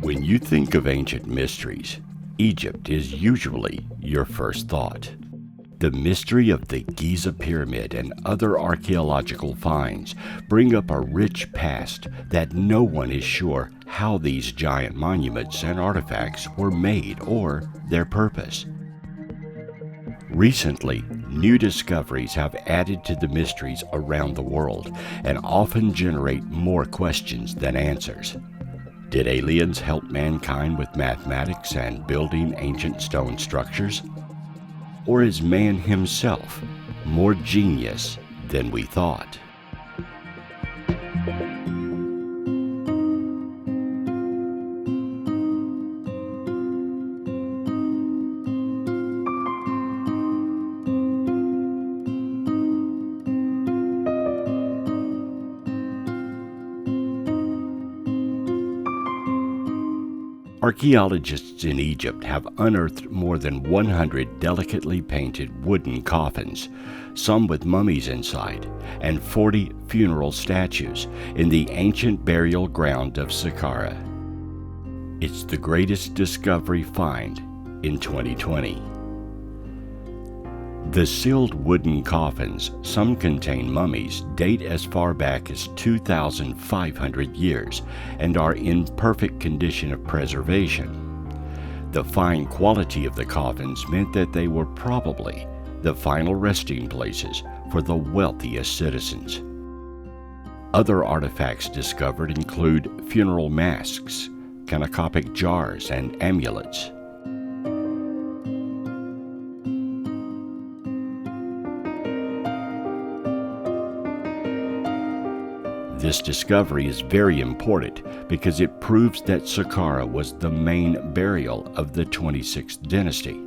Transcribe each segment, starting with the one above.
When you think of ancient mysteries, Egypt is usually your first thought. The mystery of the Giza pyramid and other archaeological finds bring up a rich past that no one is sure how these giant monuments and artifacts were made or their purpose. Recently, new discoveries have added to the mysteries around the world and often generate more questions than answers. Did aliens help mankind with mathematics and building ancient stone structures? Or is man himself more genius than we thought? Archaeologists in Egypt have unearthed more than 100 delicately painted wooden coffins, some with mummies inside, and 40 funeral statues in the ancient burial ground of Saqqara. It's the greatest discovery find in 2020. The sealed wooden coffins, some contain mummies, date as far back as 2,500 years and are in perfect condition of preservation. The fine quality of the coffins meant that they were probably the final resting places for the wealthiest citizens. Other artifacts discovered include funeral masks, canopic jars, and amulets. This discovery is very important because it proves that Saqqara was the main burial of the 26th dynasty.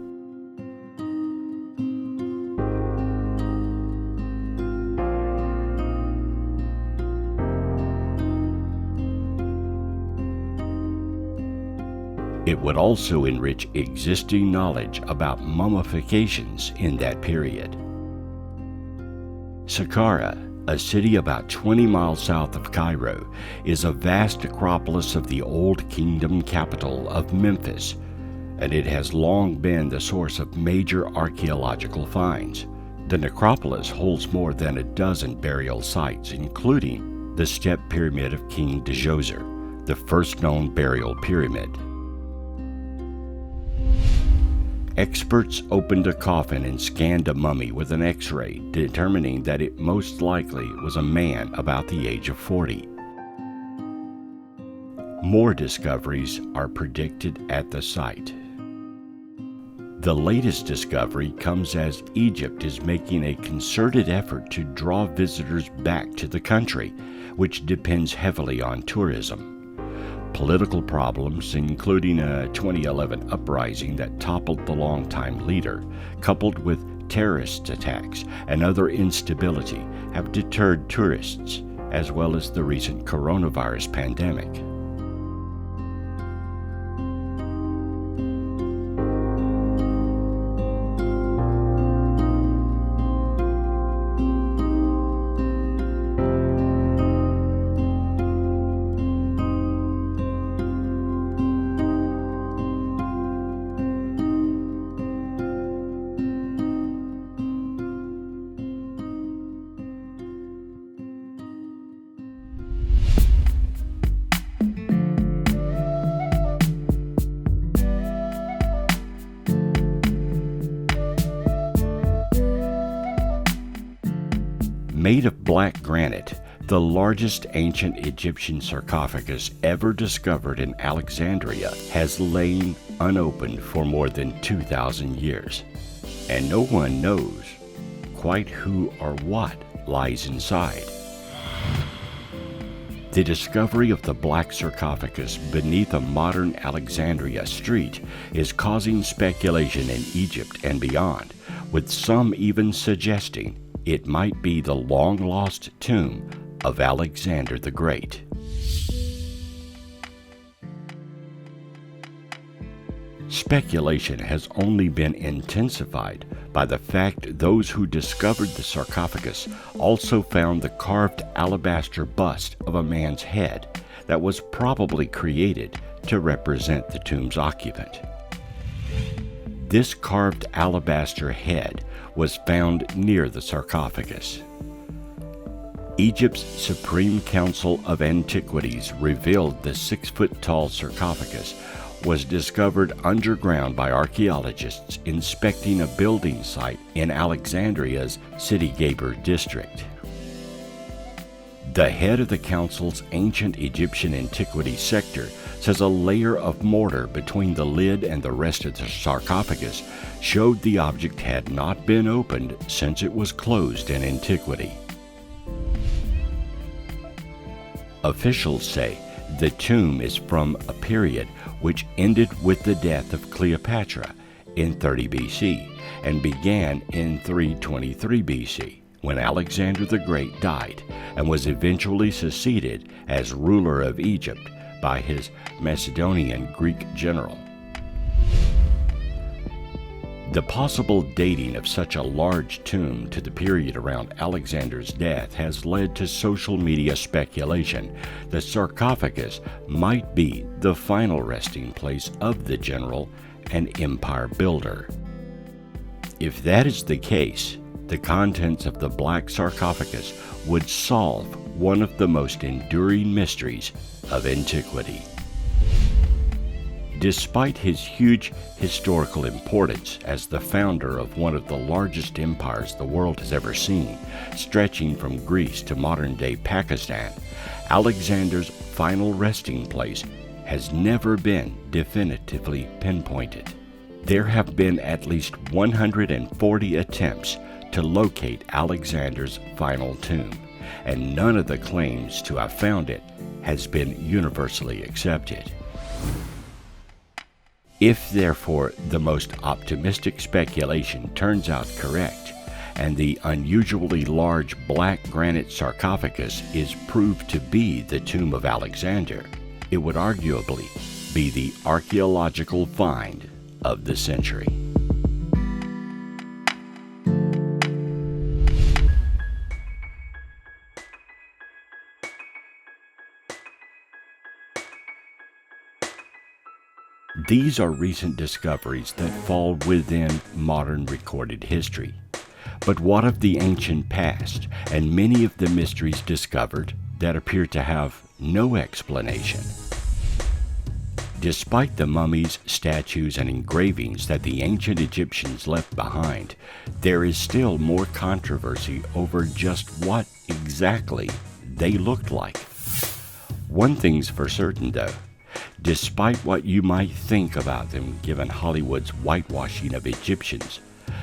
It would also enrich existing knowledge about mummifications in that period. Saqqara, a city about 20 miles south of Cairo, is a vast necropolis of the Old Kingdom capital of Memphis, and it has long been the source of major archaeological finds. The necropolis holds more than a dozen burial sites, including the Step Pyramid of King Djoser, the first known burial pyramid. Experts opened a coffin and scanned a mummy with an X-ray, determining that it most likely was a man about the age of 40. More discoveries are predicted at the site. The latest discovery comes as Egypt is making a concerted effort to draw visitors back to the country, which depends heavily on tourism. Political problems, including a 2011 uprising that toppled the longtime leader, coupled with terrorist attacks and other instability, have deterred tourists, as well as the recent coronavirus pandemic. Made of black granite, the largest ancient Egyptian sarcophagus ever discovered in Alexandria has lain unopened for more than 2,000 years, and no one knows quite who or what lies inside. The discovery of the black sarcophagus beneath a modern Alexandria street is causing speculation in Egypt and beyond, with some even suggesting it might be the long-lost tomb of Alexander the Great. speculation has only been intensified by the fact those who discovered the sarcophagus also found the carved alabaster bust of a man's head that was probably created to represent the tomb's occupant. This carved alabaster head was found near the sarcophagus. Egypt's Supreme Council of Antiquities revealed the 6-foot-tall sarcophagus was discovered underground by archaeologists inspecting a building site in Alexandria's City Ghaber district. The head of the council's ancient Egyptian antiquities sector says a layer of mortar between the lid and the rest of the sarcophagus showed the object had not been opened since it was closed in antiquity. Officials say the tomb is from a period which ended with the death of Cleopatra in 30 BC and began in 323 BC, when Alexander the Great died and was eventually succeeded as ruler of Egypt by his Macedonian Greek general. The possible dating of such a large tomb to the period around Alexander's death has led to social media speculation the sarcophagus might be the final resting place of the general and empire builder. If that is the case, the contents of the black sarcophagus would solve one of the most enduring mysteries of antiquity. Despite his huge historical importance as the founder of one of the largest empires the world has ever seen, stretching from Greece to modern-day Pakistan, Alexander's final resting place has never been definitively pinpointed. There have been at least 140 attempts to locate Alexander's final tomb, and none of the claims to have found it has been universally accepted. If, therefore, the most optimistic speculation turns out correct, and the unusually large black granite sarcophagus is proved to be the tomb of Alexander, it would arguably be the archaeological find of the century. These are recent discoveries that fall within modern recorded history. But what of the ancient past and many of the mysteries discovered that appear to have no explanation? Despite the mummies, statues, and engravings that the ancient Egyptians left behind, there is still more controversy over just what exactly they looked like. One thing's for certain, though. Despite what you might think about them given Hollywood's whitewashing of Egyptians,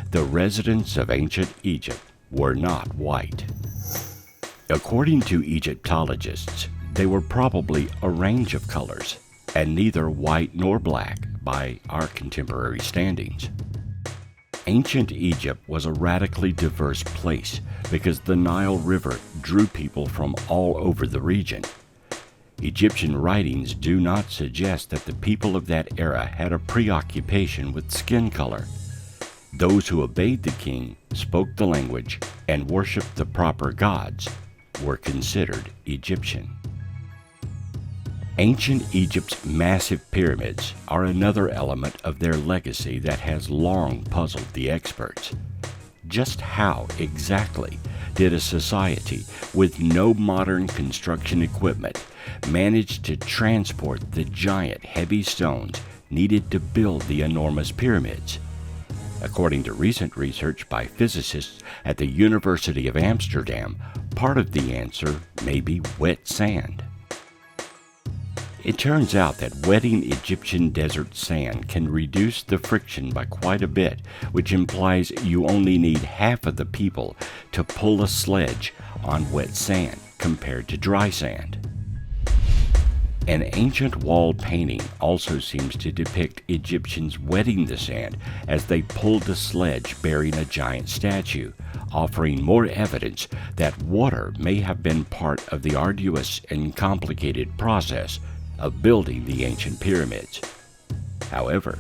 the residents of ancient Egypt were not white. According to Egyptologists, they were probably a range of colors, and neither white nor black by our contemporary standings. Ancient Egypt was a radically diverse place because the Nile River drew people from all over the region. Egyptian writings do not suggest that the people of that era had a preoccupation with skin color. Those who obeyed the king, spoke the language, and worshipped the proper gods were considered Egyptian. Ancient Egypt's massive pyramids are another element of their legacy that has long puzzled the experts. Just how exactly did a society with no modern construction equipment manage to transport the giant heavy stones needed to build the enormous pyramids? According to recent research by physicists at the University of Amsterdam, part of the answer may be wet sand. It turns out that wetting Egyptian desert sand can reduce the friction by quite a bit, which implies you only need half of the people to pull a sledge on wet sand compared to dry sand. An ancient wall painting also seems to depict Egyptians wetting the sand as they pulled a sledge bearing a giant statue, offering more evidence that water may have been part of the arduous and complicated process of building the ancient pyramids. However,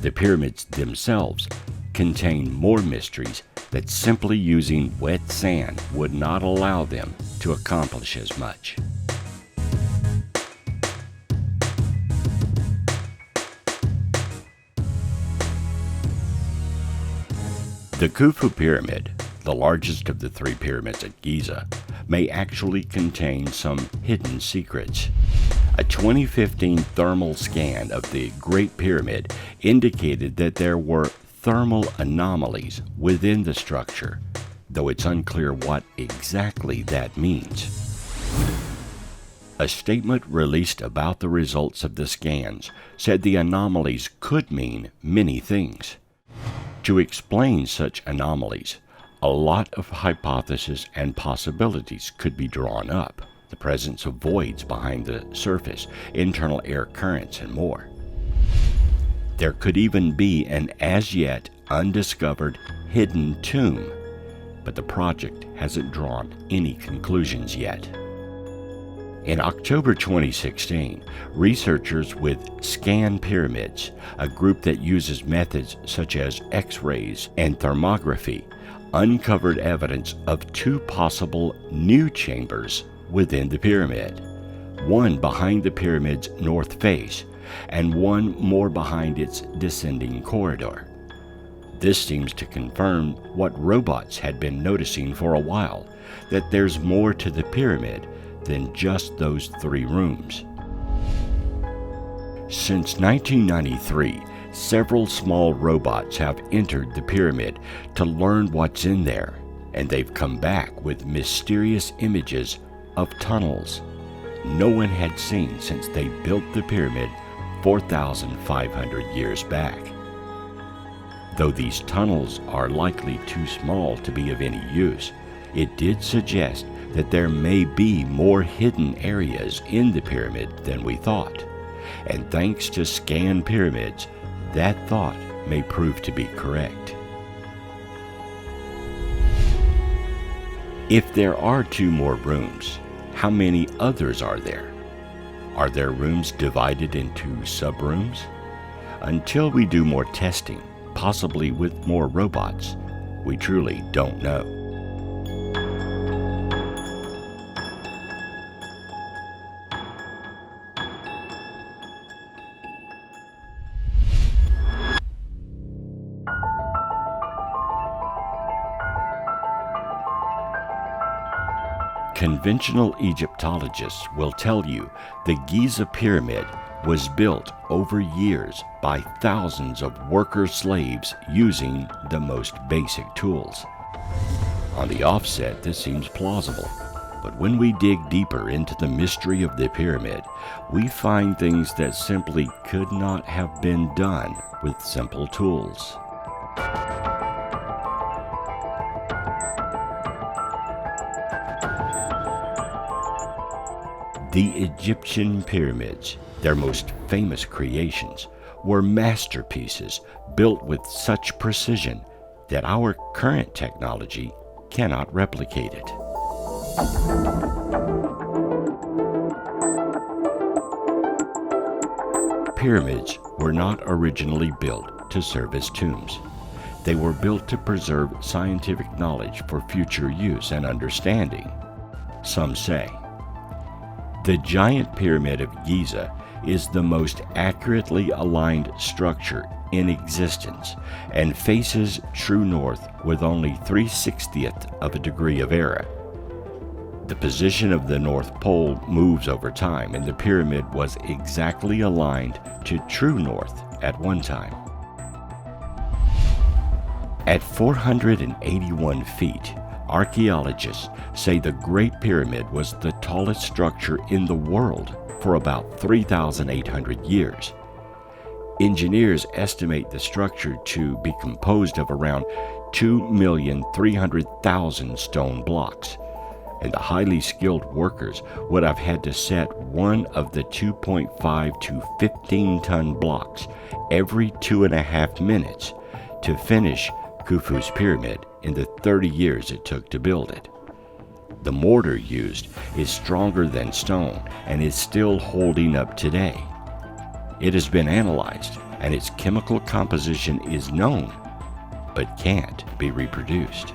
The pyramids themselves contain more mysteries that simply using wet sand would not allow them to accomplish as much. The Khufu Pyramid, the largest of the three pyramids at Giza, may actually contain some hidden secrets. A 2015 thermal scan of the Great Pyramid indicated that there were thermal anomalies within the structure, though it's unclear what exactly that means. A statement released about the results of the scans said the anomalies could mean many things. To explain such anomalies, a lot of hypotheses and possibilities could be drawn up. The presence of voids behind the surface, internal air currents, and more. There could even be an as-yet undiscovered hidden tomb, but the project hasn't drawn any conclusions yet. In October 2016, researchers with Scan Pyramids, a group that uses methods such as X-rays and thermography, uncovered evidence of two possible new chambers within the pyramid, one behind the pyramid's north face and one more behind its descending corridor. This seems to confirm what robots had been noticing for a while, that there's more to the pyramid than just those three rooms. Since 1993, several small robots have entered the pyramid to learn what's in there, and they've come back with mysterious images of tunnels no one had seen since they built the pyramid 4,500 years back. Though these tunnels are likely too small to be of any use, it did suggest that there may be more hidden areas in the pyramid than we thought, and thanks to Scan Pyramids, that thought may prove to be correct. If there are two more rooms, how many others are there? Are there rooms divided into sub-rooms? Until we do more testing, possibly with more robots, we truly don't know. Conventional Egyptologists will tell you the Giza pyramid was built over years by thousands of worker slaves using the most basic tools. On the offset, this seems plausible, but when we dig deeper into the mystery of the pyramid, we find things that simply could not have been done with simple tools. The Egyptian pyramids, their most famous creations, were masterpieces built with such precision that our current technology cannot replicate it. Pyramids were not originally built to serve as tombs. They were built to preserve scientific knowledge for future use and understanding, some say. The giant pyramid of Giza is the most accurately aligned structure in existence and faces true north with only 3/60th of a degree of error. The position of the North Pole moves over time, and the pyramid was exactly aligned to true north at one time. At 481 feet, archaeologists say the Great Pyramid was the tallest structure in the world for about 3,800 years. Engineers estimate the structure to be composed of around 2,300,000 stone blocks, and the highly skilled workers would have had to set one of the 2.5 to 15-ton blocks every 2.5 minutes to finish Khufu's pyramid in the 30 years it took to build it. The mortar used is stronger than stone and is still holding up today. It has been analyzed, and its chemical composition is known, but can't be reproduced.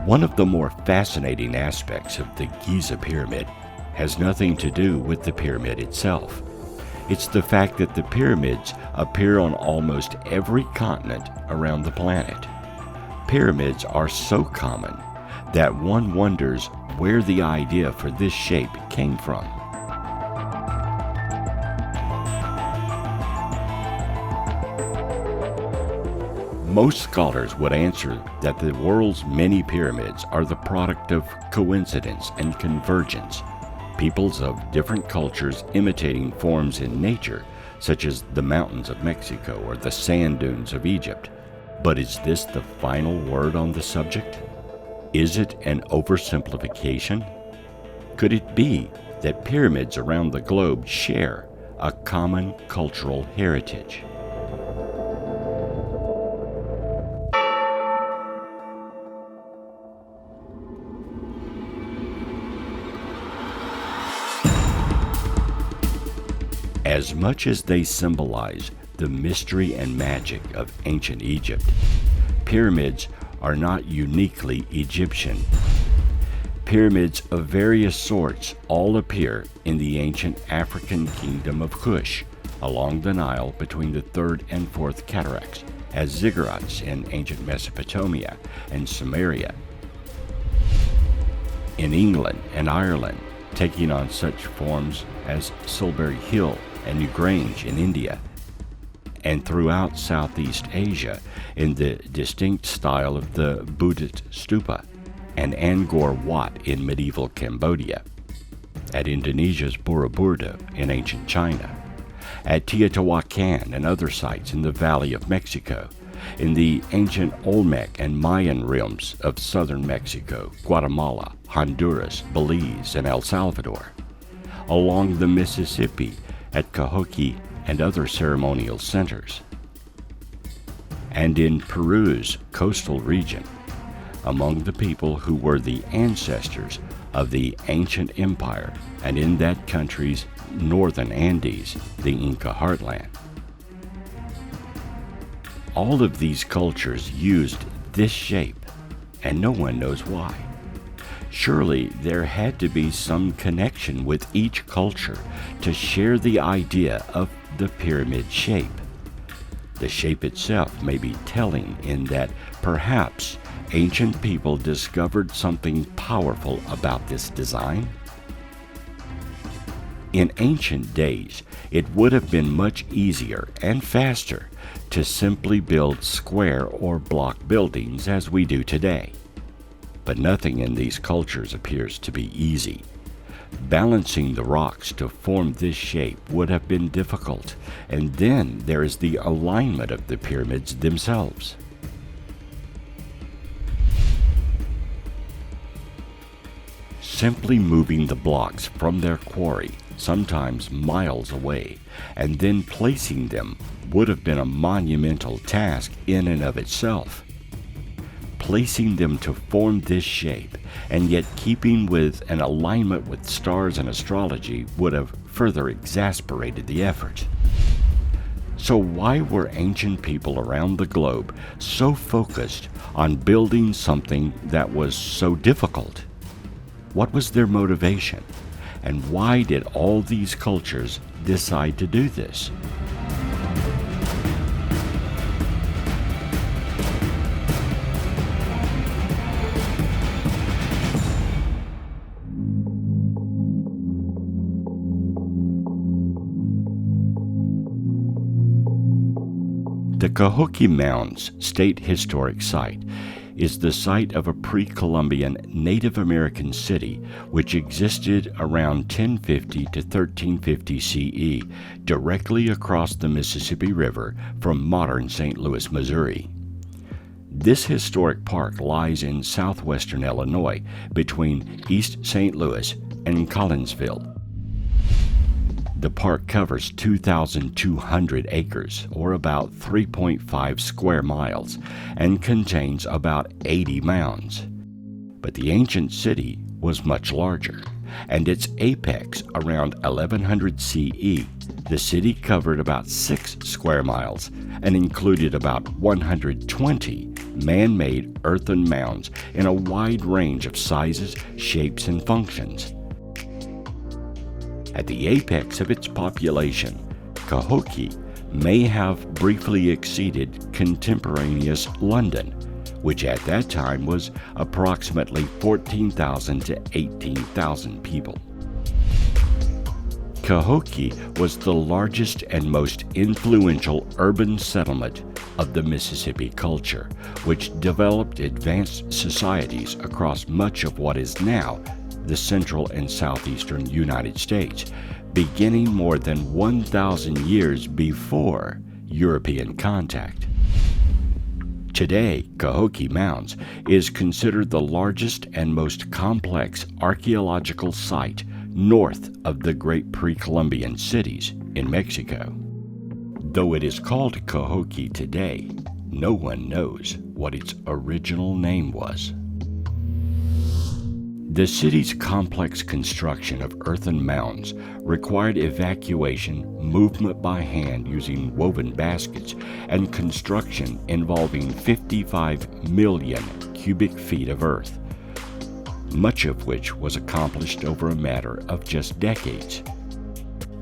One of the more fascinating aspects of the Giza pyramid has nothing to do with the pyramid itself. It's the fact that the pyramids appear on almost every continent around the planet. Pyramids are so common that one wonders where the idea for this shape came from. Most scholars would answer that the world's many pyramids are the product of coincidence and convergence, peoples of different cultures imitating forms in nature, such as the mountains of Mexico or the sand dunes of Egypt. But is this the final word on the subject? Is it an oversimplification? Could it be that pyramids around the globe share a common cultural heritage? As much as they symbolize the mystery and magic of ancient Egypt, pyramids are not uniquely Egyptian. Pyramids of various sorts all appear in the ancient African kingdom of Kush, along the Nile between the third and fourth cataracts, as ziggurats in ancient Mesopotamia and Sumeria. In England and Ireland, taking on such forms as Silbury Hill and Newgrange in India, and throughout Southeast Asia in the distinct style of the Buddhist stupa and Angkor Wat in medieval Cambodia, at Indonesia's Borobudur in ancient China, at Teotihuacan and other sites in the Valley of Mexico, in the ancient Olmec and Mayan realms of southern Mexico, Guatemala, Honduras, Belize, and El Salvador, along the Mississippi at Kahokia and other ceremonial centers, and in Peru's coastal region, among the people who were the ancestors of the ancient empire, and in that country's northern Andes, the Inca heartland. All of these cultures used this shape, and no one knows why. Surely there had to be some connection with each culture to share the idea of the pyramid shape. The shape itself may be telling in that perhaps ancient people discovered something powerful about this design. In ancient days, it would have been much easier and faster to simply build square or block buildings as we do today. But nothing in these cultures appears to be easy. Balancing the rocks to form this shape would have been difficult, and then there is the alignment of the pyramids themselves. Simply moving the blocks from their quarry, sometimes miles away, and then placing them would have been a monumental task in and of itself. Placing them to form this shape, and yet keeping with an alignment with stars and astrology, would have further exasperated the effort. So why were ancient people around the globe so focused on building something that was so difficult? What was their motivation? And why did all these cultures decide to do this? The Kahokia Mounds State Historic Site is the site of a pre-Columbian Native American city which existed around 1050 to 1350 CE, directly across the Mississippi River from modern St. Louis, Missouri. This historic park lies in southwestern Illinois between East St. Louis and Collinsville. The park covers 2,200 acres, or about 3.5 square miles, and contains about 80 mounds. But the ancient city was much larger, and its apex around 1100 CE, the city covered about 6 square miles and included about 120 man-made earthen mounds in a wide range of sizes, shapes, and functions. At the apex of its population, Kahokia may have briefly exceeded contemporaneous London, which at that time was approximately 14,000 to 18,000 people. Kahokia was the largest and most influential urban settlement of the Mississippi culture, which developed advanced societies across much of what is now the central and southeastern United States, beginning more than 1,000 years before European contact. Today, Kahokia Mounds is considered the largest and most complex archaeological site north of the great pre-Columbian cities in Mexico. Though it is called Kahokia today, no one knows what its original name was. The city's complex construction of earthen mounds required evacuation, movement by hand using woven baskets, and construction involving 55 million cubic feet of earth, much of which was accomplished over a matter of just decades.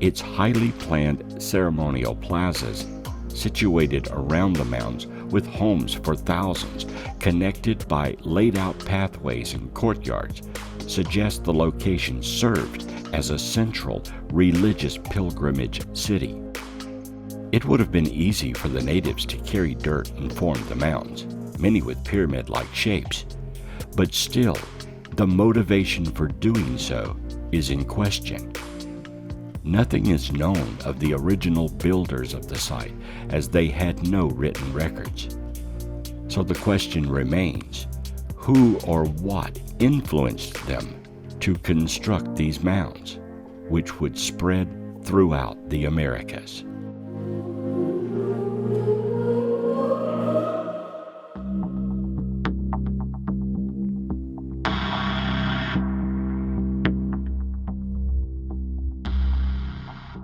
Its highly planned ceremonial plazas, situated around the mounds with homes for thousands, connected by laid-out pathways and courtyards, suggest the location served as a central religious pilgrimage city. It would have been easy for the natives to carry dirt and form the mounds, many with pyramid-like shapes, but still, the motivation for doing so is in question. Nothing is known of the original builders of the site, as they had no written records. So the question remains, who or what influenced them to construct these mounds, which would spread throughout the Americas?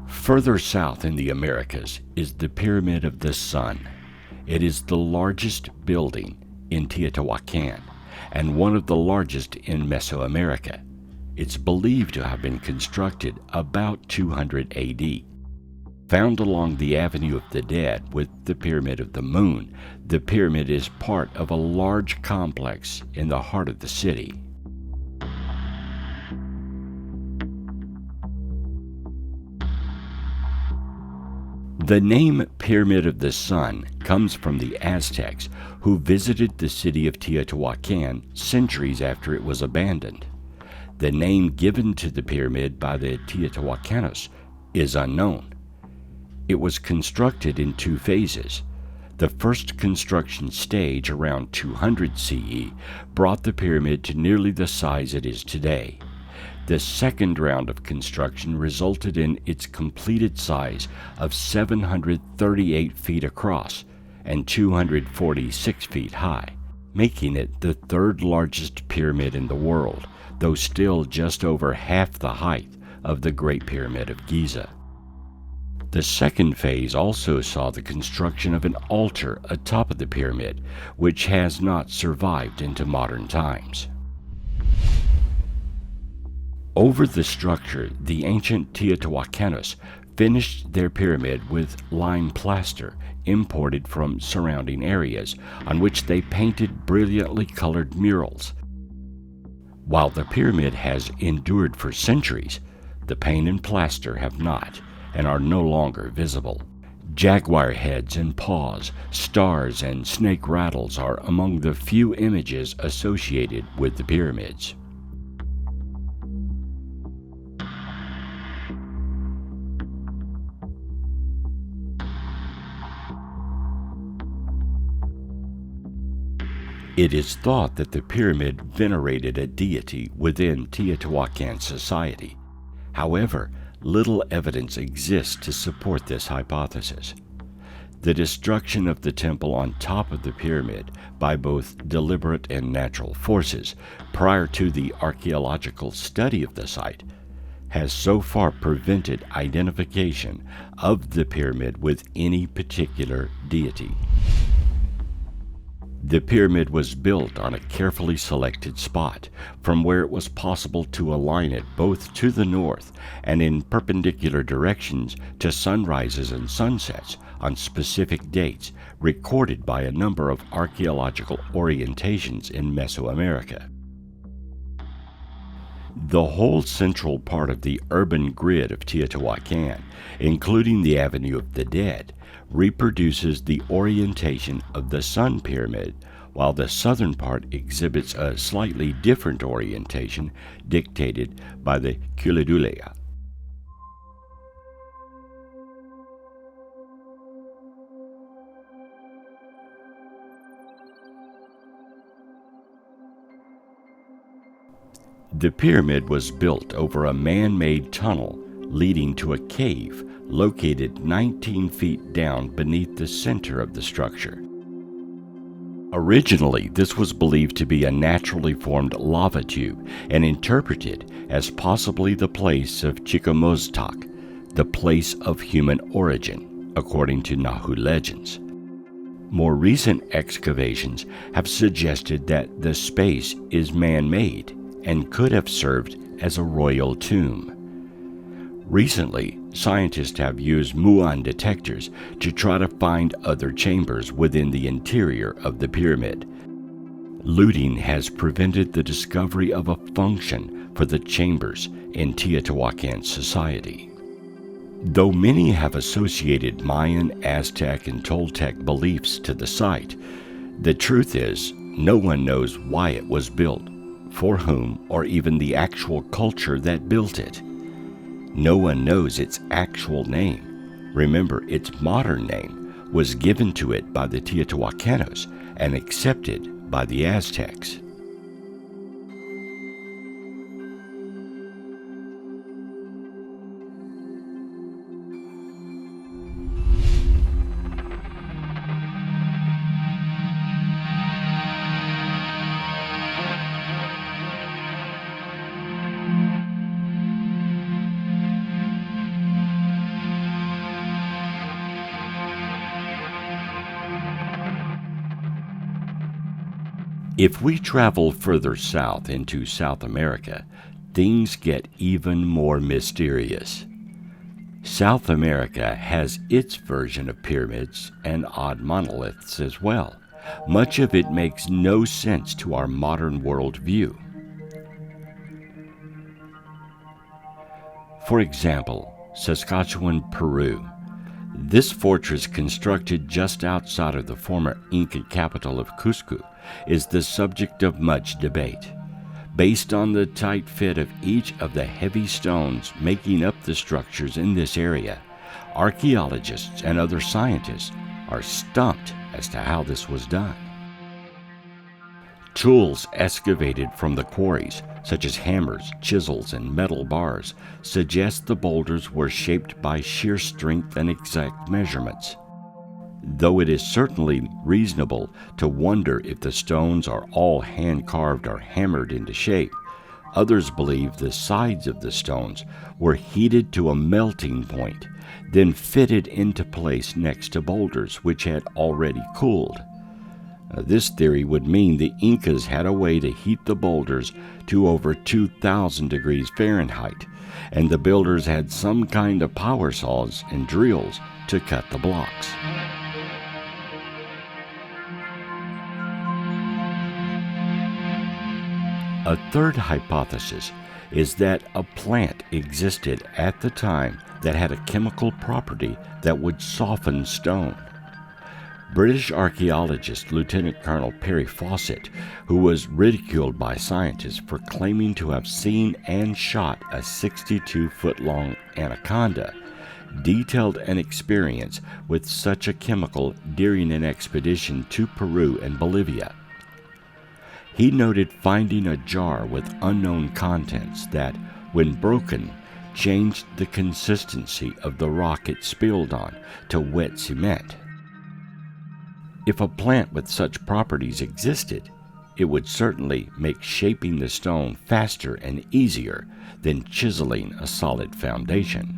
Further south in the Americas is the Pyramid of the Sun. It is the largest building in Teotihuacan and one of the largest in Mesoamerica. It's believed to have been constructed about 200 AD. Found along the Avenue of the Dead with the Pyramid of the Moon, the pyramid is part of a large complex in the heart of the city. The name Pyramid of the Sun comes from the Aztecs, who visited the city of Teotihuacan centuries after it was abandoned. The name given to the pyramid by the Teotihuacanos is unknown. It was constructed in 2 phases. The first construction stage, around 200 CE, brought the pyramid to nearly the size it is today. The second round of construction resulted in its completed size of 738 feet across and 246 feet high, making it the 3rd largest pyramid in the world, though still just over half the height of the Great Pyramid of Giza. The second phase also saw the construction of an altar atop of the pyramid, which has not survived into modern times. Over the structure, the ancient Teotihuacanos finished their pyramid with lime plaster imported from surrounding areas, on which they painted brilliantly colored murals. While the pyramid has endured for centuries, the paint and plaster have not and are no longer visible. Jaguar heads and paws, stars, and snake rattles are among the few images associated with the pyramids. It is thought that the pyramid venerated a deity within Teotihuacan society. However, little evidence exists to support this hypothesis. The destruction of the temple on top of the pyramid by both deliberate and natural forces prior to the archaeological study of the site has so far prevented identification of the pyramid with any particular deity. The pyramid was built on a carefully selected spot from where it was possible to align it both to the north and in perpendicular directions to sunrises and sunsets on specific dates recorded by a number of archaeological orientations in Mesoamerica. The whole central part of the urban grid of Teotihuacan, including the Avenue of the Dead, reproduces the orientation of the Sun Pyramid, while the southern part exhibits a slightly different orientation dictated by the Culedulia. The pyramid was built over a man-made tunnel leading to a cave located 19 feet down beneath the center of the structure. Originally, this was believed to be a naturally formed lava tube and interpreted as possibly the place of Chikamoztoc, the place of human origin, according to Nahu legends. More recent excavations have suggested that the space is man-made and could have served as a royal tomb. Recently, scientists have used muon detectors to try to find other chambers within the interior of the pyramid. Looting has prevented the discovery of a function for the chambers in Teotihuacan society. Though many have associated Mayan, Aztec, and Toltec beliefs to the site, the truth is no one knows why it was built, for whom, or even the actual culture that built it. No one knows its actual name. Remember, its modern name was given to it by the Teotihuacanos and accepted by the Aztecs. If we travel further south into South America, things get even more mysterious. South America has its version of pyramids and odd monoliths as well. Much of it makes no sense to our modern world view. For example, Sacsayhuaman, Peru. This fortress, constructed just outside of the former Inca capital of Cusco, is the subject of much debate. Based on the tight fit of each of the heavy stones making up the structures in this area, archaeologists and other scientists are stumped as to how this was done. Tools excavated from the quarries, such as hammers, chisels, and metal bars, suggest the boulders were shaped by sheer strength and exact measurements. Though it is certainly reasonable to wonder if the stones are all hand-carved or hammered into shape, others believe the sides of the stones were heated to a melting point, then fitted into place next to boulders which had already cooled. This theory would mean the Incas had a way to heat the boulders to over 2,000 degrees Fahrenheit, and the builders had some kind of power saws and drills to cut the blocks. A third hypothesis is that a plant existed at the time that had a chemical property that would soften stone. British archaeologist Lieutenant Colonel Perry Fawcett, who was ridiculed by scientists for claiming to have seen and shot a 62-foot-long anaconda, detailed an experience with such a chemical during an expedition to Peru and Bolivia. He noted finding a jar with unknown contents that, when broken, changed the consistency of the rock it spilled on to wet cement. If a plant with such properties existed, it would certainly make shaping the stone faster and easier than chiseling a solid foundation.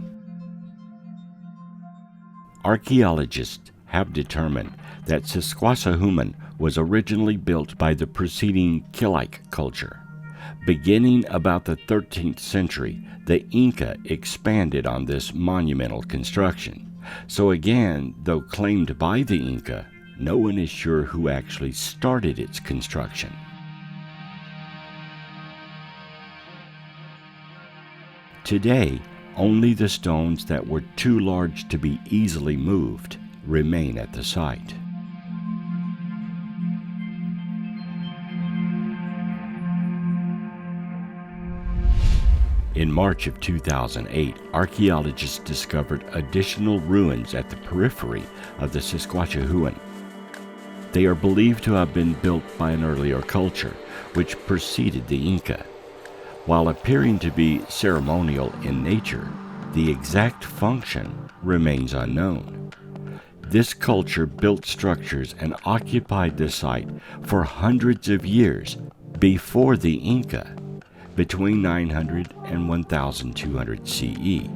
Archaeologists have determined that Sacsayhuaman was originally built by the preceding Kilike culture. Beginning about the 13th century, the Inca expanded on this monumental construction. So again, though claimed by the Inca, no one is sure who actually started its construction. Today, only the stones that were too large to be easily moved remain at the site. In March of 2008, archaeologists discovered additional ruins at the periphery of the Sacsayhuaman. They are believed to have been built by an earlier culture, which preceded the Inca. While appearing to be ceremonial in nature, the exact function remains unknown. This culture built structures and occupied the site for hundreds of years before the Inca, between 900 and 1200 CE.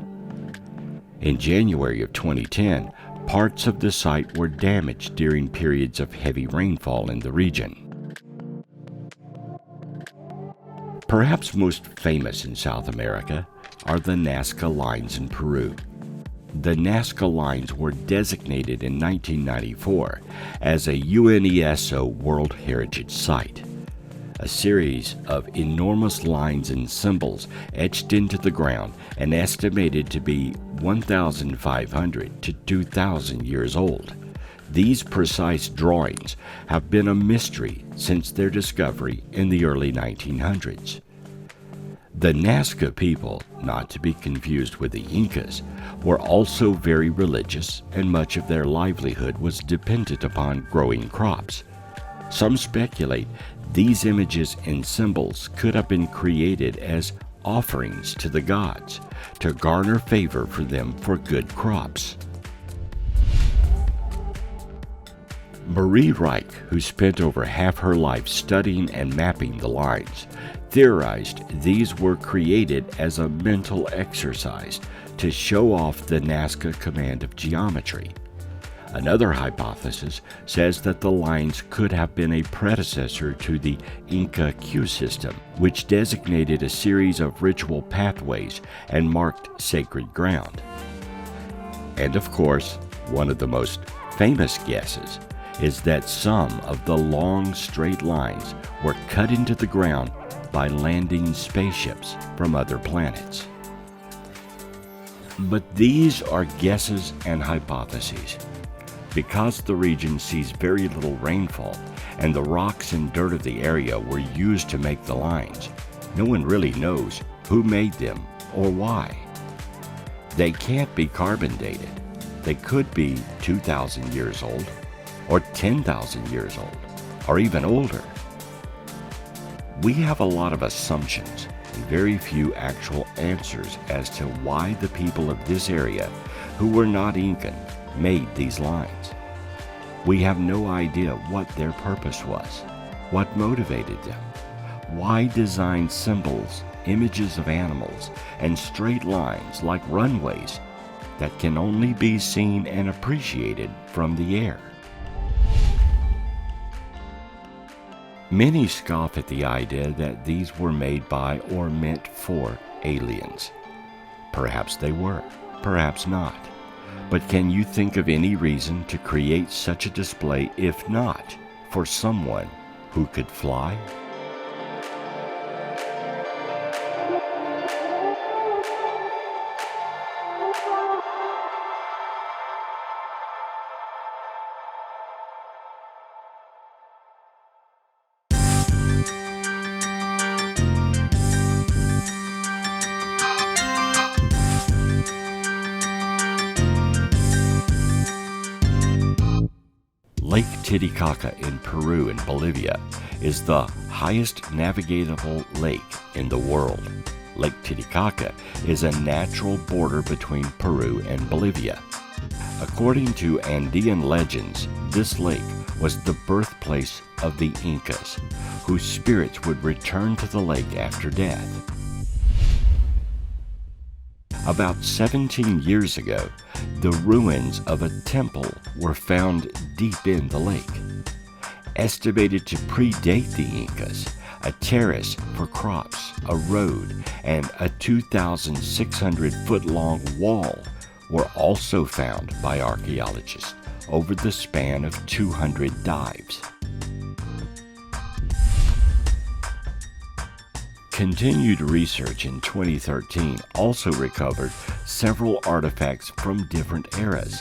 In January of 2010, parts of the site were damaged during periods of heavy rainfall in the region. Perhaps most famous in South America are the Nasca lines in Peru. The Nasca lines were designated in 1994 as a UNESCO World Heritage Site. A series of enormous lines and symbols etched into the ground and estimated to be 1,500 to 2,000 years old. These precise drawings have been a mystery since their discovery in the early 1900s. The Nasca people, not to be confused with the Incas, were also very religious, and much of their livelihood was dependent upon growing crops. Some speculate these images and symbols could have been created as offerings to the gods to garner favor for them for good crops. Piri Reis, who spent over half her life studying and mapping the lines, theorized these were created as a mental exercise to show off the Nasca command of geometry. Another hypothesis says that the lines could have been a predecessor to the Inca Q system, which designated a series of ritual pathways and marked sacred ground. And of course, one of the most famous guesses is that some of the long straight lines were cut into the ground by landing spaceships from other planets. But these are guesses and hypotheses. Because the region sees very little rainfall and the rocks and dirt of the area were used to make the lines, no one really knows who made them or why. They can't be carbon dated. They could be 2,000 years old, or 10,000 years old, or even older. We have a lot of assumptions and very few actual answers as to why the people of this area, who were not Incan, made these lines. We have no idea what their purpose was, what motivated them, why design symbols, images of animals, and straight lines like runways that can only be seen and appreciated from the air. Many scoff at the idea that these were made by or meant for aliens. Perhaps they were, perhaps not. But can you think of any reason to create such a display if not for someone who could fly? Lake Titicaca in Peru and Bolivia is the highest navigable lake in the world. Lake Titicaca is a natural border between Peru and Bolivia. According to Andean legends, this lake was the birthplace of the Incas, whose spirits would return to the lake after death. About 17 years ago, the ruins of a temple were found deep in the lake. Estimated to predate the Incas, a terrace for crops, a road, and a 2,600-foot-long wall were also found by archaeologists over the span of 200 dives. Continued research in 2013 also recovered several artifacts from different eras.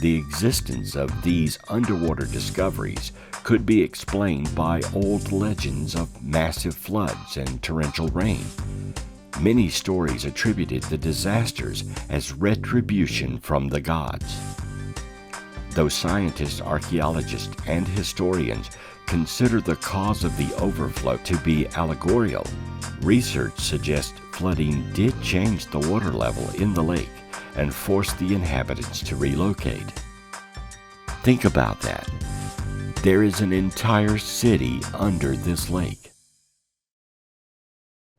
The existence of these underwater discoveries could be explained by old legends of massive floods and torrential rain. Many stories attributed the disasters as retribution from the gods. Though scientists, archaeologists, and historians consider the cause of the overflow to be allegorical, research suggests flooding did change the water level in the lake and force the inhabitants to relocate. Think about that. There is an entire city under this lake.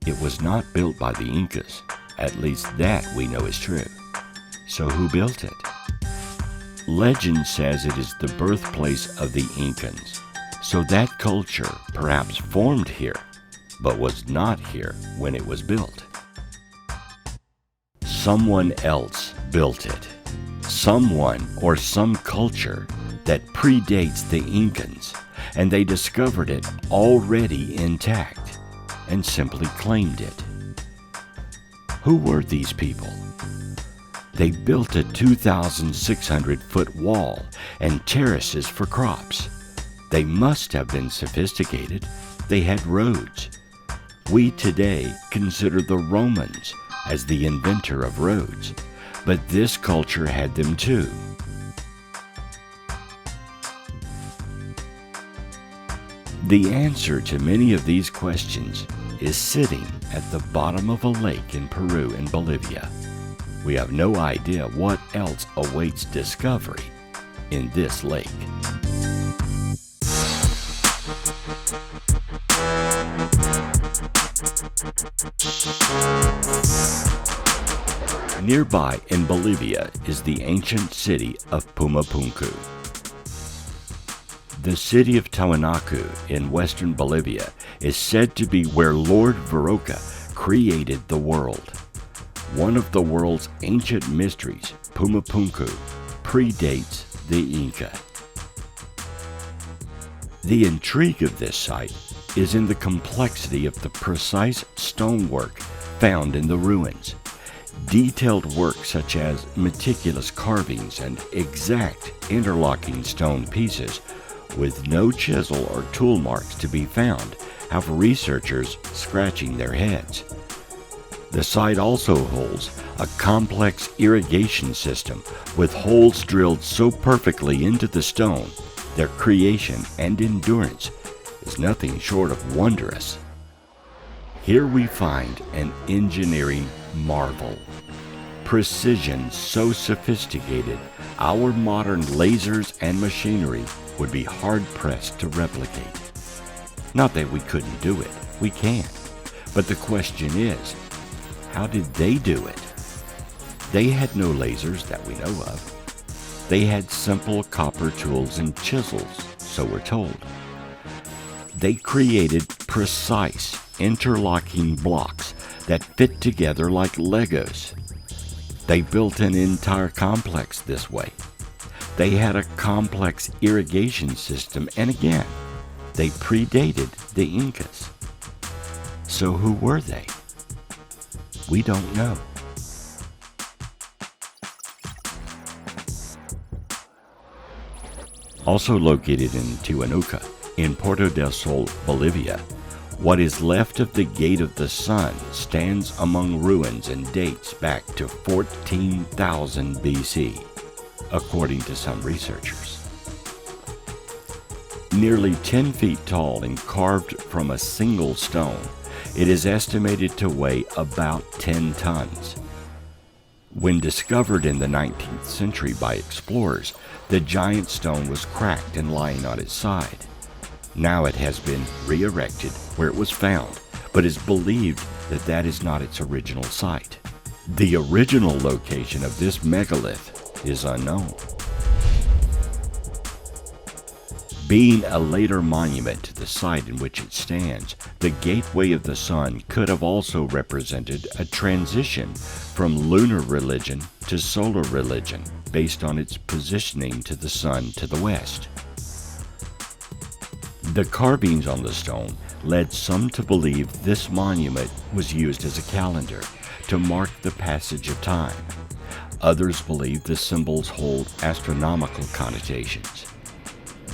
It was not built by the Incas. At least that we know is true. So who built it? Legend says it is the birthplace of the Incans. So that culture perhaps formed here, but was not here when it was built. Someone else built it. Someone or some culture that predates the Incans, and they discovered it already intact and simply claimed it. Who were these people? They built a 2,600-foot wall and terraces for crops. They must have been sophisticated. They had roads. We today consider the Romans as the inventor of roads, but this culture had them too. The answer to many of these questions is sitting at the bottom of a lake in Peru and Bolivia. We have no idea what else awaits discovery in this lake. Nearby in Bolivia is the ancient city of Pumapunku. The city of Tiwanaku in western Bolivia is said to be where Lord Varoka created the world. One of the world's ancient mysteries, Pumapunku, predates the Inca. The intrigue of this site is in the complexity of the precise stonework found in the ruins. Detailed work such as meticulous carvings and exact interlocking stone pieces with no chisel or tool marks to be found have researchers scratching their heads. The site also holds a complex irrigation system with holes drilled so perfectly into the stone, their creation and endurance is nothing short of wondrous. Here we find an engineering marvel. Precision so sophisticated, our modern lasers and machinery would be hard-pressed to replicate. Not that we couldn't do it, we can. But the question is, how did they do it? They had no lasers that we know of. They had simple copper tools and chisels, so we're told. They created precise, interlocking blocks that fit together like Legos. They built an entire complex this way. They had a complex irrigation system, and again, they predated the Incas. So who were they? We don't know. Also located in Tiwanaku, in Puerto del Sol, Bolivia, what is left of the Gate of the Sun stands among ruins and dates back to 14,000 BC, according to some researchers. Nearly 10 feet tall and carved from a single stone, it is estimated to weigh about 10 tons. When discovered in the 19th century by explorers, the giant stone was cracked and lying on its side. Now it has been re-erected where it was found, but is believed that that is not its original site. The original location of this megalith is unknown. Being a later monument to the site in which it stands, the Gateway of the Sun could have also represented a transition from lunar religion to solar religion based on its positioning to the sun to the west. The carvings on the stone led some to believe this monument was used as a calendar to mark the passage of time. Others believe the symbols hold astronomical connotations.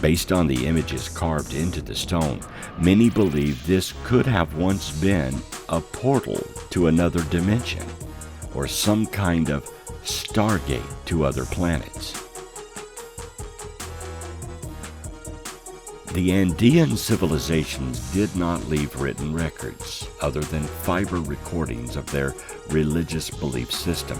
Based on the images carved into the stone, many believe this could have once been a portal to another dimension, or some kind of stargate to other planets. The Andean civilizations did not leave written records other than fiber recordings of their religious belief system.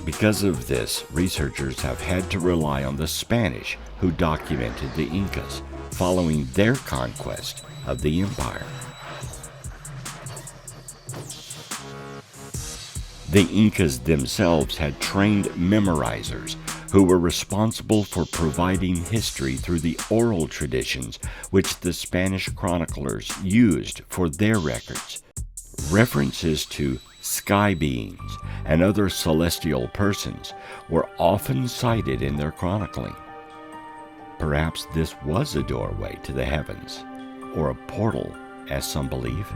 Because of this, researchers have had to rely on the Spanish, who documented the Incas following their conquest of the empire. The Incas themselves had trained memorizers who were responsible for providing history through the oral traditions which the Spanish chroniclers used for their records. References to sky beings and other celestial persons were often cited in their chronicling. Perhaps this was a doorway to the heavens, or a portal, as some believe.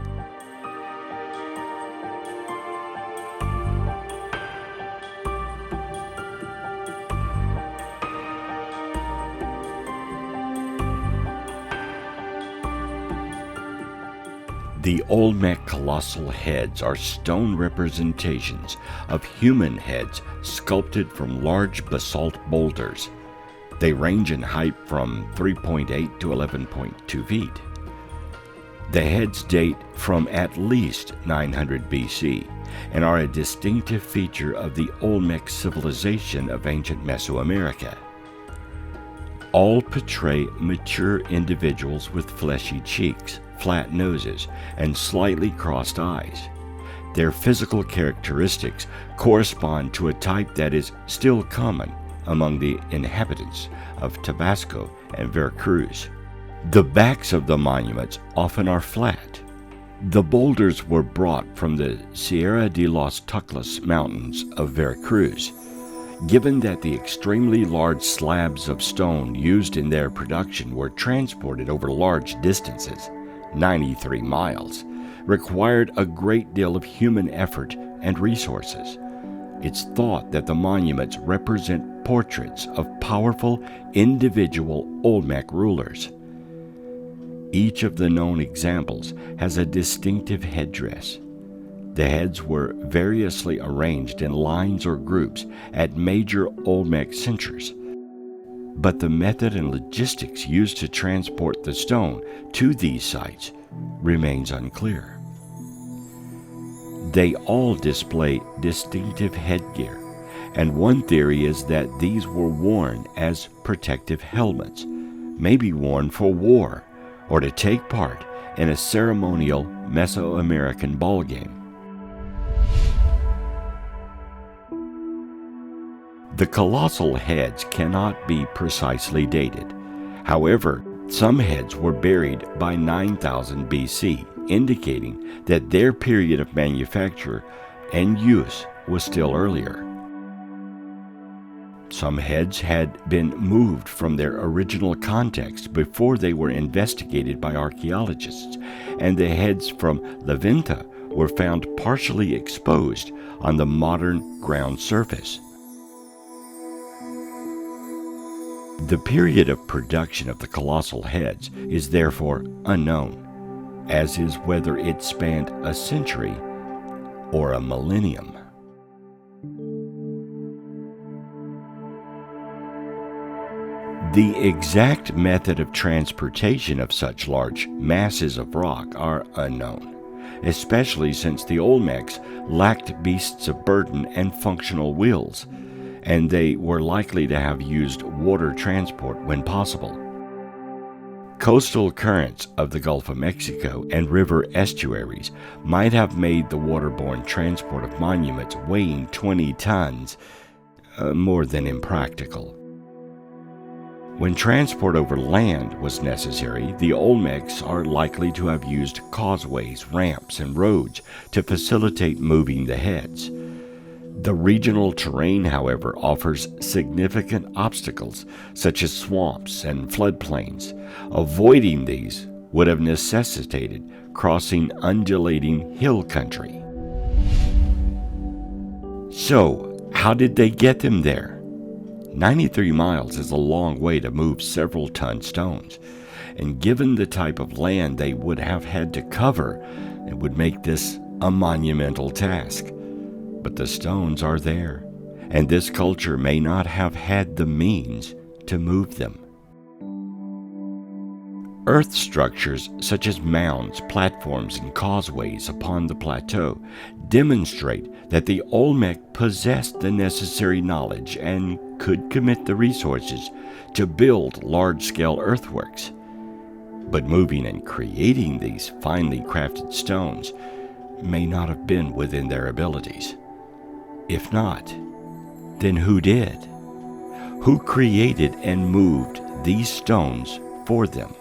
The Olmec colossal heads are stone representations of human heads sculpted from large basalt boulders. They range in height from 3.8 to 11.2 feet. The heads date from at least 900 BC and are a distinctive feature of the Olmec civilization of ancient Mesoamerica. All portray mature individuals with fleshy cheeks, flat noses, and slightly crossed eyes. Their physical characteristics correspond to a type that is still common among the inhabitants of Tabasco and Veracruz. The backs of the monuments often are flat. The boulders were brought from the Sierra de los Tuclas mountains of Veracruz. Given that the extremely large slabs of stone used in their production were transported over large distances, 93 miles, required a great deal of human effort and resources. It's thought that the monuments represent portraits of powerful individual Olmec rulers. Each of the known examples has a distinctive headdress. The heads were variously arranged in lines or groups at major Olmec centers, but the method and logistics used to transport the stone to these sites remains unclear. They all display distinctive headgear, and one theory is that these were worn as protective helmets, maybe worn for war or to take part in a ceremonial Mesoamerican ballgame. The colossal heads cannot be precisely dated. However, some heads were buried by 9000 BC, indicating that their period of manufacture and use was still earlier. Some heads had been moved from their original context before they were investigated by archaeologists, and the heads from Levanta were found partially exposed on the modern ground surface. The period of production of the colossal heads is therefore unknown, as is whether it spanned a century or a millennium. The exact method of transportation of such large masses of rock are unknown, especially since the Olmecs lacked beasts of burden and functional wheels, and they were likely to have used water transport when possible. Coastal currents of the Gulf of Mexico and river estuaries might have made the waterborne transport of monuments weighing 20 tons more than impractical. When transport over land was necessary, the Olmecs are likely to have used causeways, ramps, and roads to facilitate moving the heads. The regional terrain, however, offers significant obstacles, such as swamps and floodplains. Avoiding these would have necessitated crossing undulating hill country. So, how did they get them there? 93 miles is a long way to move several ton stones, and given the type of land they would have had to cover, it would make this a monumental task. But the stones are there, and this culture may not have had the means to move them. Earth structures such as mounds, platforms, and causeways upon the plateau demonstrate that the Olmec possessed the necessary knowledge and could commit the resources to build large-scale earthworks. But moving and creating these finely crafted stones may not have been within their abilities. If not, then who did? Who created and moved these stones for them?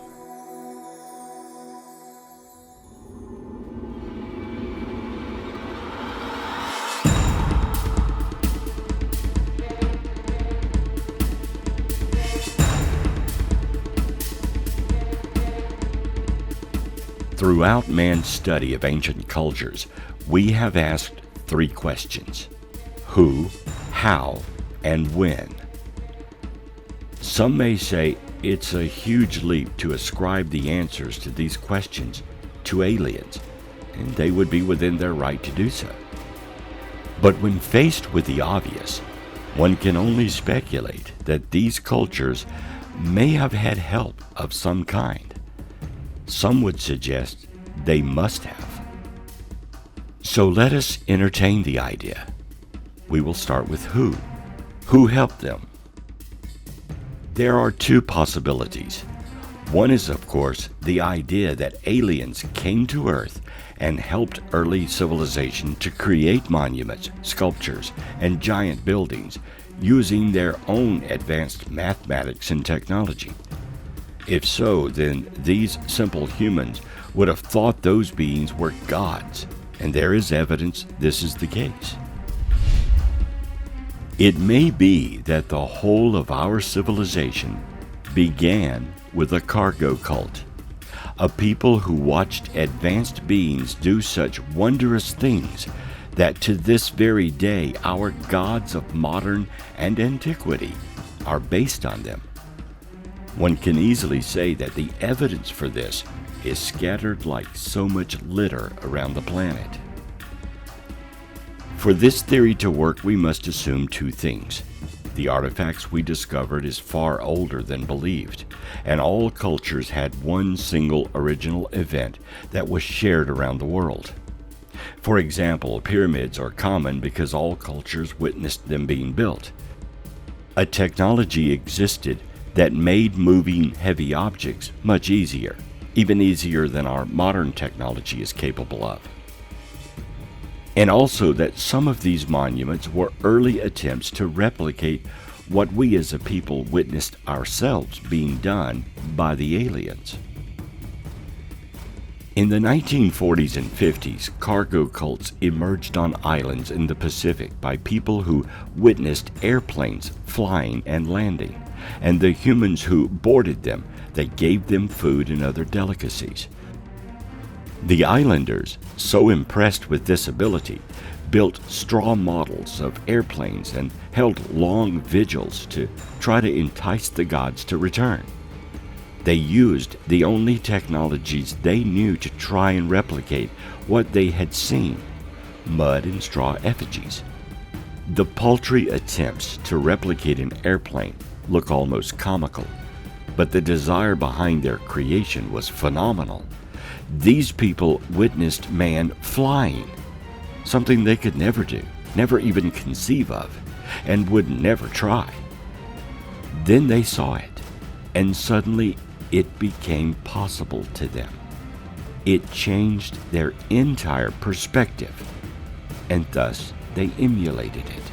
Throughout man's study of ancient cultures, we have asked three questions: who, how, and when. Some may say it's a huge leap to ascribe the answers to these questions to aliens, and they would be within their right to do so. But when faced with the obvious, one can only speculate that these cultures may have had help of some kind. Some would suggest they must have. So let us entertain the idea. We will start with who. Who helped them? There are two possibilities. One is, of course, the idea that aliens came to Earth and helped early civilization to create monuments, sculptures, and giant buildings using their own advanced mathematics and technology. If so, then these simple humans would have thought those beings were gods, and there is evidence this is the case. It may be that the whole of our civilization began with a cargo cult, a people who watched advanced beings do such wondrous things that to this very day our gods of modern and antiquity are based on them. One can easily say that the evidence for this is scattered like so much litter around the planet. For this theory to work, we must assume two things. The artifacts we discovered is far older than believed, and all cultures had one single original event that was shared around the world. For example, pyramids are common because all cultures witnessed them being built. A technology existed that made moving heavy objects much easier, even easier than our modern technology is capable of. And also that some of these monuments were early attempts to replicate what we as a people witnessed ourselves being done by the aliens. In the 1940s and 50s, cargo cults emerged on islands in the Pacific by people who witnessed airplanes flying and landing, and the humans who boarded them, they gave them food and other delicacies. The islanders, so impressed with this ability, built straw models of airplanes and held long vigils to try to entice the gods to return. They used the only technologies they knew to try and replicate what they had seen: mud and straw effigies. The paltry attempts to replicate an airplane look almost comical, but the desire behind their creation was phenomenal. These people witnessed man flying, something they could never do, never even conceive of, and would never try. Then they saw it, and suddenly it became possible to them. It changed their entire perspective, and thus they emulated it.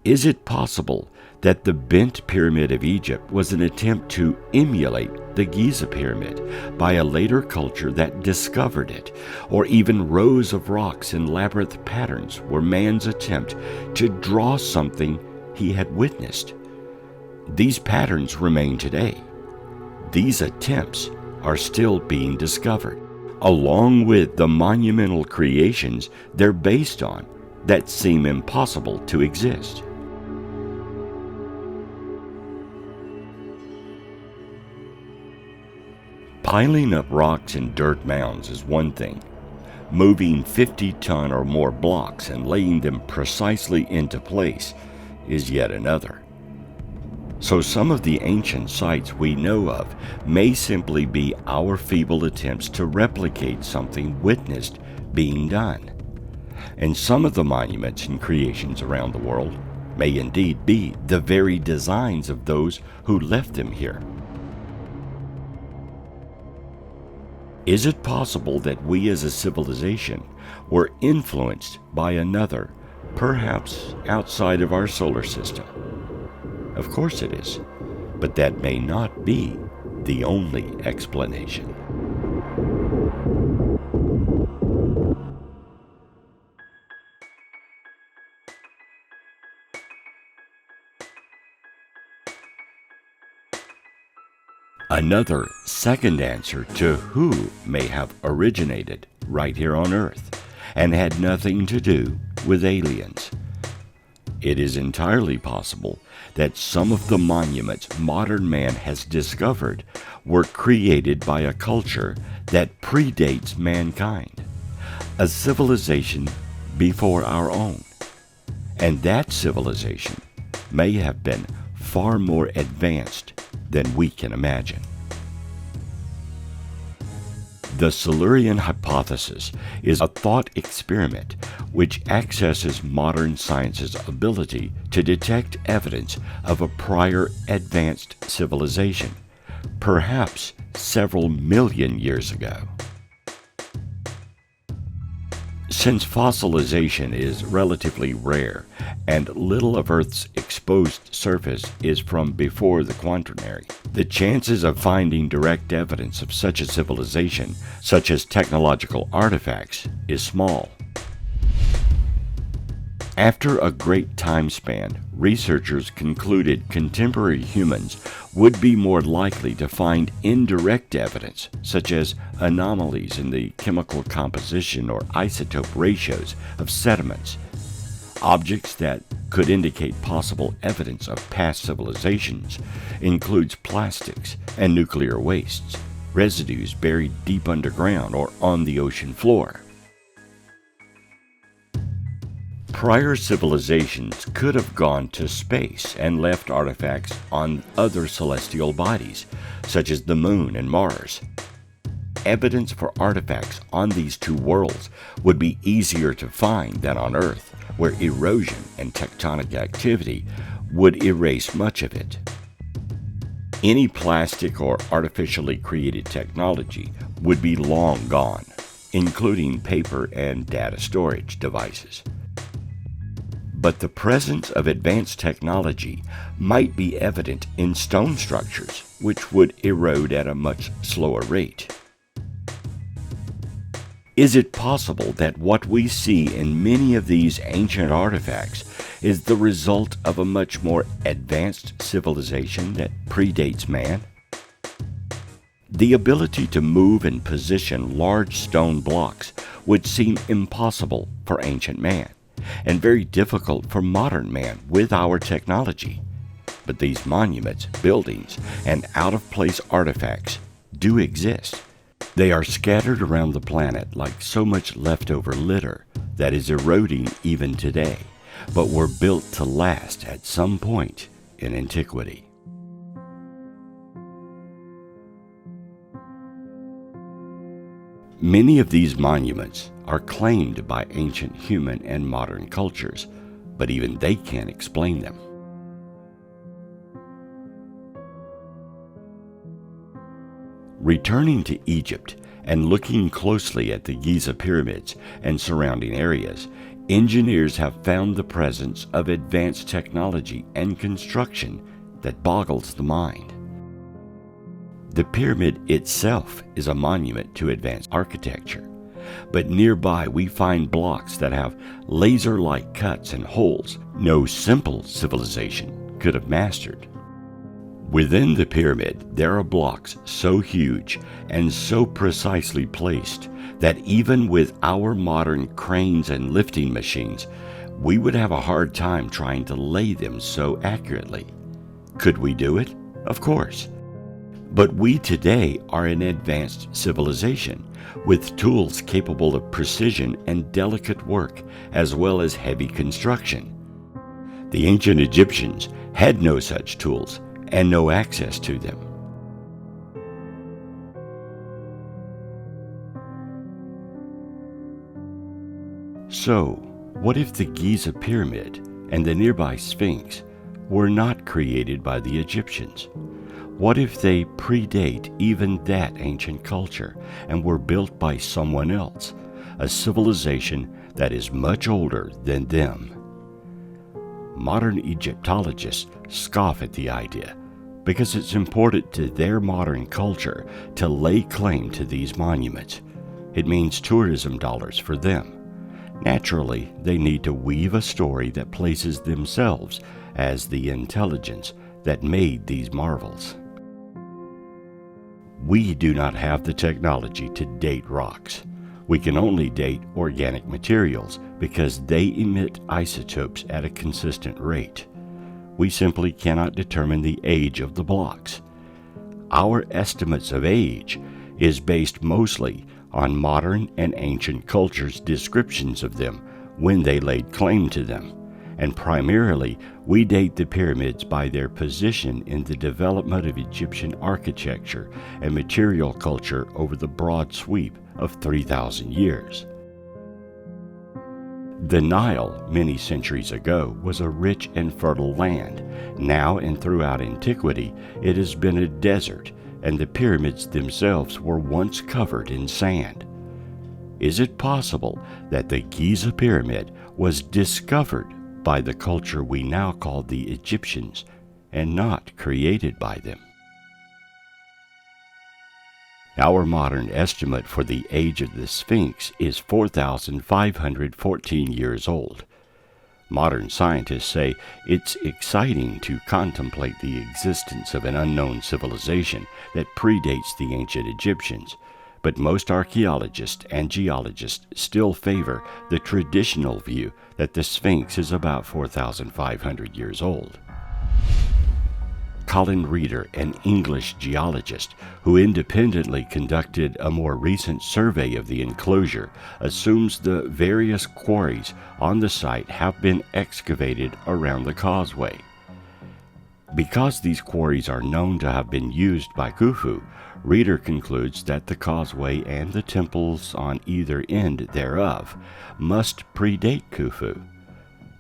Is it possible that the bent pyramid of Egypt was an attempt to emulate the Giza pyramid by a later culture that discovered it, or even rows of rocks in labyrinth patterns were man's attempt to draw something he had witnessed? These patterns remain today. These attempts are still being discovered, along with the monumental creations they're based on that seem impossible to exist. Piling up rocks and dirt mounds is one thing. Moving 50-ton or more blocks and laying them precisely into place is yet another. So some of the ancient sites we know of may simply be our feeble attempts to replicate something witnessed being done. And some of the monuments and creations around the world may indeed be the very designs of those who left them here. Is it possible that we as a civilization were influenced by another, perhaps outside of our solar system? Of course it is, but that may not be the only explanation. Another second answer to who may have originated right here on Earth and had nothing to do with aliens. It is entirely possible that some of the monuments modern man has discovered were created by a culture that predates mankind, a civilization before our own. And that civilization may have been far more advanced than we can imagine. The Silurian hypothesis is a thought experiment which accesses modern science's ability to detect evidence of a prior advanced civilization, perhaps several million years ago. Since fossilization is relatively rare and little of Earth's exposed surface is from before the Quaternary, the chances of finding direct evidence of such a civilization, such as technological artifacts, is small. After a great time span, researchers concluded contemporary humans would be more likely to find indirect evidence, such as anomalies in the chemical composition or isotope ratios of sediments, objects that could indicate possible evidence of past civilizations includes plastics and nuclear wastes, residues buried deep underground or on the ocean floor. Prior civilizations could have gone to space and left artifacts on other celestial bodies, such as the Moon and Mars. Evidence for artifacts on these two worlds would be easier to find than on Earth, where erosion and tectonic activity would erase much of it. Any plastic or artificially created technology would be long gone, including paper and data storage devices. But the presence of advanced technology might be evident in stone structures, which would erode at a much slower rate. Is it possible that what we see in many of these ancient artifacts is the result of a much more advanced civilization that predates man? The ability to move and position large stone blocks would seem impossible for ancient man, and very difficult for modern man with our technology. But these monuments, buildings, and out-of-place artifacts do exist. They are scattered around the planet like so much leftover litter that is eroding even today, but were built to last at some point in antiquity. Many of these monuments are claimed by ancient human and modern cultures, but even they can't explain them. Returning to Egypt and looking closely at the Giza pyramids and surrounding areas, engineers have found the presence of advanced technology and construction that boggles the mind. The pyramid itself is a monument to advanced architecture, but nearby we find blocks that have laser-like cuts and holes no simple civilization could have mastered. Within the pyramid, there are blocks so huge and so precisely placed that even with our modern cranes and lifting machines, we would have a hard time trying to lay them so accurately. Could we do it? Of course. But we today are an advanced civilization with tools capable of precision and delicate work as well as heavy construction. The ancient Egyptians had no such tools and no access to them. So, what if the Giza pyramid and the nearby Sphinx were not created by the Egyptians? What if they predate even that ancient culture and were built by someone else, a civilization that is much older than them? Modern Egyptologists scoff at the idea because it's important to their modern culture to lay claim to these monuments. It means tourism dollars for them. Naturally, they need to weave a story that places themselves as the intelligence that made these marvels. We do not have the technology to date rocks. We can only date organic materials because they emit isotopes at a consistent rate. We simply cannot determine the age of the blocks. Our estimates of age is based mostly on modern and ancient cultures' descriptions of them when they laid claim to them, and primarily we date the pyramids by their position in the development of Egyptian architecture and material culture over the broad sweep of 3,000 years. The Nile, many centuries ago, was a rich and fertile land. Now and throughout antiquity, it has been a desert, and the pyramids themselves were once covered in sand. Is it possible that the Giza pyramid was discovered by the culture we now call the Egyptians and not created by them? Our modern estimate for the age of the Sphinx is 4,514 years old. Modern scientists say it's exciting to contemplate the existence of an unknown civilization that predates the ancient Egyptians, but most archaeologists and geologists still favor the traditional view that the Sphinx is about 4,500 years old. Colin Reeder, an English geologist who independently conducted a more recent survey of the enclosure, assumes the various quarries on the site have been excavated around the causeway. Because these quarries are known to have been used by Khufu, Reeder concludes that the causeway and the temples on either end thereof must predate Khufu,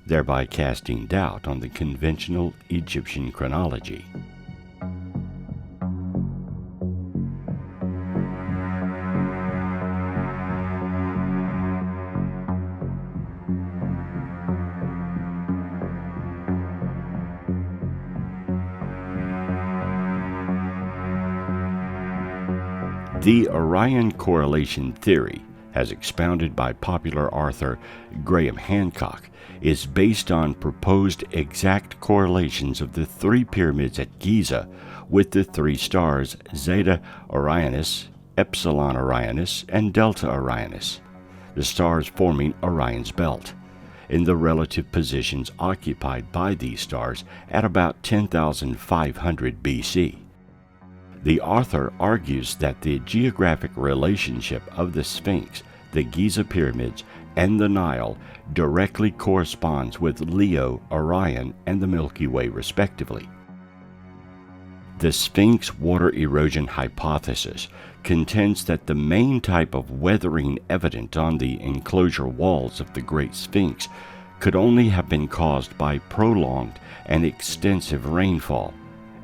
thereby casting doubt on the conventional Egyptian chronology. The Orion correlation theory, as expounded by popular author Graham Hancock, is based on proposed exact correlations of the three pyramids at Giza with the three stars Zeta Orionis, Epsilon Orionis, and Delta Orionis, the stars forming Orion's belt, in the relative positions occupied by these stars at about 10,500 BC. The author argues that the geographic relationship of the Sphinx, the Giza pyramids, and the Nile directly corresponds with Leo, Orion, and the Milky Way, respectively. The Sphinx water erosion hypothesis contends that the main type of weathering evident on the enclosure walls of the Great Sphinx could only have been caused by prolonged and extensive rainfall,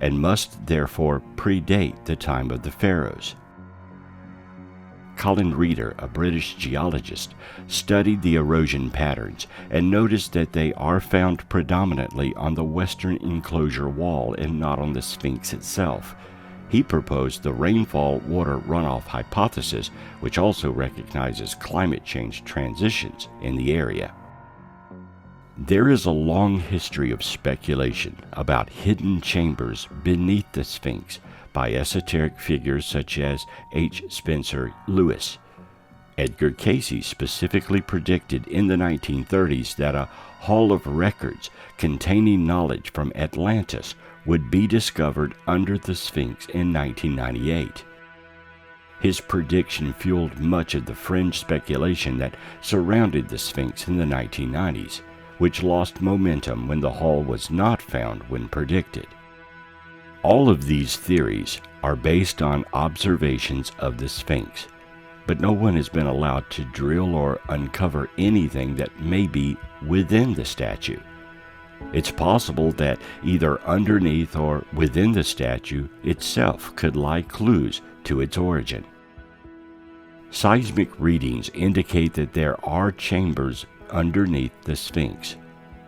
and must therefore predate the time of the pharaohs. Colin Reeder, a British geologist, studied the erosion patterns and noticed that they are found predominantly on the western enclosure wall and not on the Sphinx itself. He proposed the rainfall water runoff hypothesis, which also recognizes climate change transitions in the area. There is a long history of speculation about hidden chambers beneath the Sphinx by esoteric figures such as H. Spencer Lewis. Edgar Cayce specifically predicted in the 1930s that a hall of records containing knowledge from Atlantis would be discovered under the Sphinx in 1998. His prediction fueled much of the fringe speculation that surrounded the Sphinx in the 1990s, which lost momentum when the hall was not found when predicted. All of these theories are based on observations of the Sphinx, but no one has been allowed to drill or uncover anything that may be within the statue. It's possible that either underneath or within the statue itself could lie clues to its origin. Seismic readings indicate that there are chambers underneath the Sphinx.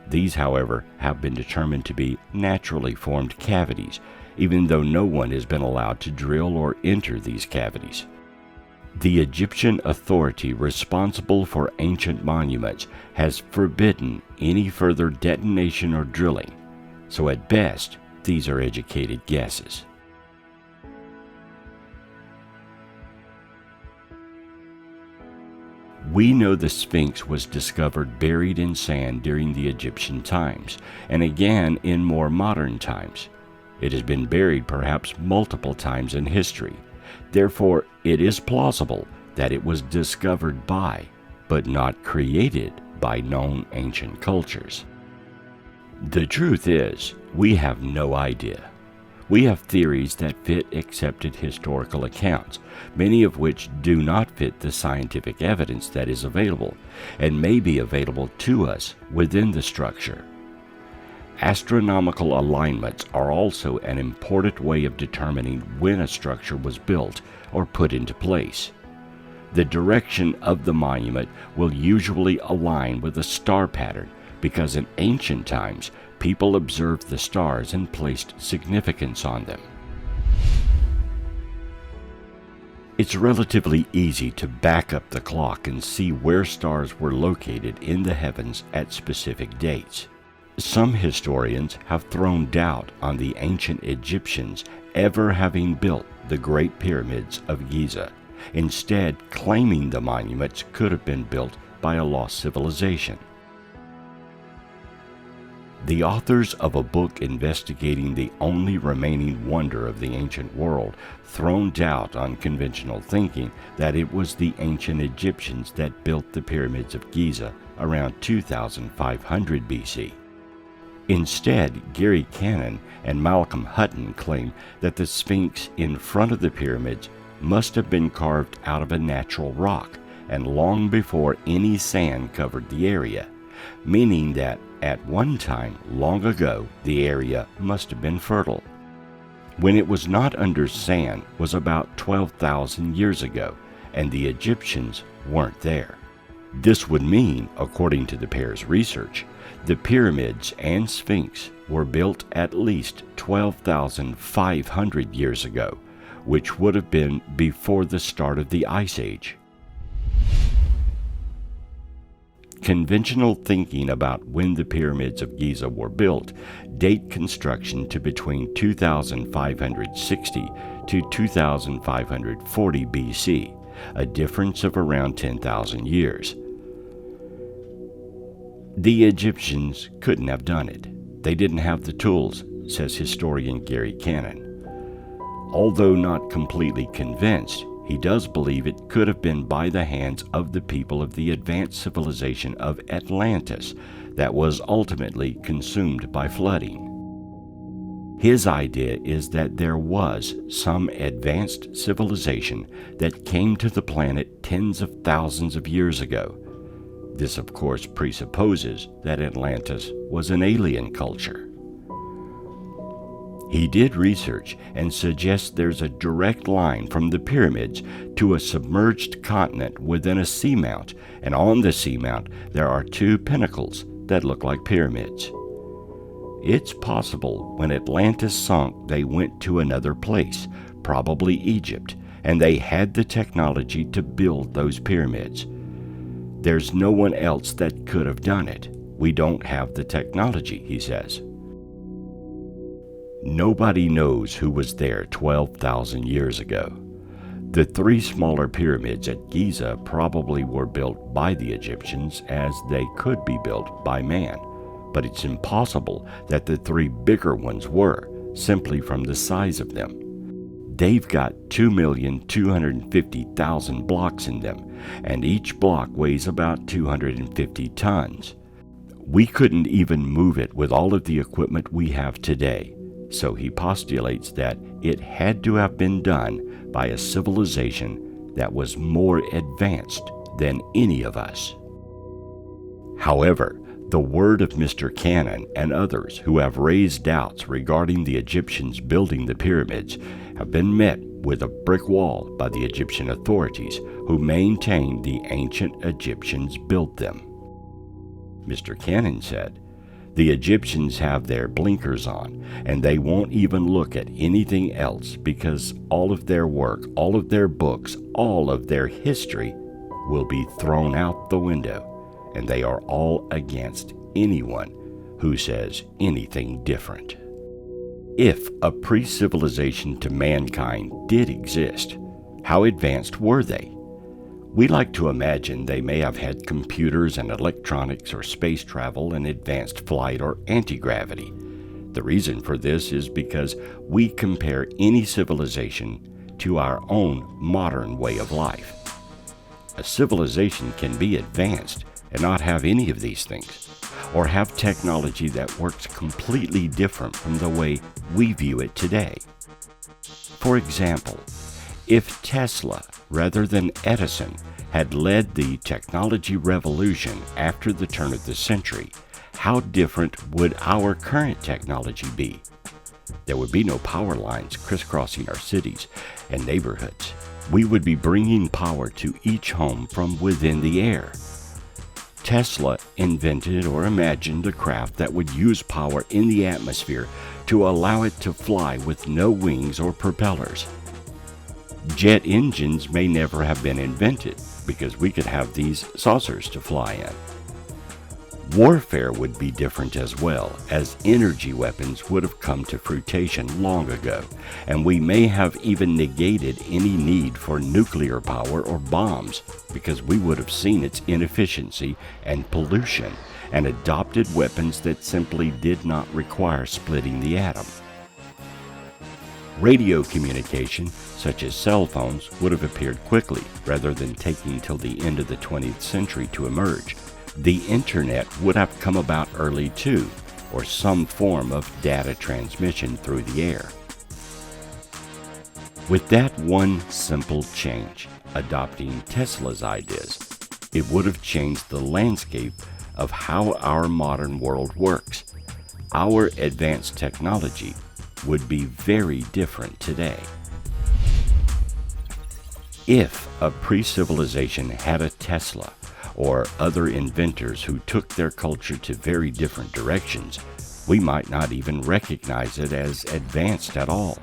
These, however, have been determined to be naturally formed cavities, even though no one has been allowed to drill or enter these cavities. The Egyptian authority responsible for ancient monuments has forbidden any further detonation or drilling, so at best, these are educated guesses. We know the Sphinx was discovered buried in sand during the Egyptian times, and again in more modern times. It has been buried perhaps multiple times in history. Therefore, it is plausible that it was discovered by, but not created by, known ancient cultures. The truth is, we have no idea. We have theories that fit accepted historical accounts, many of which do not fit the scientific evidence that is available, and may be available to us within the structure. Astronomical alignments are also an important way of determining when a structure was built or put into place. The direction of the monument will usually align with a star pattern because in ancient times, people observed the stars and placed significance on them. It's relatively easy to back up the clock and see where stars were located in the heavens at specific dates. Some historians have thrown doubt on the ancient Egyptians ever having built the Great Pyramids of Giza, instead claiming the monuments could have been built by a lost civilization. The authors of a book investigating the only remaining wonder of the ancient world thrown doubt on conventional thinking that it was the ancient Egyptians that built the pyramids of Giza around 2500 BC. Instead, Gary Cannon and Malcolm Hutton claim that the Sphinx in front of the pyramids must have been carved out of a natural rock and long before any sand covered the area, meaning that at one time long ago the area must have been fertile. When it was not under sand was about 12,000 years ago, and the Egyptians weren't there. This would mean, according to the pair's research, the pyramids and Sphinx were built at least 12,500 years ago, which would have been before the start of the Ice Age. Conventional thinking about when the pyramids of Giza were built date construction to between 2560 to 2540 BC, a difference of around 10,000 years. The Egyptians couldn't have done it. They didn't have the tools, says historian Gary Cannon. Although not completely convinced, he does believe it could have been by the hands of the people of the advanced civilization of Atlantis that was ultimately consumed by flooding. His idea is that there was some advanced civilization that came to the planet tens of thousands of years ago. This, of course, presupposes that Atlantis was an alien culture. He did research and suggests there's a direct line from the pyramids to a submerged continent within a seamount, and on the seamount there are two pinnacles that look like pyramids. It's possible when Atlantis sunk they went to another place, probably Egypt, and they had the technology to build those pyramids. There's no one else that could have done it. We don't have the technology, he says. Nobody knows who was there 12,000 years ago. The three smaller pyramids at Giza probably were built by the Egyptians as they could be built by man, but it's impossible that the three bigger ones were, simply from the size of them. They've got 2,250,000 blocks in them, and each block weighs about 250 tons. We couldn't even move it with all of the equipment we have today. So he postulates that it had to have been done by a civilization that was more advanced than any of us. However, the word of Mr. Cannon and others who have raised doubts regarding the Egyptians building the pyramids have been met with a brick wall by the Egyptian authorities who maintain the ancient Egyptians built them. Mr. Cannon said, "The Egyptians have their blinkers on, and they won't even look at anything else because all of their work, all of their books, all of their history will be thrown out the window, and they are all against anyone who says anything different." If a pre-civilization to mankind did exist, how advanced were they? We like to imagine they may have had computers and electronics or space travel and advanced flight or anti-gravity. The reason for this is because we compare any civilization to our own modern way of life. A civilization can be advanced and not have any of these things, or have technology that works completely different from the way we view it today. For example, if Tesla, rather than Edison, had led the technology revolution after the turn of the century, how different would our current technology be? There would be no power lines crisscrossing our cities and neighborhoods. We would be bringing power to each home from within the air. Tesla invented or imagined a craft that would use power in the atmosphere to allow it to fly with no wings or propellers. Jet engines may never have been invented because we could have these saucers to fly in. Warfare would be different as well, as energy weapons would have come to fruition long ago, and we may have even negated any need for nuclear power or bombs because we would have seen its inefficiency and pollution and adopted weapons that simply did not require splitting the atom. Radio communication, such as cell phones, would have appeared quickly rather than taking till the end of the 20th century to emerge. The internet would have come about early too, or some form of data transmission through the air. With that one simple change, adopting Tesla's ideas, it would have changed the landscape of how our modern world works. Our advanced technology would be very different today. If a pre-civilization had a Tesla or other inventors who took their culture to very different directions, we might not even recognize it as advanced at all,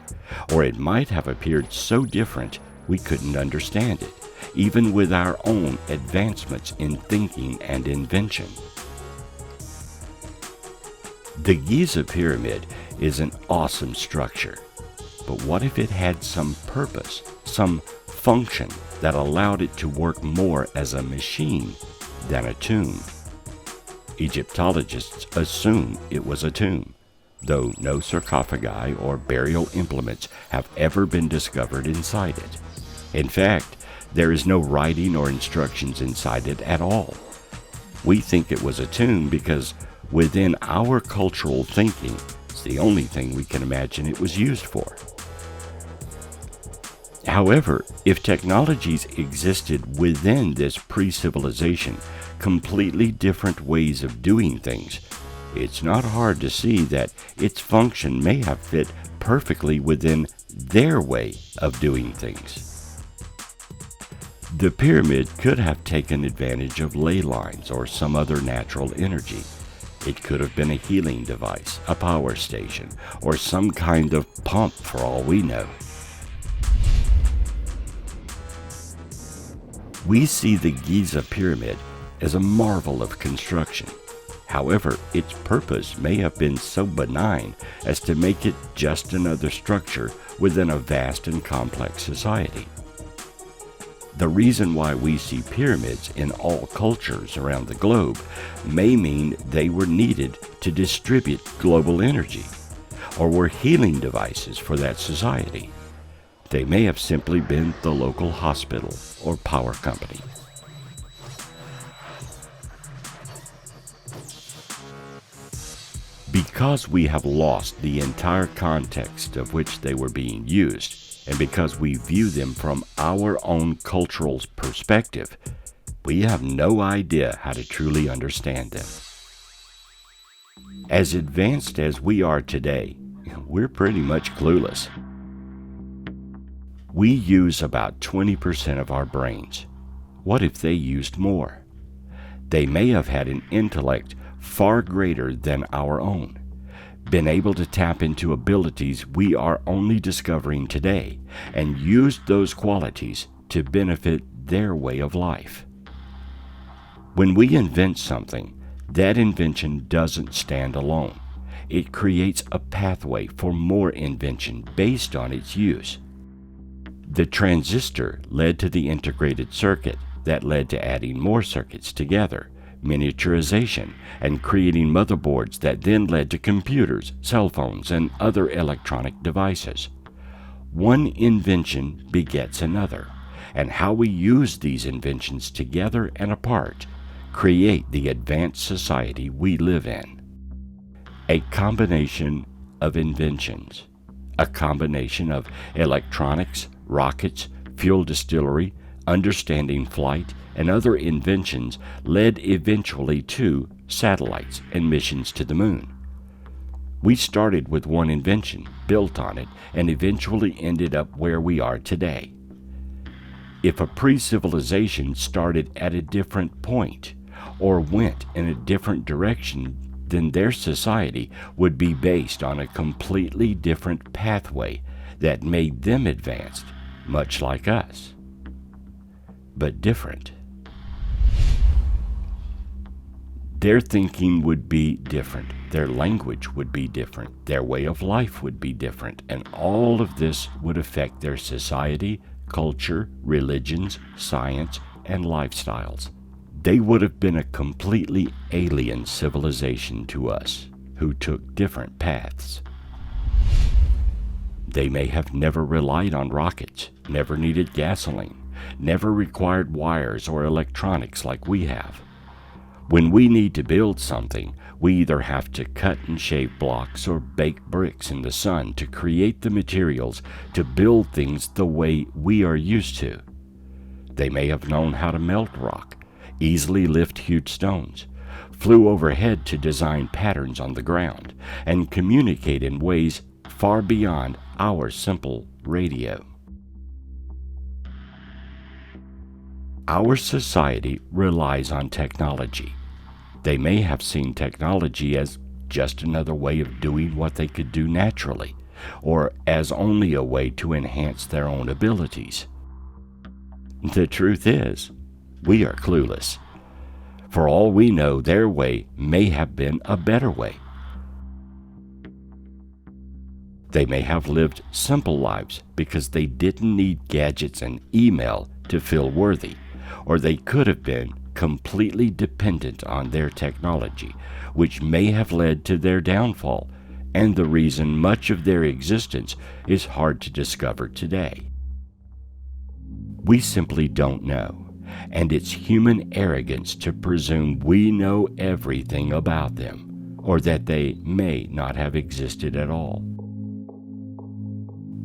or it might have appeared so different we couldn't understand it, even with our own advancements in thinking and invention. The Giza pyramid is an awesome structure, but what if it had some purpose, some function that allowed it to work more as a machine than a tomb? Egyptologists assume it was a tomb, though no sarcophagi or burial implements have ever been discovered inside it. In fact, there is no writing or instructions inside it at all. We think it was a tomb because within our cultural thinking, It's the only thing we can imagine it was used for. However, if technologies existed within this pre-civilization, completely different ways of doing things, it's not hard to see that its function may have fit perfectly within their way of doing things. The pyramid could have taken advantage of ley lines or some other natural energy. It could have been a healing device, a power station, or some kind of pump for all we know. We see the Giza pyramid as a marvel of construction. However, its purpose may have been so benign as to make it just another structure within a vast and complex society. The reason why we see pyramids in all cultures around the globe may mean they were needed to distribute global energy, or were healing devices for that society. They may have simply been the local hospital or power company. Because we have lost the entire context of which they were being used, and because we view them from our own cultural perspective, we have no idea how to truly understand them. As advanced as we are today, we're pretty much clueless. We use about 20% of our brains. What if they used more? They may have had an intellect far greater than our own, been able to tap into abilities we are only discovering today, and used those qualities to benefit their way of life. When we invent something, that invention doesn't stand alone. It creates a pathway for more invention based on its use. The transistor led to the integrated circuit that led to adding more circuits together, miniaturization, and creating motherboards that then led to computers, cell phones, and other electronic devices. One invention begets another, and how we use these inventions together and apart create the advanced society we live in. A combination of inventions, a combination of electronics, rockets, fuel distillery, understanding flight, and other inventions led eventually to satellites and missions to the moon. We started with one invention, built on it, and eventually ended up where we are today. If a pre-civilization started at a different point or went in a different direction, then their society would be based on a completely different pathway that made them advanced, much like us, but different. Their thinking would be different, their language would be different, their way of life would be different, and all of this would affect their society, culture, religions, science, and lifestyles. They would have been a completely alien civilization to us, who took different paths. They may have never relied on rockets, never needed gasoline, never required wires or electronics like we have. When we need to build something, we either have to cut and shave blocks or bake bricks in the sun to create the materials to build things the way we are used to. They may have known how to melt rock, easily lift huge stones, flew overhead to design patterns on the ground, and communicate in ways far beyond our simple radio. Our society relies on technology. They may have seen technology as just another way of doing what they could do naturally, or as only a way to enhance their own abilities. The truth is, we are clueless. For all we know, their way may have been a better way. They may have lived simple lives because they didn't need gadgets and email to feel worthy, or they could have been completely dependent on their technology, which may have led to their downfall, and the reason much of their existence is hard to discover today. We simply don't know, and it's human arrogance to presume we know everything about them. or that they may not have existed at all.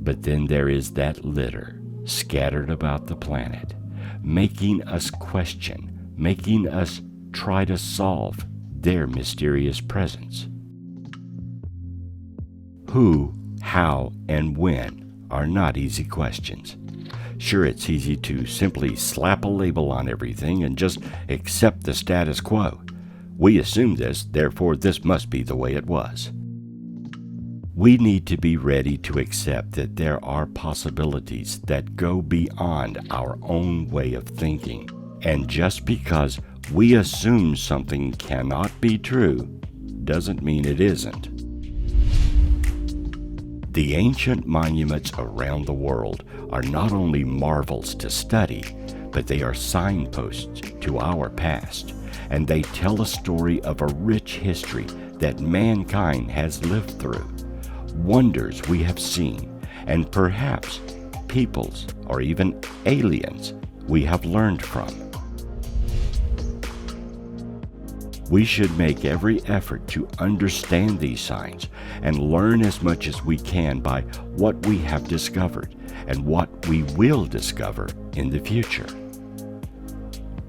But then there is that litter scattered about the planet, making us question, making us try to solve their mysterious presence. Who, how, and when are not easy questions. Sure, it's easy to simply slap a label on everything and just accept the status quo. We assume this, therefore this must be the way it was. We need to be ready to accept that there are possibilities that go beyond our own way of thinking. And just because we assume something cannot be true doesn't mean it isn't. The ancient monuments around the world are not only marvels to study, but they are signposts to our past, and they tell a story of a rich history that mankind has lived through, wonders we have seen, and perhaps peoples or even aliens we have learned from. We should make every effort to understand these signs and learn as much as we can by what we have discovered and what we will discover in the future.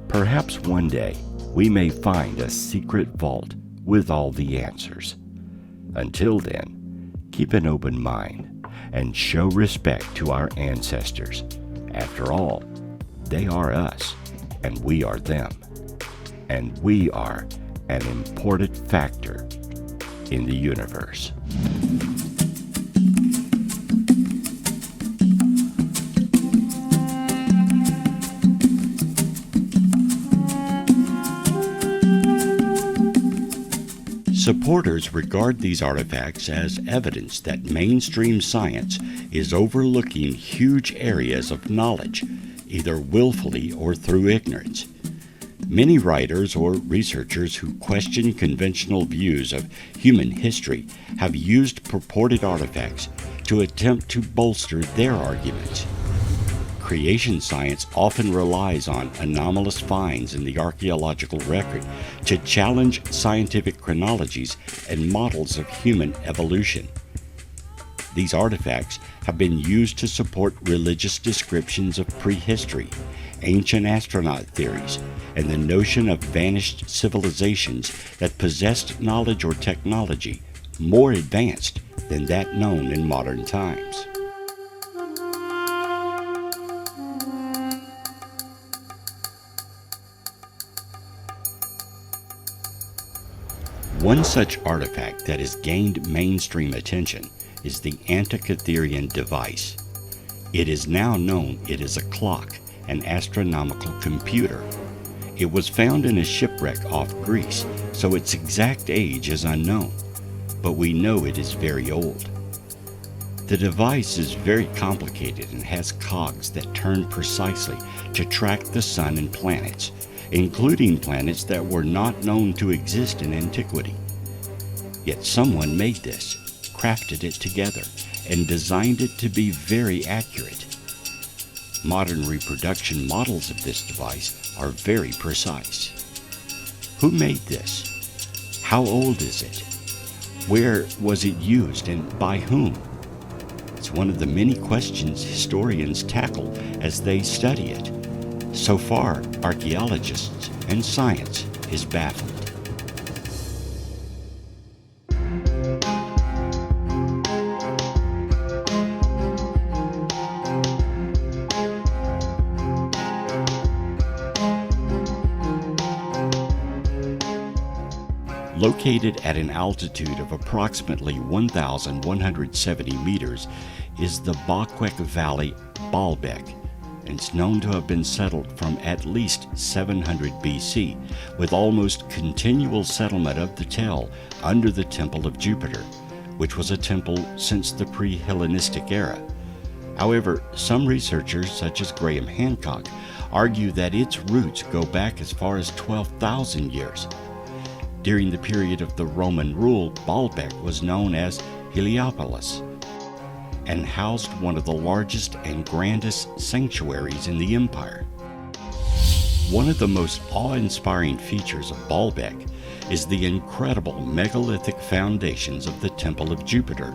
Perhaps one day we may find a secret vault with all the answers. Until then, keep an open mind and show respect to our ancestors. After all, they are us and we are them, and we are an important factor in the universe. Supporters regard these artifacts as evidence that mainstream science is overlooking huge areas of knowledge, either willfully or through ignorance. Many writers or researchers who question conventional views of human history have used purported artifacts to attempt to bolster their arguments. Creation science often relies on anomalous finds in the archaeological record to challenge scientific chronologies and models of human evolution. These artifacts have been used to support religious descriptions of prehistory, ancient astronaut theories, and the notion of vanished civilizations that possessed knowledge or technology more advanced than that known in modern times. One such artifact that has gained mainstream attention is the Antikytherian device. It is now known it is a clock, an astronomical computer. It was found in a shipwreck off Greece, so its exact age is unknown, but we know it is very old. The device is very complicated and has cogs that turn precisely to track the sun and planets, including planets that were not known to exist in antiquity. Yet someone made this, crafted it together, and designed it to be very accurate. Modern reproduction models of this device are very precise. Who made this? How old is it? Where was it used and by whom? It's one of the many questions historians tackle as they study it. So far, archaeologists and science is baffled. Located at an altitude of approximately 1,170 meters is the Balbek Valley, Balbek. It's known to have been settled from at least 700 BC, with almost continual settlement of the tell under the Temple of Jupiter, which was a temple since the pre-Hellenistic era. However, some researchers, such as Graham Hancock, argue that its roots go back as far as 12,000 years. During the period of the Roman rule, Balbek was known as Heliopolis and housed one of the largest and grandest sanctuaries in the empire. One of the most awe-inspiring features of Balbek is the incredible megalithic foundations of the Temple of Jupiter.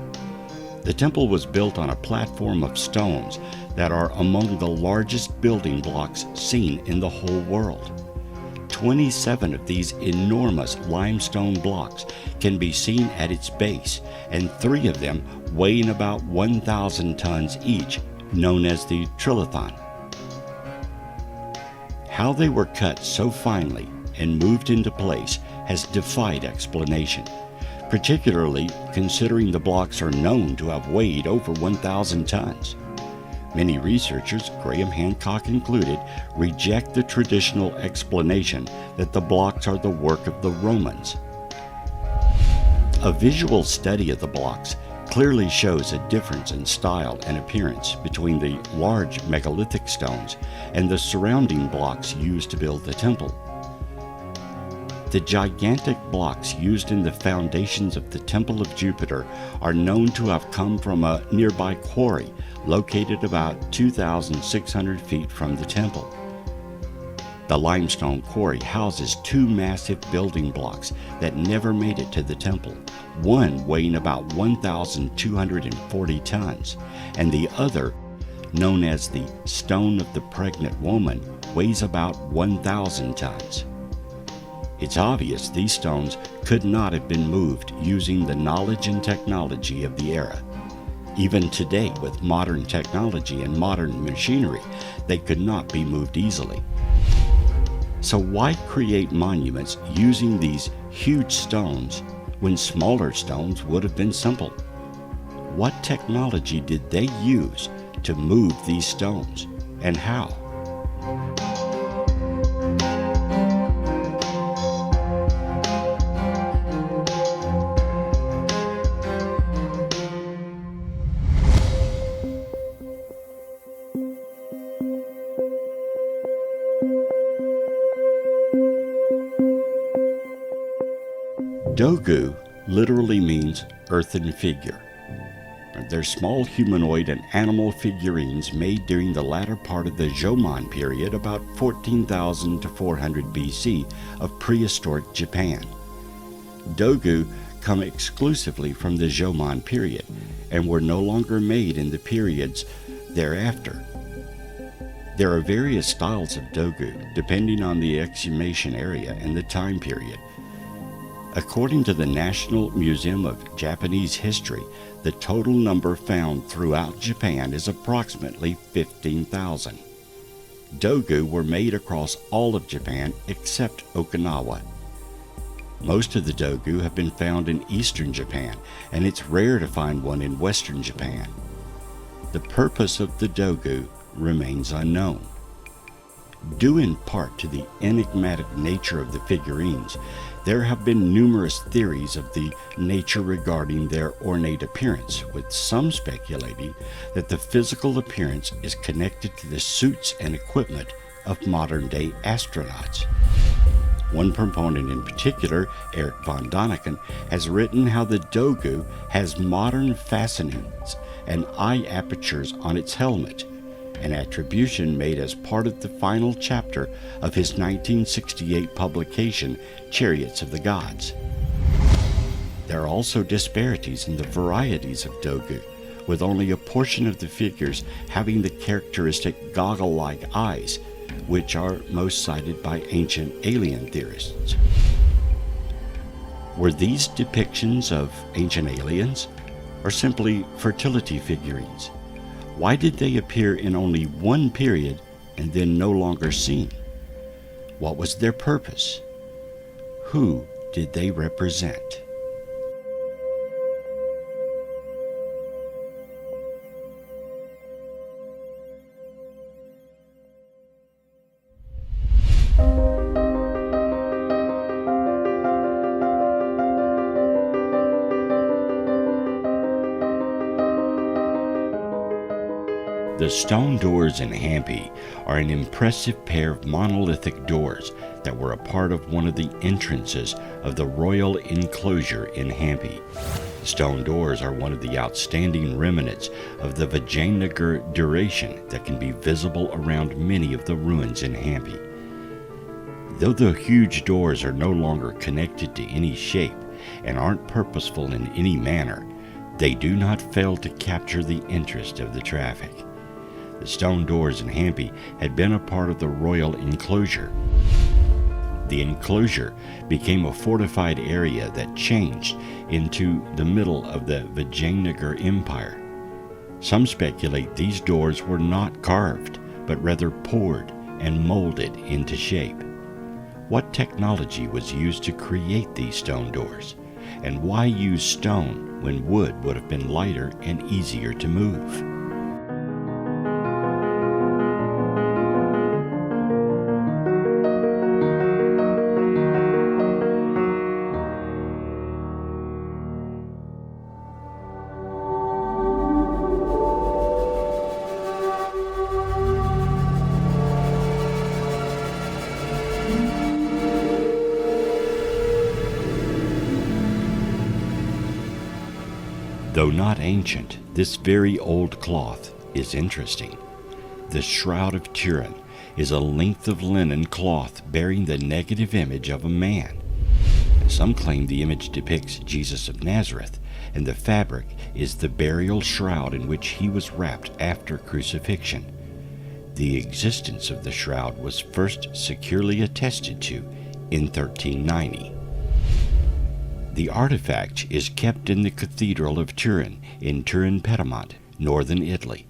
The temple was built on a platform of stones that are among the largest building blocks seen in the whole world. 27 of these enormous limestone blocks can be seen at its base, and 3 of them weighing about 1,000 tons each, known as the trilithon. How they were cut so finely and moved into place has defied explanation, particularly considering the blocks are known to have weighed over 1,000 tons. Many researchers, Graham Hancock included, reject the traditional explanation that the blocks are the work of the Romans. A visual study of the blocks clearly shows a difference in style and appearance between the large megalithic stones and the surrounding blocks used to build the temple. The gigantic blocks used in the foundations of the Temple of Jupiter are known to have come from a nearby quarry located about 2,600 feet from the temple. The limestone quarry houses 2 massive building blocks that never made it to the temple, one weighing about 1,240 tons, and the other, known as the Stone of the Pregnant Woman, weighs about 1,000 tons. It's obvious these stones could not have been moved using the knowledge and technology of the era. Even today, with modern technology and modern machinery, they could not be moved easily. So why create monuments using these huge stones when smaller stones would have been simple? What technology did they use to move these stones, and how? Dogu literally means earthen figure. They're small humanoid and animal figurines made during the latter part of the Jomon period, about 14,000 to 400 BC, of prehistoric Japan. Dogu come exclusively from the Jomon period and were no longer made in the periods thereafter. There are various styles of Dogu depending on the exhumation area and the time period. According to the National Museum of Japanese History, the total number found throughout Japan is approximately 15,000. Dogu were made across all of Japan except Okinawa. Most of the Dogu have been found in eastern Japan, and it's rare to find one in western Japan. The purpose of the Dogu remains unknown. Due in part to the enigmatic nature of the figurines, there have been numerous theories of the nature regarding their ornate appearance, with some speculating that the physical appearance is connected to the suits and equipment of modern-day astronauts. One proponent in particular, Eric von Daniken, has written how the Dogu has modern fastenings and eye apertures on its helmet, an attribution made as part of the final chapter of his 1968 publication, Chariots of the Gods. There are also disparities in the varieties of Dogu, with only a portion of the figures having the characteristic goggle-like eyes, which are most cited by ancient alien theorists. Were these depictions of ancient aliens, or simply fertility figurines? Why did they appear in only one period and then no longer seen? What was their purpose? Who did they represent? The stone doors in Hampi are an impressive pair of monolithic doors that were a part of one of the entrances of the royal enclosure in Hampi. The stone doors are one of the outstanding remnants of the Vijayanagar duration that can be visible around many of the ruins in Hampi. Though the huge doors are no longer connected to any shape and aren't purposeful in any manner, they do not fail to capture the interest of the traffic. The stone doors in Hampi had been a part of the royal enclosure. The enclosure became a fortified area that changed into the middle of the Vijayanagar Empire. Some speculate these doors were not carved, but rather poured and molded into shape. What technology was used to create these stone doors? And why use stone when wood would have been lighter and easier to move? Though not ancient, this very old cloth is interesting. The Shroud of Turin is a length of linen cloth bearing the negative image of a man. Some claim the image depicts Jesus of Nazareth, and the fabric is the burial shroud in which he was wrapped after crucifixion. The existence of the shroud was first securely attested to in 1390. The artifact is kept in the Cathedral of Turin in Turin-Piedmont, northern Italy.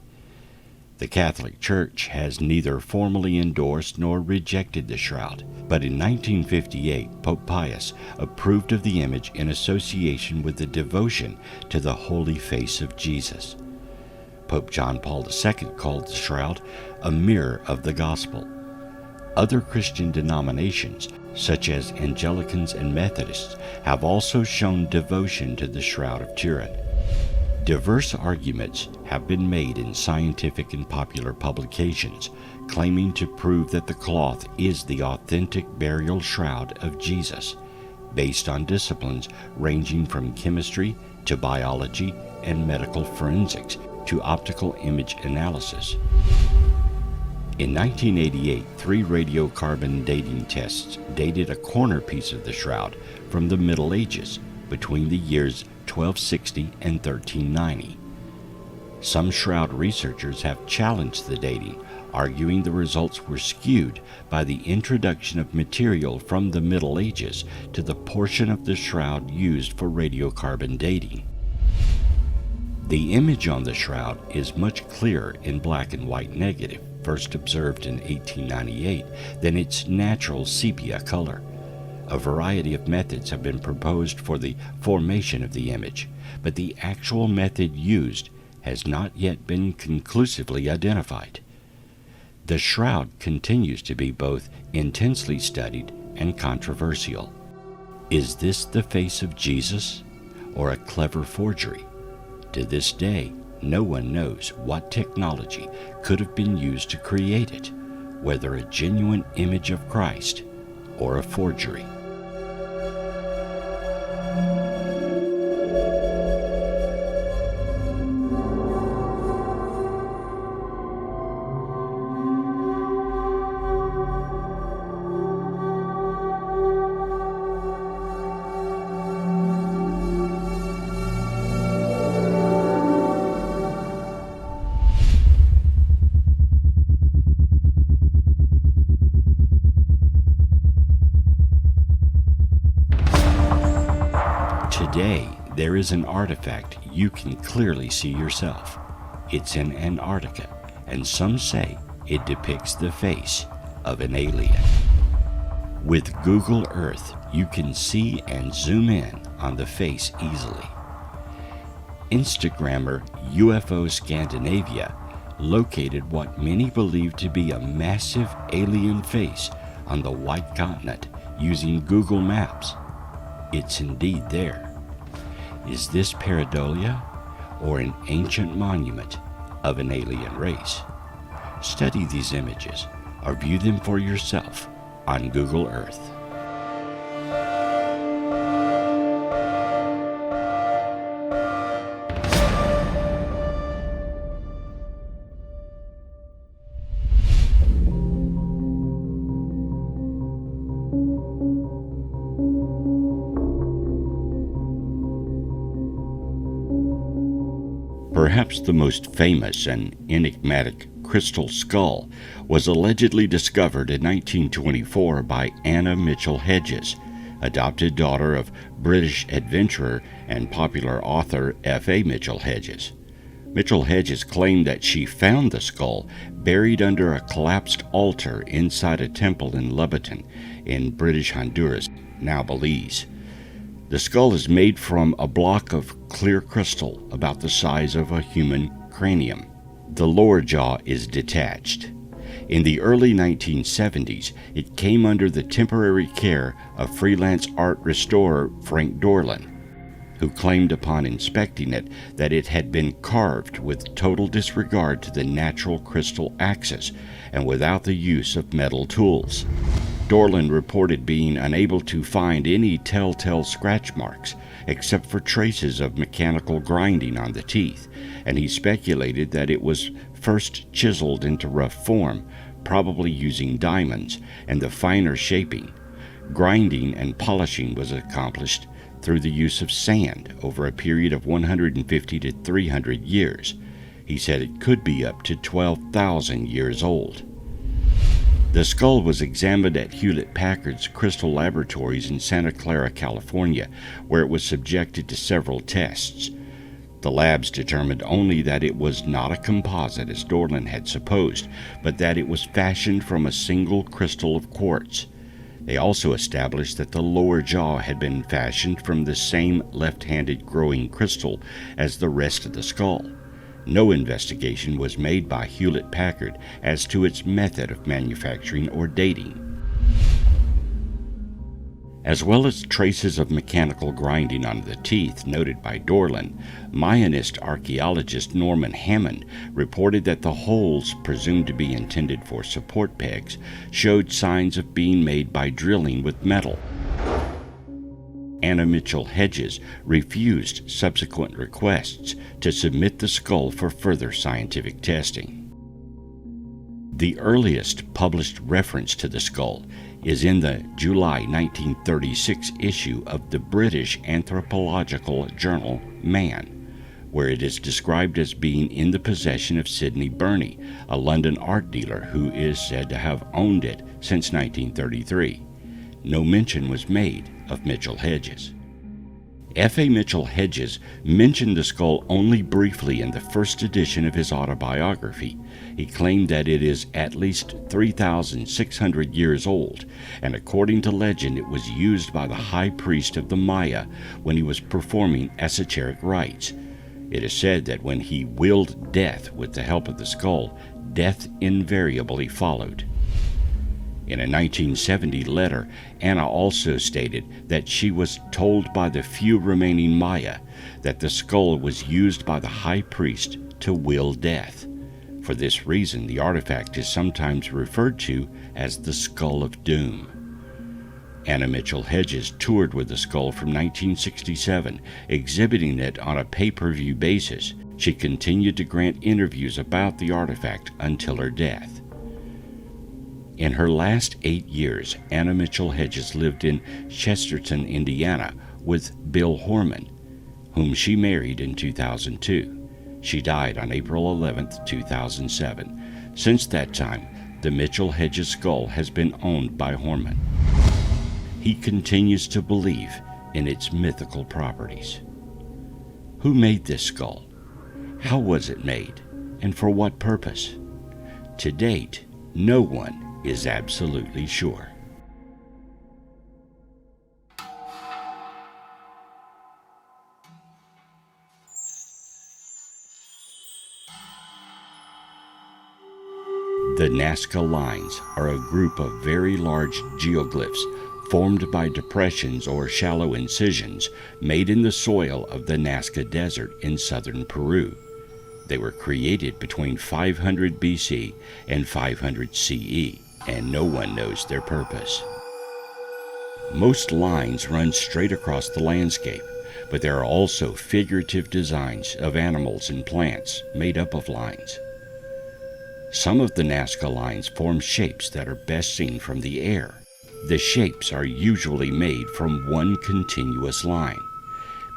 The Catholic Church has neither formally endorsed nor rejected the shroud, but in 1958 Pope Pius approved of the image in association with the devotion to the holy face of Jesus. Pope John Paul II called the shroud a mirror of the gospel. Other Christian denominations, such as Anglicans and Methodists, have also shown devotion to the Shroud of Turin. Diverse arguments have been made in scientific and popular publications, claiming to prove that the cloth is the authentic burial shroud of Jesus, based on disciplines ranging from chemistry to biology and medical forensics to optical image analysis. In 1988, 3 radiocarbon dating tests dated a corner piece of the shroud from the Middle Ages between the years 1260 and 1390. Some shroud researchers have challenged the dating, arguing the results were skewed by the introduction of material from the Middle Ages to the portion of the shroud used for radiocarbon dating. The image on the shroud is much clearer in black and white negative, first observed in 1898, than its natural sepia color. A variety of methods have been proposed for the formation of the image, but the actual method used has not yet been conclusively identified. The shroud continues to be both intensely studied and controversial. Is this the face of Jesus, or a clever forgery? To this day, no one knows what technology could have been used to create it, whether a genuine image of Christ or a forgery. Today, there is an artifact you can clearly see yourself. It's in Antarctica, and some say it depicts the face of an alien. With Google Earth, you can see and zoom in on the face easily. Instagrammer UFO Scandinavia located what many believe to be a massive alien face on the White Continent using Google Maps. It's indeed there. Is this pareidolia or an ancient monument of an alien race? Study these images or view them for yourself on Google Earth. Perhaps the most famous and enigmatic crystal skull was allegedly discovered in 1924 by Anna Mitchell-Hedges, adopted daughter of British adventurer and popular author F.A. Mitchell-Hedges. Mitchell-Hedges claimed that she found the skull buried under a collapsed altar inside a temple in Louboutin, in British Honduras, now Belize. The skull is made from a block of clear crystal about the size of a human cranium. The lower jaw is detached. In the early 1970s, it came under the temporary care of freelance art restorer Frank Dorlin, who claimed upon inspecting it that it had been carved with total disregard to the natural crystal axis and without the use of metal tools. Dorlin reported being unable to find any telltale scratch marks except for traces of mechanical grinding on the teeth, and he speculated that it was first chiseled into rough form, probably using diamonds, and the finer shaping. Grinding and polishing was accomplished through the use of sand over a period of 150 to 300 years. He said it could be up to 12,000 years old. The skull was examined at Hewlett-Packard's Crystal Laboratories in Santa Clara, California, where it was subjected to several tests. The labs determined only that it was not a composite as Dorlin had supposed, but that it was fashioned from a single crystal of quartz. They also established that the lower jaw had been fashioned from the same left-handed growing crystal as the rest of the skull. No investigation was made by Hewlett-Packard as to its method of manufacturing or dating. As well as traces of mechanical grinding on the teeth noted by Dorlin, Mayanist archaeologist Norman Hammond reported that the holes, presumed to be intended for support pegs, showed signs of being made by drilling with metal. Anna Mitchell-Hedges refused subsequent requests to submit the skull for further scientific testing. The earliest published reference to the skull is in the July 1936 issue of the British anthropological journal Man, where it is described as being in the possession of Sidney Burney, a London art dealer who is said to have owned it since 1933. No mention was made of Mitchell-Hedges. F.A. Mitchell-Hedges mentioned the skull only briefly in the first edition of his autobiography. He claimed that it is at least 3,600 years old, and according to legend it was used by the high priest of the Maya when he was performing esoteric rites. It is said that when he willed death with the help of the skull, death invariably followed. In a 1970 letter, Anna also stated that she was told by the few remaining Maya that the skull was used by the high priest to will death. For this reason, the artifact is sometimes referred to as the Skull of Doom. Anna Mitchell-Hedges toured with the skull from 1967, exhibiting it on a pay-per-view basis. She continued to grant interviews about the artifact until her death. In her last 8 years, Anna Mitchell-Hedges lived in Chesterton, Indiana, with Bill Horman, whom she married in 2002. She died on April 11, 2007. Since that time, the Mitchell-Hedges skull has been owned by Horman. He continues to believe in its mythical properties. Who made this skull? How was it made? And for what purpose? To date, no one is absolutely sure. The Nasca lines are a group of very large geoglyphs formed by depressions or shallow incisions made in the soil of the Nasca Desert in southern Peru. They were created between 500 BC and 500 CE, and no one knows their purpose. Most lines run straight across the landscape, but there are also figurative designs of animals and plants made up of lines. Some of the Nasca lines form shapes that are best seen from the air. The shapes are usually made from one continuous line.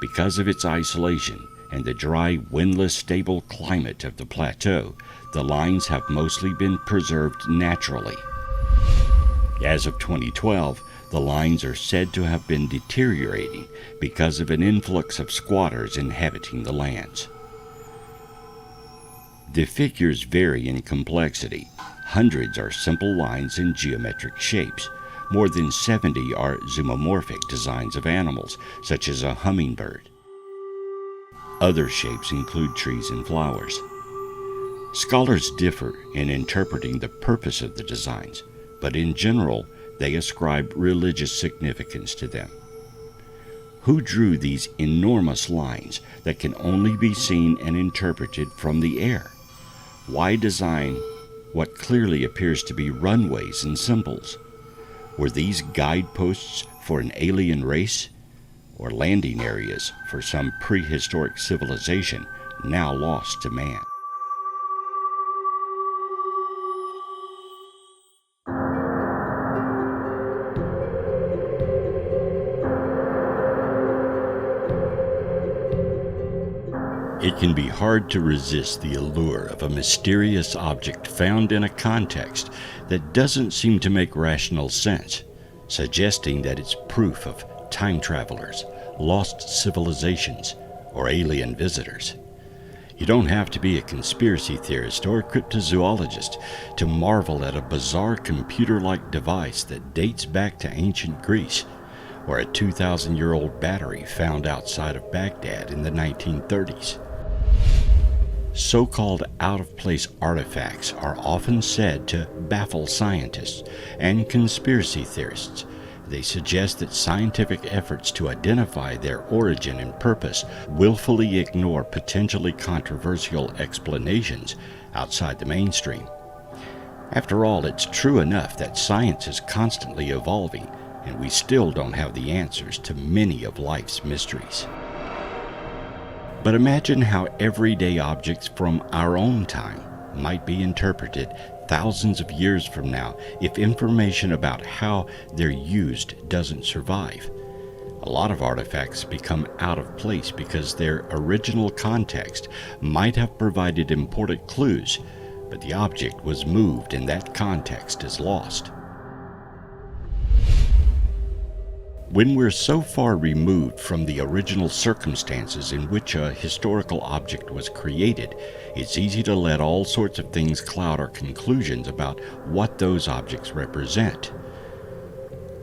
Because of its isolation, and the dry, windless, stable climate of the plateau, the lines have mostly been preserved naturally. As of 2012, the lines are said to have been deteriorating because of an influx of squatters inhabiting the lands. The figures vary in complexity. Hundreds are simple lines in geometric shapes. More than 70 are zoomorphic designs of animals, such as a hummingbird. Other shapes include trees and flowers. Scholars differ in interpreting the purpose of the designs, but in general, they ascribe religious significance to them. Who drew these enormous lines that can only be seen and interpreted from the air? Why design what clearly appears to be runways and symbols? Were these guideposts for an alien race, or landing areas for some prehistoric civilization now lost to man? It can be hard to resist the allure of a mysterious object found in a context that doesn't seem to make rational sense, suggesting that it's proof of time travelers, lost civilizations, or alien visitors. You don't have to be a conspiracy theorist or a cryptozoologist to marvel at a bizarre computer-like device that dates back to ancient Greece, or a 2,000-year-old battery found outside of Baghdad in the 1930s. So-called out-of-place artifacts are often said to baffle scientists and conspiracy theorists. They suggest that scientific efforts to identify their origin and purpose willfully ignore potentially controversial explanations outside the mainstream. After all, it's true enough that science is constantly evolving, and we still don't have the answers to many of life's mysteries. But imagine how everyday objects from our own time might be interpreted thousands of years from now if information about how they're used doesn't survive. A lot of artifacts become out of place because their original context might have provided important clues, but the object was moved and that context is lost. When we're so far removed from the original circumstances in which a historical object was created, it's easy to let all sorts of things cloud our conclusions about what those objects represent.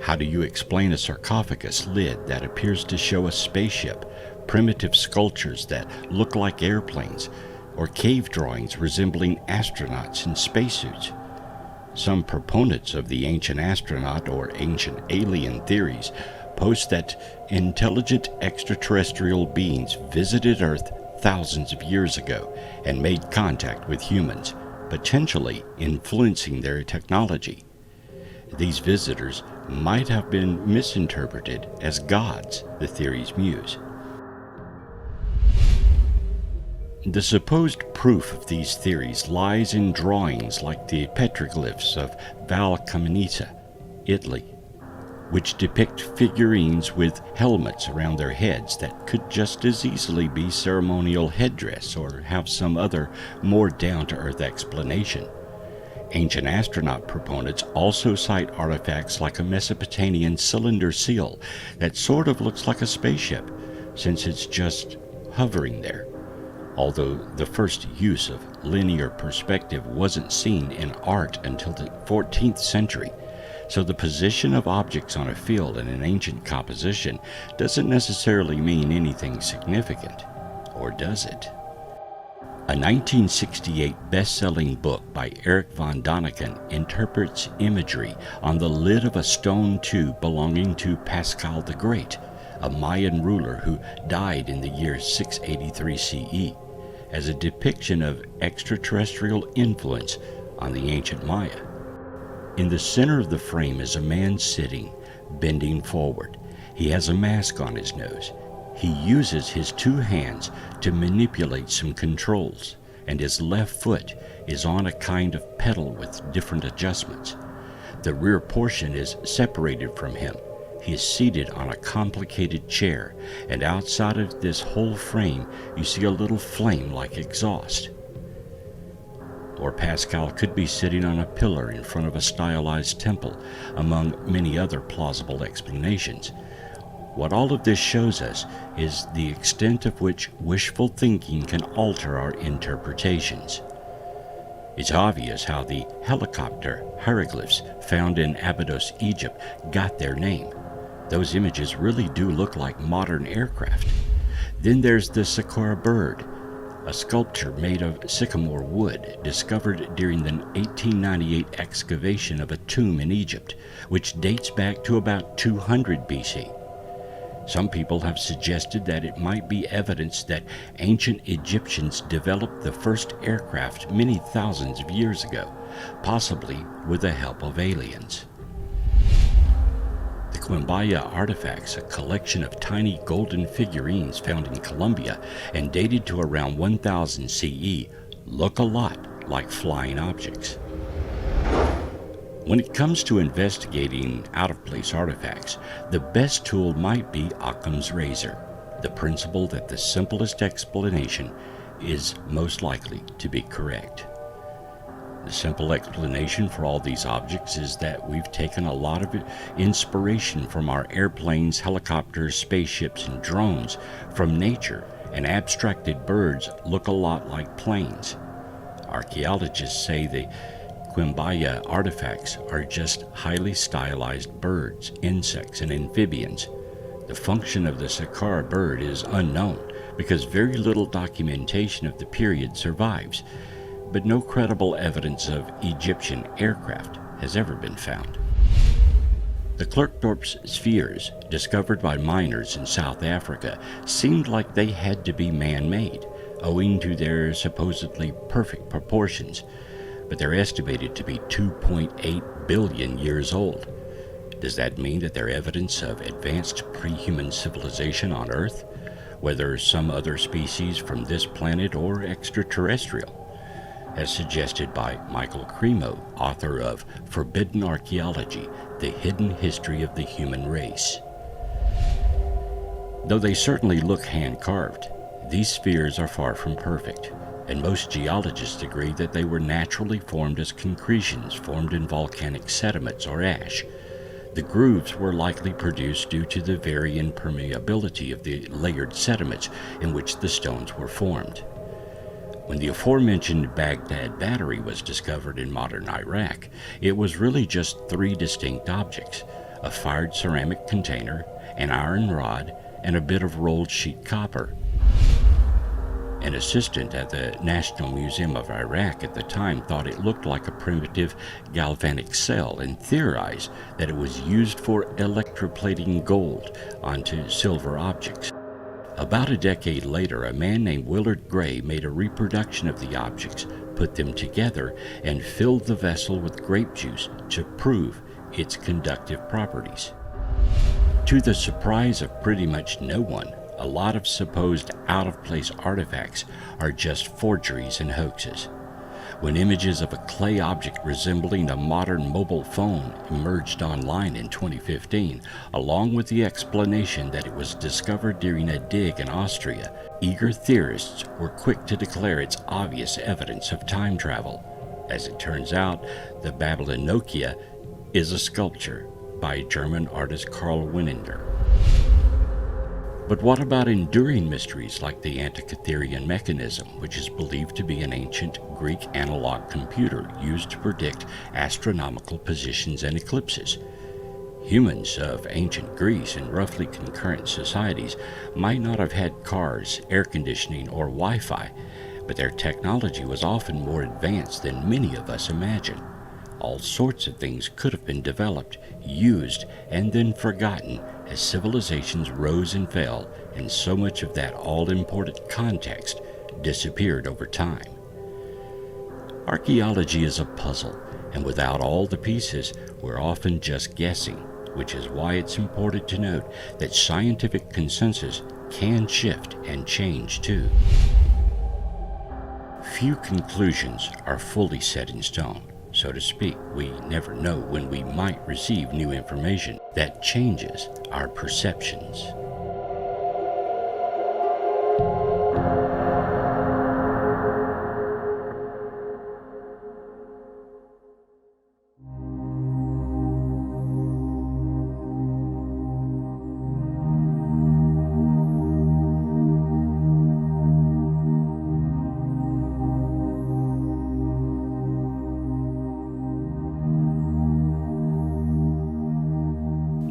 How do you explain a sarcophagus lid that appears to show a spaceship, primitive sculptures that look like airplanes, or cave drawings resembling astronauts in spacesuits? Some proponents of the ancient astronaut or ancient alien theories post that intelligent extraterrestrial beings visited Earth thousands of years ago and made contact with humans, potentially influencing their technology. These visitors might have been misinterpreted as gods, the theories muse. The supposed proof of these theories lies in drawings like the petroglyphs of Valcamonisa, Italy, which depict figurines with helmets around their heads that could just as easily be ceremonial headdress or have some other more down-to-earth explanation. Ancient astronaut proponents also cite artifacts like a Mesopotamian cylinder seal that sort of looks like a spaceship, since it's just hovering there. Although the first use of linear perspective wasn't seen in art until the 14th century, so the position of objects on a field in an ancient composition doesn't necessarily mean anything significant, or does it? A 1968 best-selling book by Eric von Daniken interprets imagery on the lid of a stone tube belonging to Pascal the Great, a Mayan ruler who died in the year 683 CE, as a depiction of extraterrestrial influence on the ancient Maya. In the center of the frame is a man sitting, bending forward. He has a mask on his nose. He uses his two hands to manipulate some controls, and his left foot is on a kind of pedal with different adjustments. The rear portion is separated from him. He is seated on a complicated chair, and outside of this whole frame you see a little flame like exhaust. Or Pascal could be sitting on a pillar in front of a stylized temple, among many other plausible explanations. What all of this shows us is the extent of which wishful thinking can alter our interpretations. It's obvious how the helicopter hieroglyphs found in Abydos, Egypt, got their name. Those images really do look like modern aircraft. Then there's the sakura bird, a sculpture made of sycamore wood discovered during the 1898 excavation of a tomb in Egypt, which dates back to about 200 BC. Some people have suggested that it might be evidence that ancient Egyptians developed the first aircraft many thousands of years ago, possibly with the help of aliens. The Quimbaya artifacts, a collection of tiny golden figurines found in Colombia and dated to around 1000 CE, look a lot like flying objects. When it comes to investigating out-of-place artifacts, the best tool might be Occam's razor, the principle that the simplest explanation is most likely to be correct. The simple explanation for all these objects is that we've taken a lot of inspiration from our airplanes, helicopters, spaceships, and drones from nature, and abstracted birds look a lot like planes. Archaeologists say the Quimbaya artifacts are just highly stylized birds, insects, and amphibians. The function of the sakura bird is unknown because very little documentation of the period survives, but no credible evidence of Egyptian aircraft has ever been found. The Klerksdorp spheres, discovered by miners in South Africa, seemed like they had to be man-made, owing to their supposedly perfect proportions, but they're estimated to be 2.8 billion years old. Does that mean that they're evidence of advanced pre-human civilization on Earth, whether some other species from this planet or extraterrestrial? As suggested by Michael Cremo, author of Forbidden Archaeology, The Hidden History of the Human Race. Though they certainly look hand-carved, these spheres are far from perfect, and most geologists agree that they were naturally formed as concretions formed in volcanic sediments or ash. The grooves were likely produced due to the varying permeability of the layered sediments in which the stones were formed. When the aforementioned Baghdad battery was discovered in modern Iraq, it was really just three distinct objects: a fired ceramic container, an iron rod, and a bit of rolled sheet copper. An assistant at the National Museum of Iraq at the time thought it looked like a primitive galvanic cell and theorized that it was used for electroplating gold onto silver objects. About a decade later, a man named Willard Gray made a reproduction of the objects, put them together, and filled the vessel with grape juice to prove its conductive properties. To the surprise of pretty much no one, a lot of supposed out-of-place artifacts are just forgeries and hoaxes. When images of a clay object resembling a modern mobile phone emerged online in 2015, along with the explanation that it was discovered during a dig in Austria, eager theorists were quick to declare it's obvious evidence of time travel. As it turns out, the Babylonokia is a sculpture by German artist Karl Wiener. But what about enduring mysteries like the Antikytherian mechanism, which is believed to be an ancient Greek analog computer used to predict astronomical positions and eclipses? Humans of ancient Greece and roughly concurrent societies might not have had cars, air conditioning, or Wi-Fi, but their technology was often more advanced than many of us imagine. All sorts of things could have been developed, used, and then forgotten as civilizations rose and fell, and so much of that all-important context disappeared over time. Archaeology is a puzzle, and without all the pieces, we're often just guessing, which is why it's important to note that scientific consensus can shift and change too. Few conclusions are fully set in stone, so to speak. We never know when we might receive new information that changes our perceptions.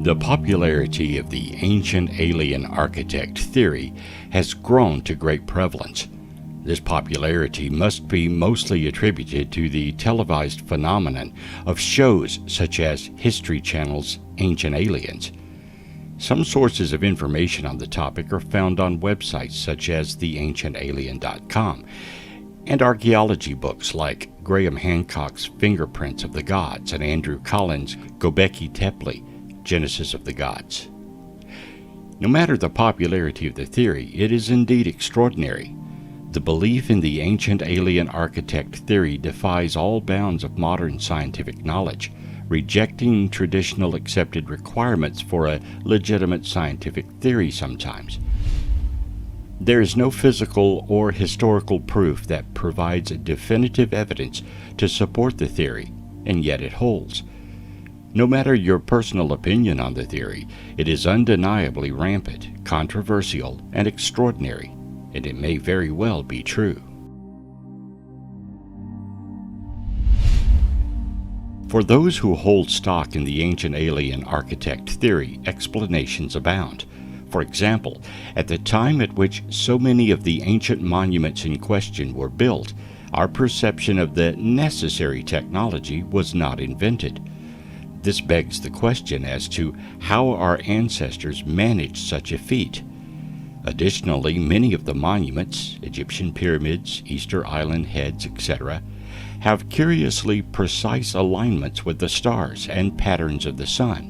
The popularity of the ancient alien architect theory has grown to great prevalence. This popularity must be mostly attributed to the televised phenomenon of shows such as History Channel's Ancient Aliens. Some sources of information on the topic are found on websites such as theancientalien.com and archaeology books like Graham Hancock's Fingerprints of the Gods and Andrew Collins' Gobekli Tepe, Genesis of the Gods. No matter the popularity of the theory, it is indeed extraordinary. The belief in the ancient alien architect theory defies all bounds of modern scientific knowledge, rejecting traditional accepted requirements for a legitimate scientific theory sometimes. There is no physical or historical proof that provides definitive evidence to support the theory, and yet it holds. No matter your personal opinion on the theory, it is undeniably rampant, controversial, and extraordinary, and it may very well be true. For those who hold stock in the ancient alien architect theory, explanations abound. For example, at the time at which so many of the ancient monuments in question were built, our perception of the necessary technology was not invented. This begs the question as to how our ancestors managed such a feat. Additionally, many of the monuments, Egyptian pyramids, Easter Island heads, etc., have curiously precise alignments with the stars and patterns of the sun.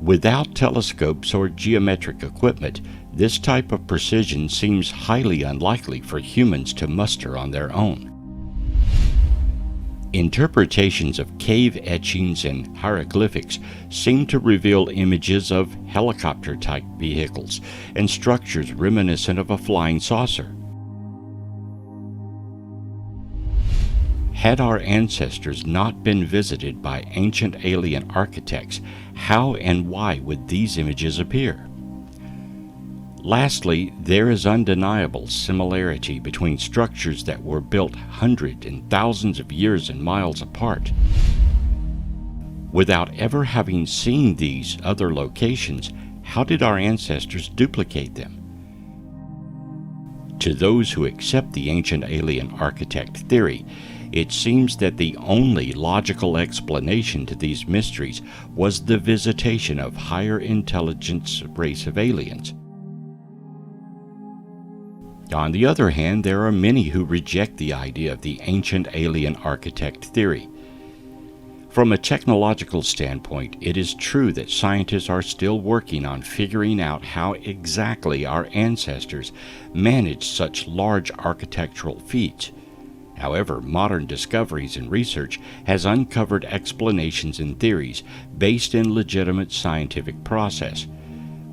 Without telescopes or geometric equipment, this type of precision seems highly unlikely for humans to muster on their own. Interpretations of cave etchings and hieroglyphics seem to reveal images of helicopter-type vehicles and structures reminiscent of a flying saucer. Had our ancestors not been visited by ancient alien architects, how and why would these images appear? Lastly, there is undeniable similarity between structures that were built hundreds and thousands of years and miles apart. Without ever having seen these other locations, how did our ancestors duplicate them? To those who accept the ancient alien architect theory, it seems that the only logical explanation to these mysteries was the visitation of higher intelligence race of aliens. On the other hand, there are many who reject the idea of the ancient alien architect theory. From a technological standpoint, it is true that scientists are still working on figuring out how exactly our ancestors managed such large architectural feats. However, modern discoveries and research has uncovered explanations and theories based in legitimate scientific process.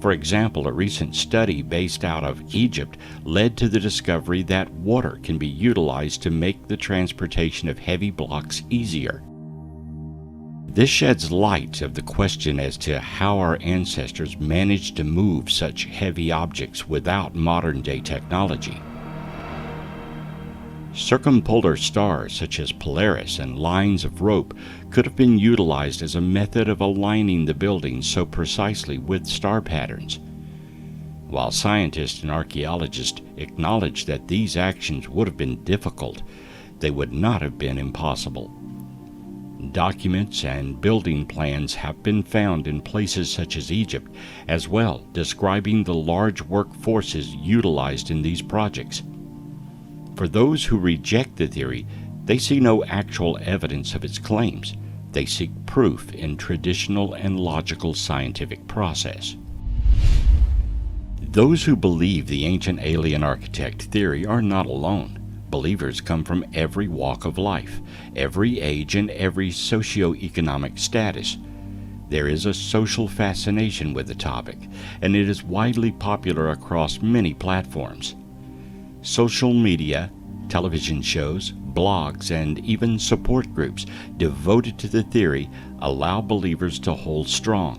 For example, a recent study based out of Egypt led to the discovery that water can be utilized to make the transportation of heavy blocks easier. This sheds light of the question as to how our ancestors managed to move such heavy objects without modern-day technology. Circumpolar stars such as Polaris and lines of rope could have been utilized as a method of aligning the buildings so precisely with star patterns. While scientists and archaeologists acknowledge that these actions would have been difficult, they would not have been impossible. Documents and building plans have been found in places such as Egypt as well, describing the large workforces utilized in these projects. For those who reject the theory, they see no actual evidence of its claims. They seek proof in traditional and logical scientific process. Those who believe the ancient alien architect theory are not alone. believers come from every walk of life, every age, and every socio-economic status. There is a social fascination with the topic, and it is widely popular across many platforms. Social media, television shows, blogs, and even support groups devoted to the theory allow believers to hold strong.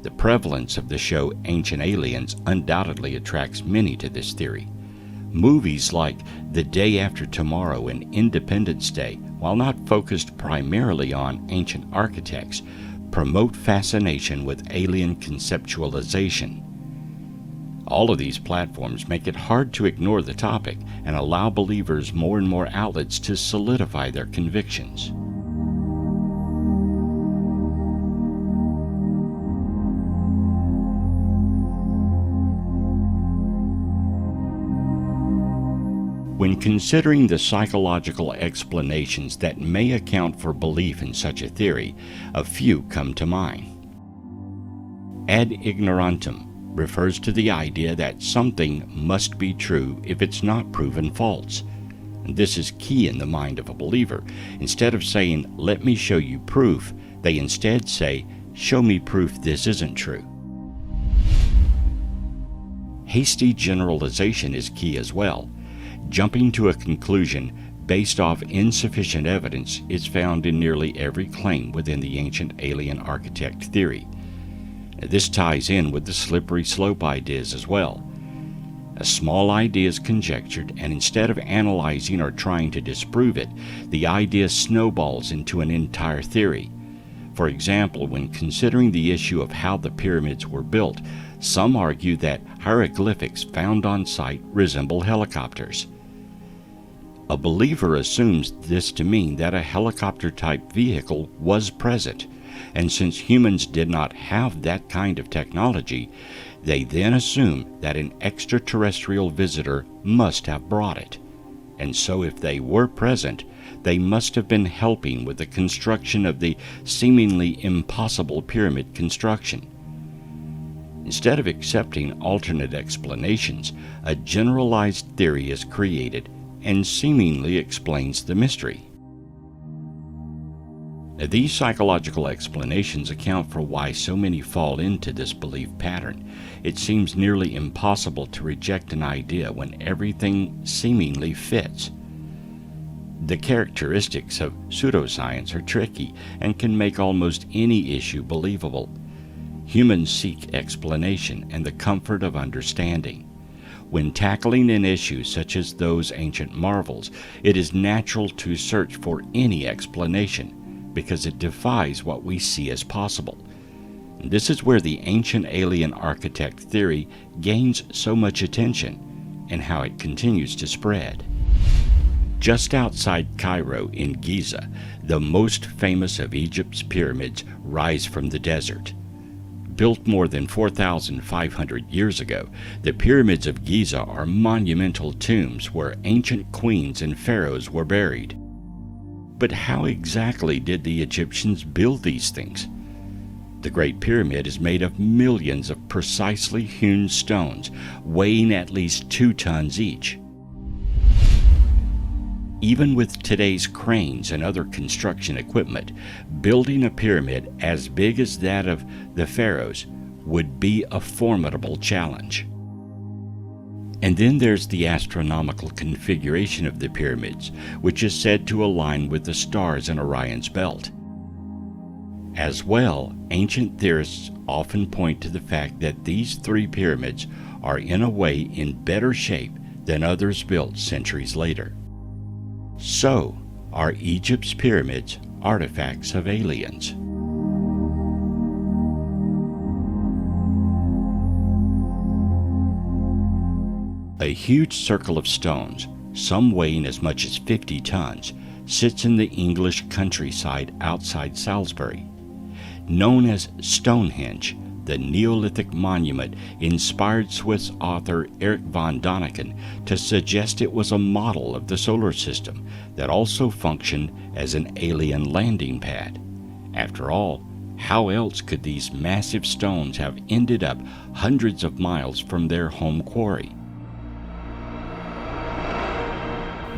The prevalence of the show Ancient Aliens undoubtedly attracts many to this theory. Movies like The Day After Tomorrow and Independence Day, while not focused primarily on ancient architects, promote fascination with alien conceptualization. All of these platforms make it hard to ignore the topic and allow believers more and more outlets to solidify their convictions. When considering the psychological explanations that may account for belief in such a theory, a few come to mind. Ad ignorantum refers to the idea that something must be true if it's not proven false. This is key in the mind of a believer. Instead of saying, "Let me show you proof," they instead say, "Show me proof this isn't true." Hasty generalization is key as well. Jumping to a conclusion based off insufficient evidence is found in nearly every claim within the ancient alien architect theory. This ties in with the slippery slope ideas as well. A small idea is conjectured, and instead of analyzing or trying to disprove it, the idea snowballs into an entire theory. For example, when considering the issue of how the pyramids were built, some argue that hieroglyphics found on site resemble helicopters. A believer assumes this to mean that a helicopter-type vehicle was present, and since humans did not have that kind of technology, they then assume that an extraterrestrial visitor must have brought it. And so if they were present, they must have been helping with the construction of the seemingly impossible pyramid construction. Instead of accepting alternate explanations, a generalized theory is created and seemingly explains the mystery. These psychological explanations account for why so many fall into this belief pattern. It seems nearly impossible to reject an idea when everything seemingly fits. The characteristics of pseudoscience are tricky and can make almost any issue believable. Humans seek explanation and the comfort of understanding. When tackling an issue such as those ancient marvels, it is natural to search for any explanation, because it defies what we see as possible. This is where the ancient alien architect theory gains so much attention, and how it continues to spread. Just outside Cairo in Giza, the most famous of Egypt's pyramids rise from the desert. Built more than 4,500 years ago, the pyramids of Giza are monumental tombs where ancient queens and pharaohs were buried. But how exactly did the Egyptians build these things? The Great Pyramid is made of millions of precisely hewn stones, weighing at least 2 tons each. Even with today's cranes and other construction equipment, building a pyramid as big as that of the pharaohs would be a formidable challenge. And then there's the astronomical configuration of the pyramids, which is said to align with the stars in Orion's belt. As well, ancient theorists often point to the fact that these 3 pyramids are in a way in better shape than others built centuries later. So, are Egypt's pyramids artifacts of aliens? A huge circle of stones, some weighing as much as 50 tons, sits in the English countryside outside Salisbury. Known as Stonehenge, the Neolithic monument inspired Swiss author Erich von Däniken to suggest it was a model of the solar system that also functioned as an alien landing pad. After all, how else could these massive stones have ended up hundreds of miles from their home quarry?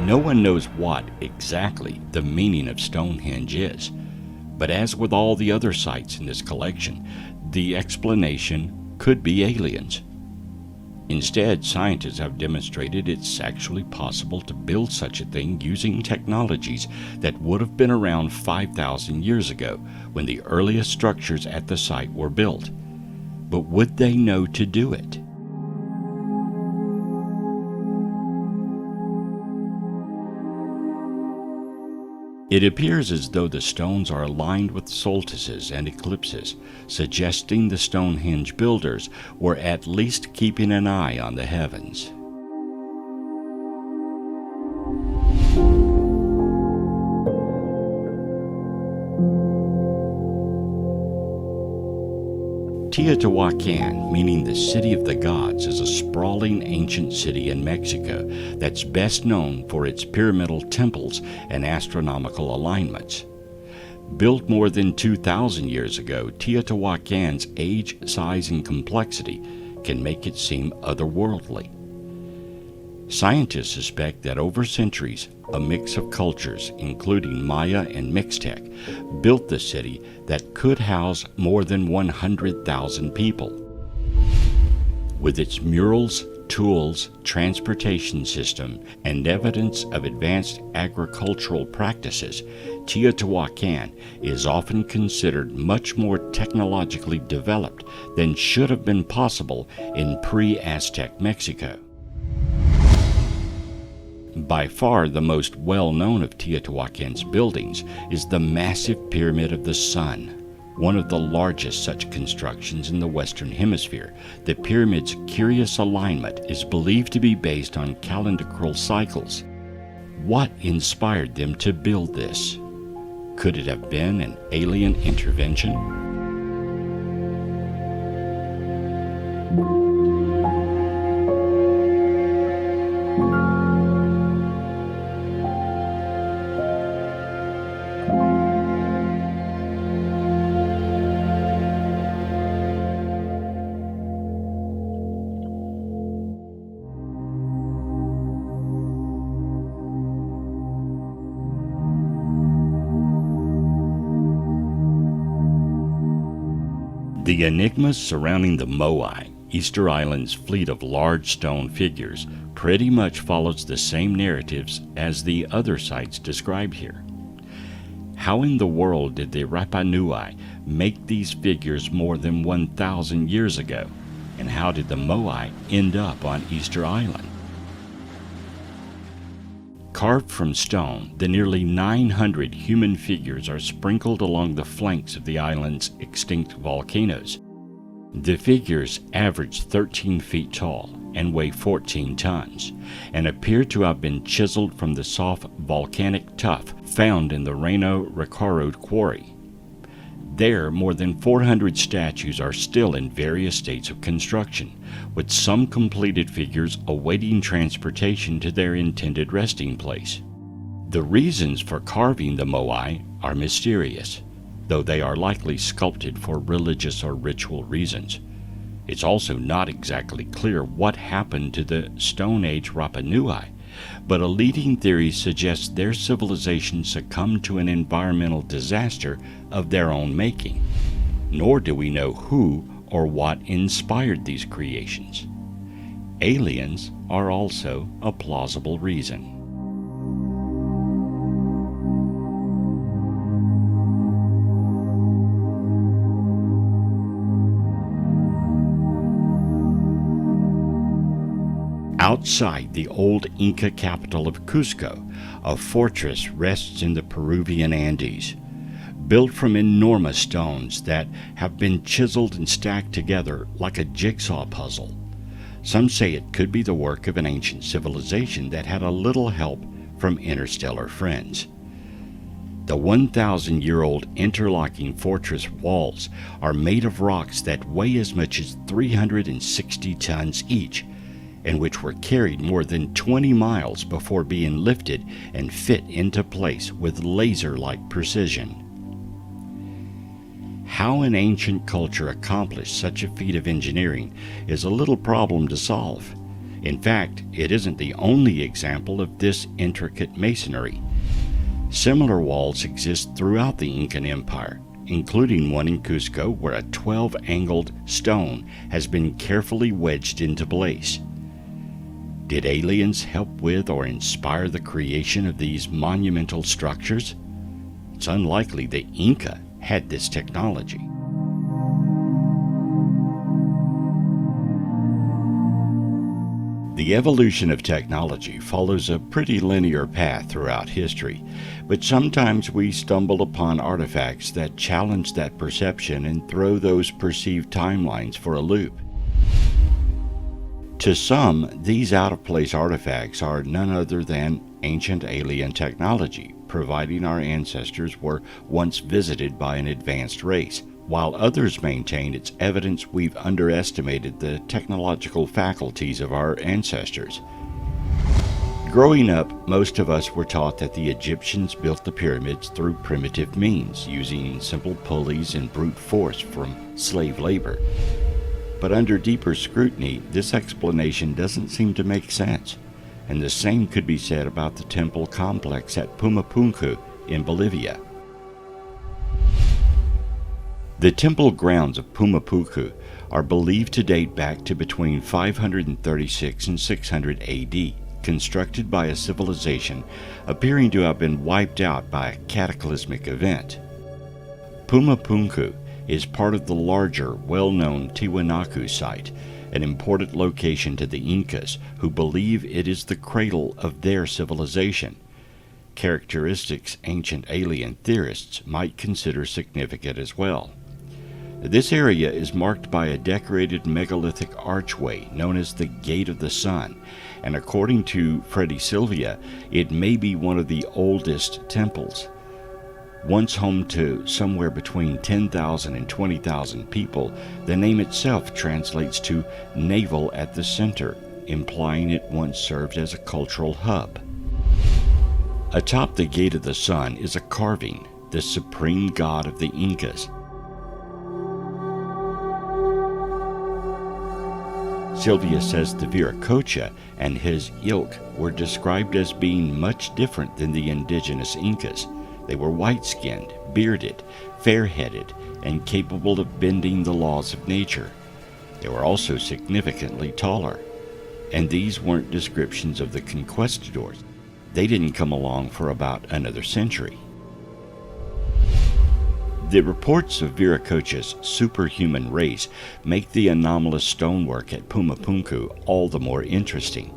No one knows what exactly the meaning of Stonehenge is, but as with all the other sites in this collection, the explanation could be aliens. Instead, scientists have demonstrated it's actually possible to build such a thing using technologies that would have been around 5,000 years ago when the earliest structures at the site were built. But would they know to do it? It appears as though the stones are aligned with solstices and eclipses, suggesting the Stonehenge builders were at least keeping an eye on the heavens. Teotihuacan, meaning the city of the gods, is a sprawling ancient city in Mexico that's best known for its pyramidal temples and astronomical alignments. Built more than 2,000 years ago, Teotihuacan's age, size, and complexity can make it seem otherworldly. Scientists suspect that over centuries, a mix of cultures, including Maya and Mixtec, built the city that could house more than 100,000 people. With its murals, tools, transportation system, and evidence of advanced agricultural practices, Teotihuacan is often considered much more technologically developed than should have been possible in pre-Aztec Mexico. By far the most well-known of Teotihuacan's buildings is the massive Pyramid of the Sun, one of the largest such constructions in the Western Hemisphere. The pyramid's curious alignment is believed to be based on calendrical cycles. What inspired them to build this? Could it have been an alien intervention? The enigmas surrounding the Moai, Easter Island's fleet of large stone figures, pretty much follows the same narratives as the other sites described here. How in the world did the Rapa Nui make these figures more than 1,000 years ago? And how did the Moai end up on Easter Island? Carved from stone, the nearly 900 human figures are sprinkled along the flanks of the island's extinct volcanoes. The figures average 13 feet tall and weigh 14 tons, and appear to have been chiseled from the soft volcanic tuff found in the Reno Ricardo quarry. There, more than 400 statues are still in various states of construction, with some completed figures awaiting transportation to their intended resting place. The reasons for carving the Moai are mysterious, though they are likely sculpted for religious or ritual reasons. It's also not exactly clear what happened to the Stone Age Rapa Nui, but a leading theory suggests their civilization succumbed to an environmental disaster of their own making. Nor do we know who or what inspired these creations. Aliens are also a plausible reason. Outside the old Inca capital of Cusco, a fortress rests in the Peruvian Andes, built from enormous stones that have been chiseled and stacked together like a jigsaw puzzle. Some say it could be the work of an ancient civilization that had a little help from interstellar friends. The 1,000-year-old interlocking fortress walls are made of rocks that weigh as much as 360 tons each, and which were carried more than 20 miles before being lifted and fit into place with laser-like precision. How an ancient culture accomplished such a feat of engineering is a little problem to solve. In fact, it isn't the only example of this intricate masonry. Similar walls exist throughout the Incan Empire, including one in Cusco where a 12-angled stone has been carefully wedged into place. Did aliens help with or inspire the creation of these monumental structures? It's unlikely the Inca had this technology. The evolution of technology follows a pretty linear path throughout history, but sometimes we stumble upon artifacts that challenge that perception and throw those perceived timelines for a loop. To some, these out-of-place artifacts are none other than ancient alien technology, providing our ancestors were once visited by an advanced race, while others maintain it's evidence we've underestimated the technological faculties of our ancestors. Growing up, most of us were taught that the Egyptians built the pyramids through primitive means, using simple pulleys and brute force from slave labor. But under deeper scrutiny, this explanation doesn't seem to make sense, and the same could be said about the temple complex at Pumapunku in Bolivia. The temple grounds of Pumapunku are believed to date back to between 536 and 600 AD, constructed by a civilization appearing to have been wiped out by a cataclysmic event. Pumapunku is part of the larger, well-known Tiwanaku site, an important location to the Incas, who believe it is the cradle of their civilization. Characteristics ancient alien theorists might consider significant as well. This area is marked by a decorated megalithic archway known as the Gate of the Sun, and according to Freddie Sylvia, it may be one of the oldest temples. Once home to somewhere between 10,000 and 20,000 people, the name itself translates to navel at the center, implying it once served as a cultural hub. Atop the Gate of the Sun is a carving, the supreme god of the Incas. Sylvia says the Viracocha and his ilk were described as being much different than the indigenous Incas. They were white-skinned, bearded, fair-headed, and capable of bending the laws of nature. They were also significantly taller. And these weren't descriptions of the conquistadors. They didn't come along for about another century. The reports of Viracocha's superhuman race make the anomalous stonework at Pumapunku all the more interesting.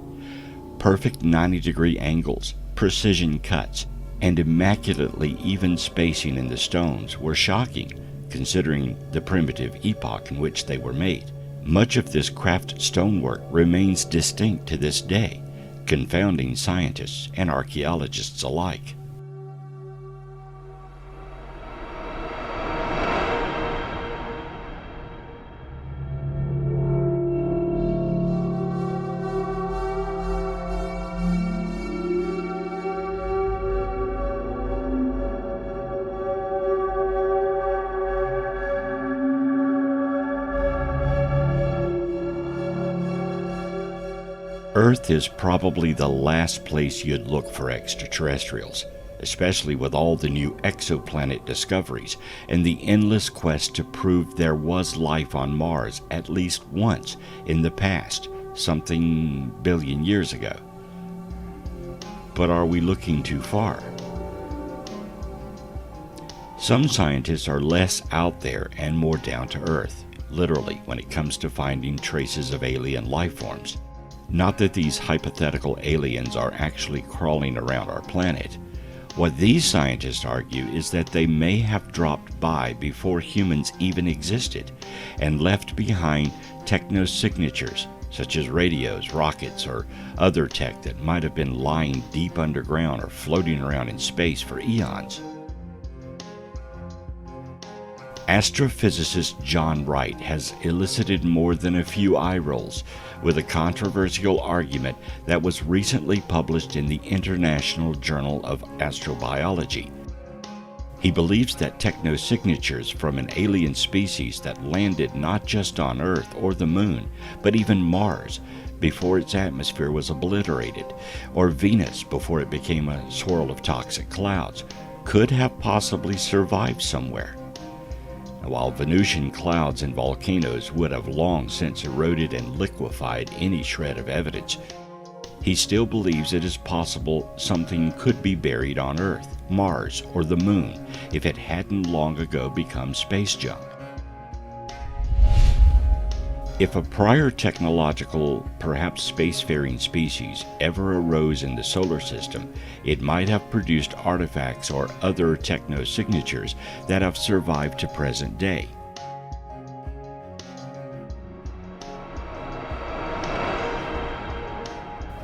Perfect 90-degree angles, precision cuts, and immaculately even spacing in the stones were shocking, considering the primitive epoch in which they were made. Much of this craft stonework remains distinct to this day, confounding scientists and archaeologists alike. Earth is probably the last place you'd look for extraterrestrials, especially with all the new exoplanet discoveries and the endless quest to prove there was life on Mars at least once in the past, something billion years ago. But are we looking too far? Some scientists are less out there and more down to earth, literally, when it comes to finding traces of alien life forms. Not that these hypothetical aliens are actually crawling around our planet. What these scientists argue is that they may have dropped by before humans even existed and left behind techno-signatures such as radios, rockets, or other tech that might have been lying deep underground or floating around in space for eons. Astrophysicist John Wright has elicited more than a few eye rolls with a controversial argument that was recently published in the International Journal of Astrobiology. He believes that techno-signatures from an alien species that landed not just on Earth or the Moon, but even Mars, before its atmosphere was obliterated, or Venus before it became a swirl of toxic clouds, could have possibly survived somewhere. While Venusian clouds and volcanoes would have long since eroded and liquefied any shred of evidence, he still believes it is possible something could be buried on Earth, Mars, or the Moon if it hadn't long ago become space junk. If a prior technological, perhaps spacefaring species ever arose in the solar system, it might have produced artifacts or other techno-signatures that have survived to present day.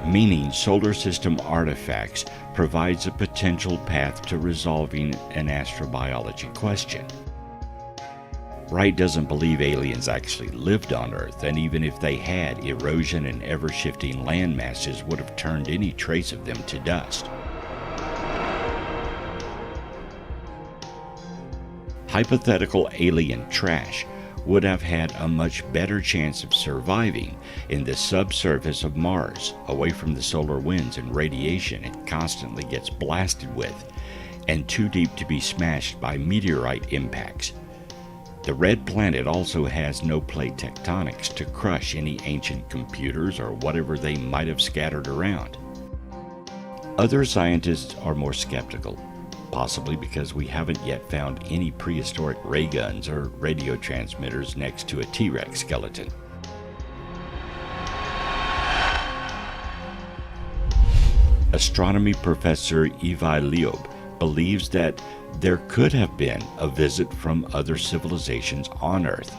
Meaning solar system artifacts provides a potential path to resolving an astrobiology question. Wright doesn't believe aliens actually lived on Earth, and even if they had, erosion and ever-shifting land masses would have turned any trace of them to dust. Hypothetical alien trash would have had a much better chance of surviving in the subsurface of Mars, away from the solar winds and radiation it constantly gets blasted with, and too deep to be smashed by meteorite impacts. The red planet also has no plate tectonics to crush any ancient computers or whatever they might have scattered around. Other scientists are more skeptical, possibly because we haven't yet found any prehistoric ray guns or radio transmitters next to a T-Rex skeleton. Astronomy professor Ivi Liob believes that there could have been a visit from other civilizations on Earth.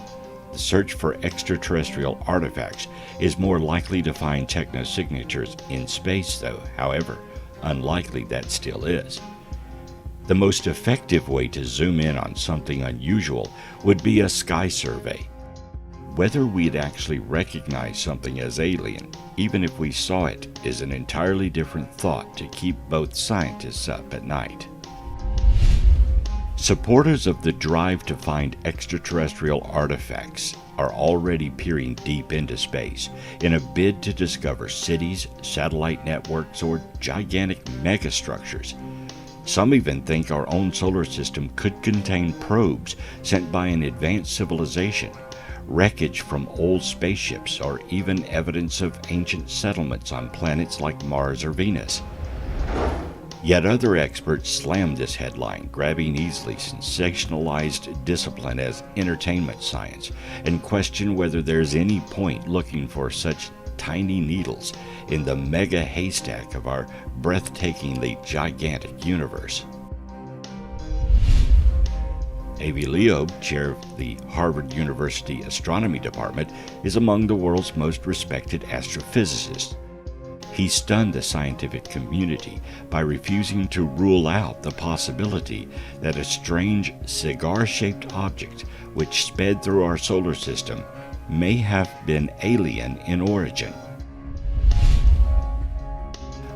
The search for extraterrestrial artifacts is more likely to find techno-signatures in space, though, however unlikely that still is. The most effective way to zoom in on something unusual would be a sky survey. Whether we'd actually recognize something as alien, even if we saw it, is an entirely different thought to keep both scientists up at night. Supporters of the drive to find extraterrestrial artifacts are already peering deep into space in a bid to discover cities, satellite networks, or gigantic megastructures. Some even think our own solar system could contain probes sent by an advanced civilization, wreckage from old spaceships, or even evidence of ancient settlements on planets like Mars or Venus. Yet other experts slam this headline, grabbing easily sensationalized discipline as entertainment science, and question whether there's any point looking for such tiny needles in the mega haystack of our breathtakingly gigantic universe. Avi Liob, chair of the Harvard University Astronomy Department, is among the world's most respected astrophysicists. He stunned the scientific community by refusing to rule out the possibility that a strange cigar-shaped object which sped through our solar system may have been alien in origin.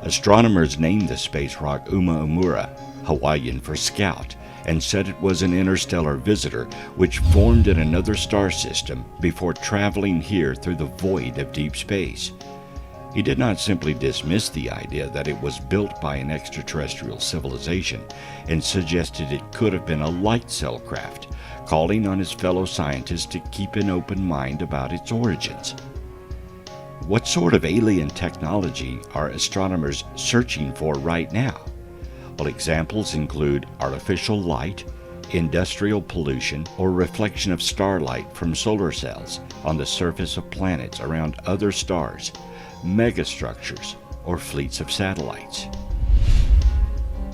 Astronomers named the space rock Oumuamua, Hawaiian for scout, and said it was an interstellar visitor which formed in another star system before traveling here through the void of deep space. He did not simply dismiss the idea that it was built by an extraterrestrial civilization and suggested it could have been a light cell craft, calling on his fellow scientists to keep an open mind about its origins. What sort of alien technology are astronomers searching for right now? Well, examples include artificial light, industrial pollution, or reflection of starlight from solar cells on the surface of planets around other stars, megastructures, or fleets of satellites.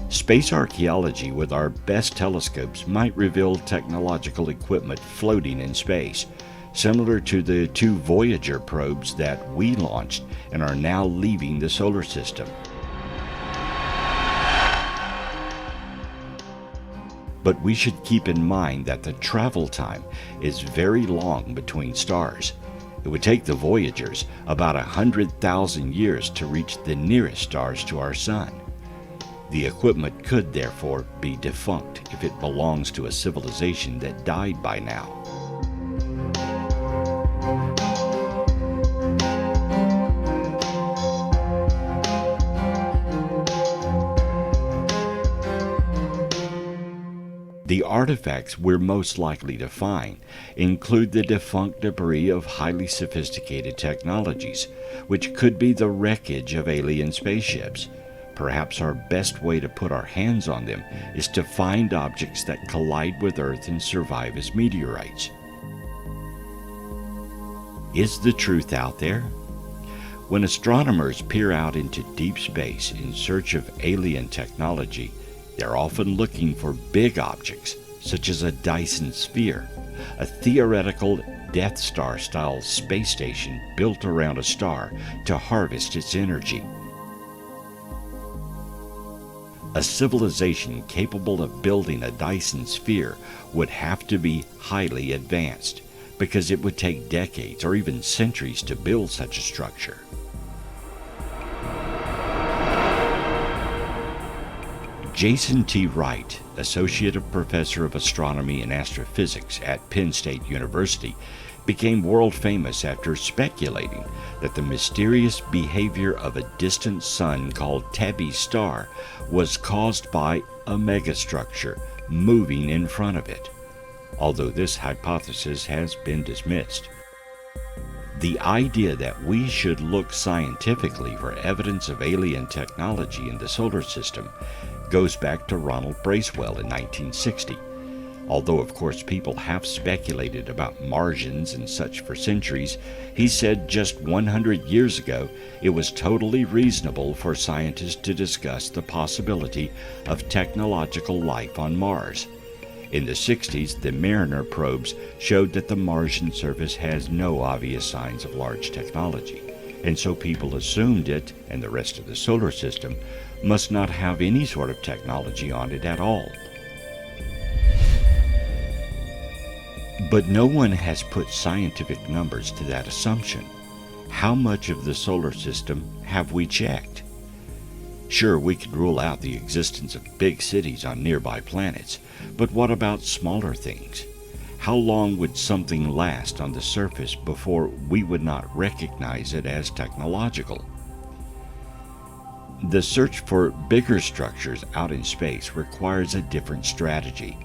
Space archaeology with our best telescopes might reveal technological equipment floating in space, similar to the 2 Voyager probes that we launched and are now leaving the solar system. But we should keep in mind that the travel time is very long between stars. It would take the Voyagers about 100,000 years to reach the nearest stars to our Sun. The equipment could therefore be defunct if it belongs to a civilization that died by now. The artifacts we're most likely to find include the defunct debris of highly sophisticated technologies, which could be the wreckage of alien spaceships. Perhaps our best way to put our hands on them is to find objects that collide with Earth and survive as meteorites. Is the truth out there? When astronomers peer out into deep space in search of alien technology, they're often looking for big objects, such as a Dyson sphere, a theoretical Death Star-style space station built around a star to harvest its energy. A civilization capable of building a Dyson sphere would have to be highly advanced, because it would take decades or even centuries to build such a structure. Jason T. Wright, Associate Professor of Astronomy and Astrophysics at Penn State University, became world famous after speculating that the mysterious behavior of a distant sun called Tabby's star was caused by a megastructure moving in front of it, although this hypothesis has been dismissed. The idea that we should look scientifically for evidence of alien technology in the solar system goes back to Ronald Bracewell in 1960. Although, of course, people have speculated about Martians and such for centuries, he said just 100 years ago it was totally reasonable for scientists to discuss the possibility of technological life on Mars. In the 60s, the Mariner probes showed that the Martian surface has no obvious signs of large technology, and so people assumed it, and the rest of the solar system, must not have any sort of technology on it at all. But no one has put scientific numbers to that assumption. How much of the solar system have we checked? Sure, we could rule out the existence of big cities on nearby planets, but what about smaller things? How long would something last on the surface before we would not recognize it as technological? The search for bigger structures out in space requires a different strategy.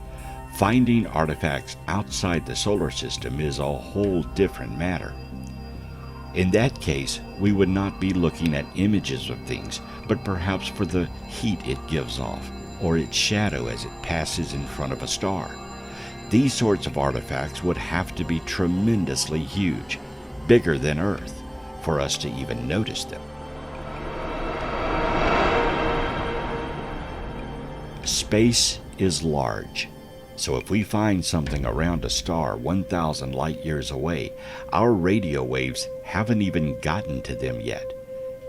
Finding artifacts outside the solar system is a whole different matter. In that case, we would not be looking at images of things, but perhaps for the heat it gives off, or its shadow as it passes in front of a star. These sorts of artifacts would have to be tremendously huge, bigger than Earth, for us to even notice them. Space is large, so if we find something around a star 1,000 light years away, our radio waves haven't even gotten to them yet.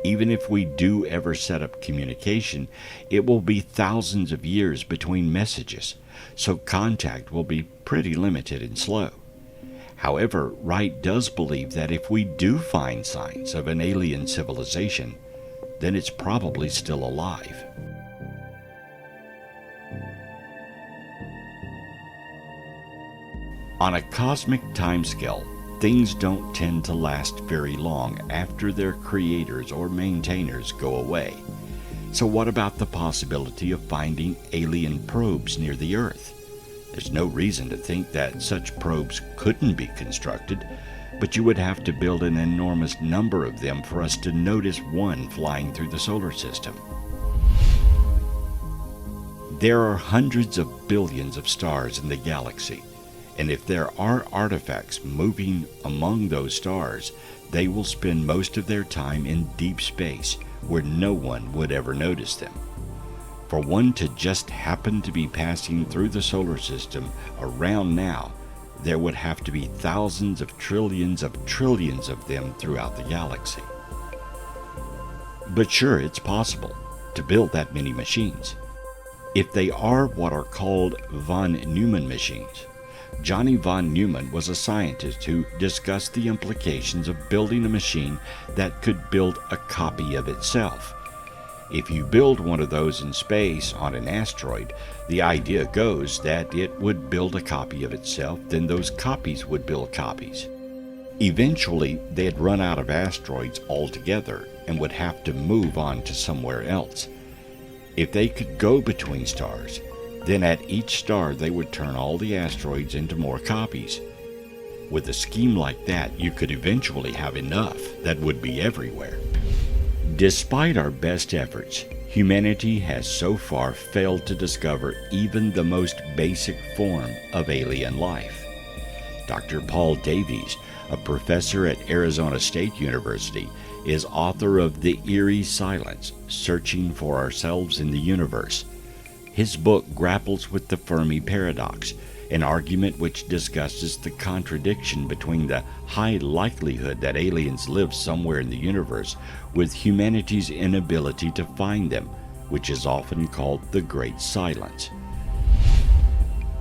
Even if we do ever set up communication, it will be thousands of years between messages, so contact will be pretty limited and slow. However, Wright does believe that if we do find signs of an alien civilization, then it's probably still alive. On a cosmic timescale, things don't tend to last very long after their creators or maintainers go away. So what about the possibility of finding alien probes near the Earth? There's no reason to think that such probes couldn't be constructed, but you would have to build an enormous number of them for us to notice one flying through the solar system. There are hundreds of billions of stars in the galaxy, and if there are artifacts moving among those stars, they will spend most of their time in deep space where no one would ever notice them. For one to just happen to be passing through the solar system around now, there would have to be thousands of trillions of them throughout the galaxy. But sure, it's possible to build that many machines. If they are what are called von Neumann machines. Johnny von Neumann was a scientist who discussed the implications of building a machine that could build a copy of itself. If you build one of those in space on an asteroid, the idea goes that it would build a copy of itself, then those copies would build copies. Eventually, they'd run out of asteroids altogether and would have to move on to somewhere else. If they could go between stars, Then at each star they would turn all the asteroids into more copies. With a scheme like that, you could eventually have enough that would be everywhere. Despite our best efforts, humanity has so far failed to discover even the most basic form of alien life. Dr. Paul Davies, a professor at Arizona State University, is author of The Eerie Silence: Searching for Ourselves in the Universe. His book grapples with the Fermi paradox, an argument which discusses the contradiction between the high likelihood that aliens live somewhere in the universe with humanity's inability to find them, which is often called the Great Silence.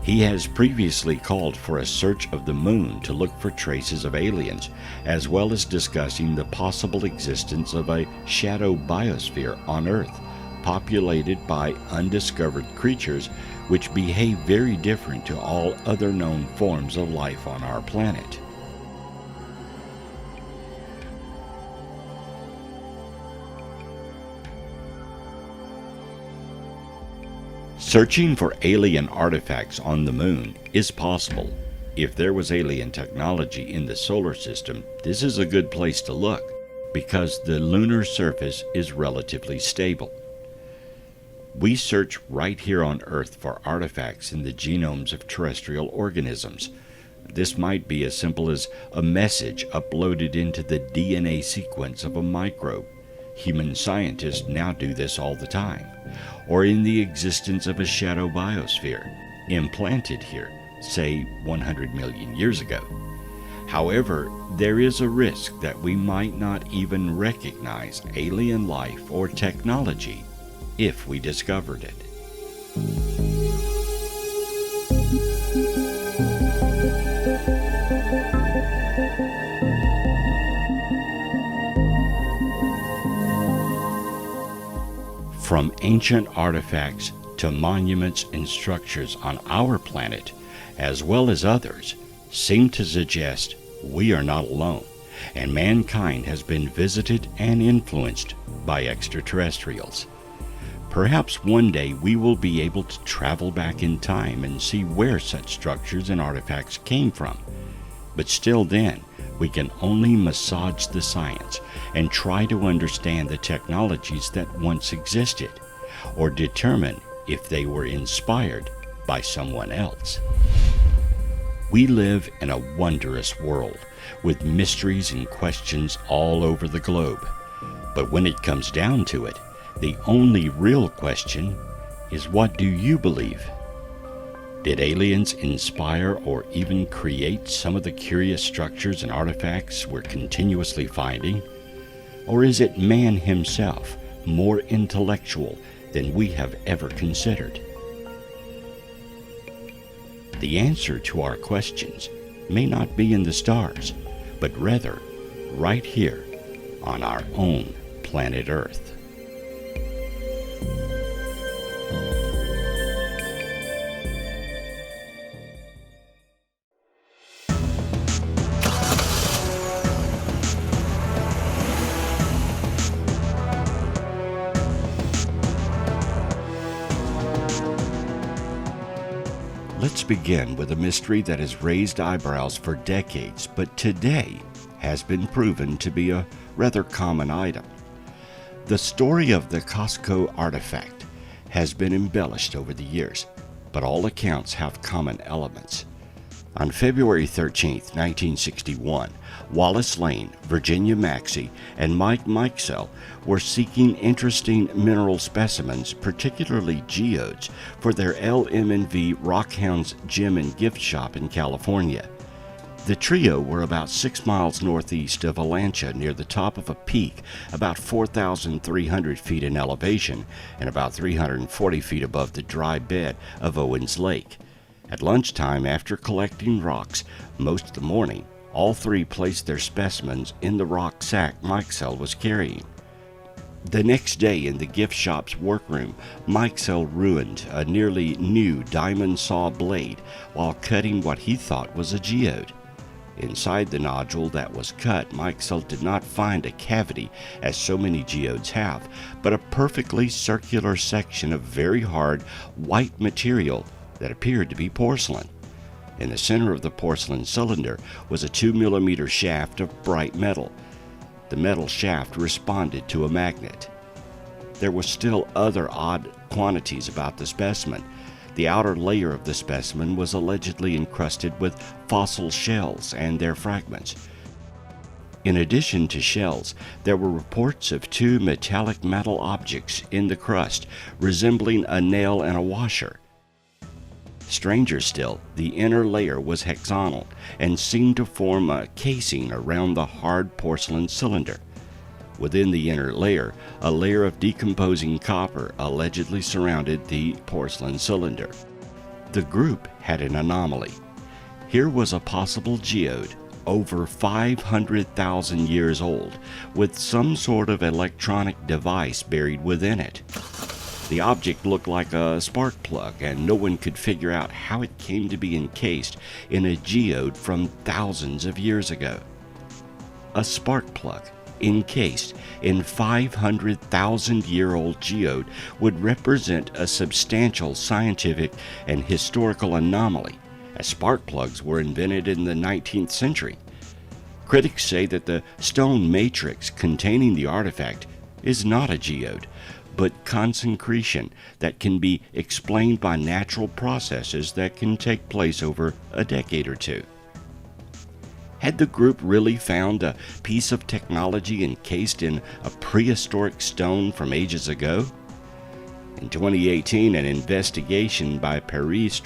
He has previously called for a search of the moon to look for traces of aliens, as well as discussing the possible existence of a shadow biosphere on Earth, populated by undiscovered creatures which behave very different to all other known forms of life on our planet. Searching for alien artifacts on the moon is possible. If there was alien technology in the solar system, this is a good place to look because the lunar surface is relatively stable. We search right here on Earth for artifacts in the genomes of terrestrial organisms. This might be as simple as a message uploaded into the DNA sequence of a microbe. Human scientists now do this all the time. Or in the existence of a shadow biosphere, implanted here, say 100 million years ago. However, there is a risk that we might not even recognize alien life or technology if we discovered it. From ancient artifacts to monuments and structures on our planet, as well as others, seem to suggest we are not alone, and mankind has been visited and influenced by extraterrestrials. Perhaps one day we will be able to travel back in time and see where such structures and artifacts came from. But still then, we can only massage the science and try to understand the technologies that once existed, or determine if they were inspired by someone else. We live in a wondrous world with mysteries and questions all over the globe. But when it comes down to it, the only real question is, what do you believe? Did aliens inspire or even create some of the curious structures and artifacts we're continuously finding? Or is it man himself, more intellectual than we have ever considered? The answer to our questions may not be in the stars, but rather right here on our own planet Earth. Let's begin with a mystery that has raised eyebrows for decades, but today has been proven to be a rather common item. The story of the Costco artifact has been embellished over the years, but all accounts have common elements. On February 13, 1961, Wallace Lane, Virginia Maxey, and Mike Mikesell were seeking interesting mineral specimens, particularly geodes, for their LM&V Rockhounds Gem and Gift Shop in California. The trio were about 6 miles northeast of Alancha near the top of a peak about 4,300 feet in elevation and about 340 feet above the dry bed of Owens Lake. At lunchtime, after collecting rocks most of the morning, all three placed their specimens in the rock sack Mikesell was carrying. The next day in the gift shop's workroom, Mikesell ruined a nearly new diamond saw blade while cutting what he thought was a geode. Inside the nodule that was cut, Mitchell did not find a cavity, as so many geodes have, but a perfectly circular section of very hard, white material that appeared to be porcelain. In the center of the porcelain cylinder was a 2 mm shaft of bright metal. The metal shaft responded to a magnet. There were still other odd quantities about the specimen. The outer layer of the specimen was allegedly encrusted with fossil shells and their fragments. In addition to shells, there were reports of 2 metallic metal objects in the crust, resembling a nail and a washer. Stranger still, the inner layer was hexagonal and seemed to form a casing around the hard porcelain cylinder. Within the inner layer, a layer of decomposing copper allegedly surrounded the porcelain cylinder. The group had an anomaly. Here was a possible geode over 500,000 years old, with some sort of electronic device buried within it. The object looked like a spark plug, and no one could figure out how it came to be encased in a geode from thousands of years ago. A spark plug encased in 500,000-year-old geode would represent a substantial scientific and historical anomaly, as spark plugs were invented in the 19th century. Critics say that the stone matrix containing the artifact is not a geode, but concentration that can be explained by natural processes that can take place over a decade or two. Had the group really found a piece of technology encased in a prehistoric stone from ages ago? In 2018, an investigation by Piri Reis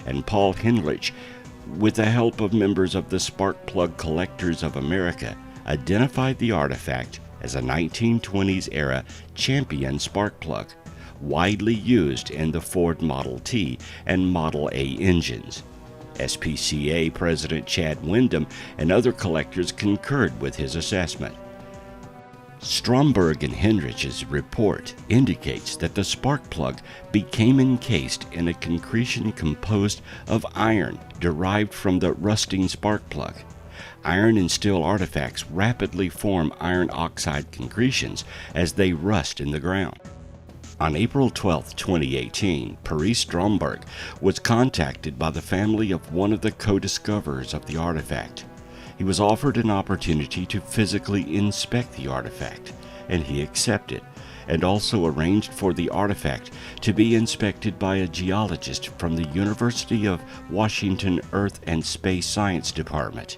and Paul Hinrich, with the help of members of the Spark Plug Collectors of America, identified the artifact as a 1920s-era champion spark plug, widely used in the Ford Model T and Model A engines. SPCA President Chad Wyndham and other collectors concurred with his assessment. Stromberg and Hinrich's report indicates that the spark plug became encased in a concretion composed of iron derived from the rusting spark plug. Iron and steel artifacts rapidly form iron oxide concretions as they rust in the ground. On April 12, 2018, Piri Stromberg was contacted by the family of one of the co-discoverers of the artifact. He was offered an opportunity to physically inspect the artifact, and he accepted, and also arranged for the artifact to be inspected by a geologist from the University of Washington Earth and Space Science Department.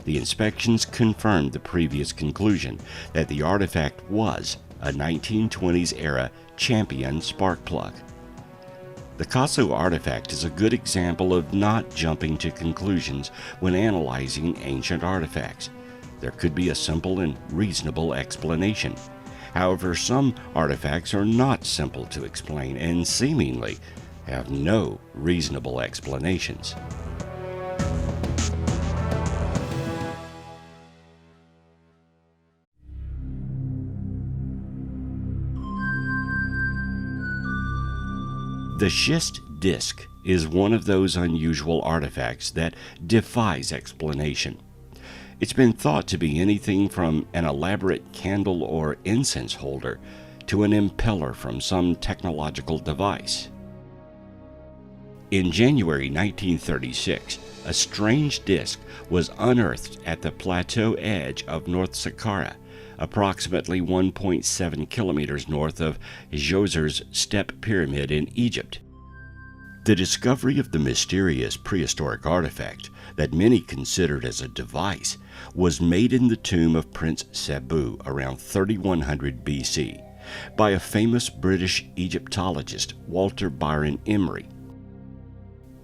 The inspections confirmed the previous conclusion that the artifact was a 1920s-era champion spark plug. The Kasu artifact is a good example of not jumping to conclusions when analyzing ancient artifacts. There could be a simple and reasonable explanation. However, some artifacts are not simple to explain and seemingly have no reasonable explanations. The schist disk is one of those unusual artifacts that defies explanation. It's been thought to be anything from an elaborate candle or incense holder to an impeller from some technological device. In January 1936, a strange disk was unearthed at the plateau edge of North Saqqara, approximately 1.7 kilometers north of Djoser's Step Pyramid in Egypt. The discovery of the mysterious prehistoric artifact that many considered as a device was made in the tomb of Prince Sebu around 3100 BC by a famous British Egyptologist, Walter Byron Emery.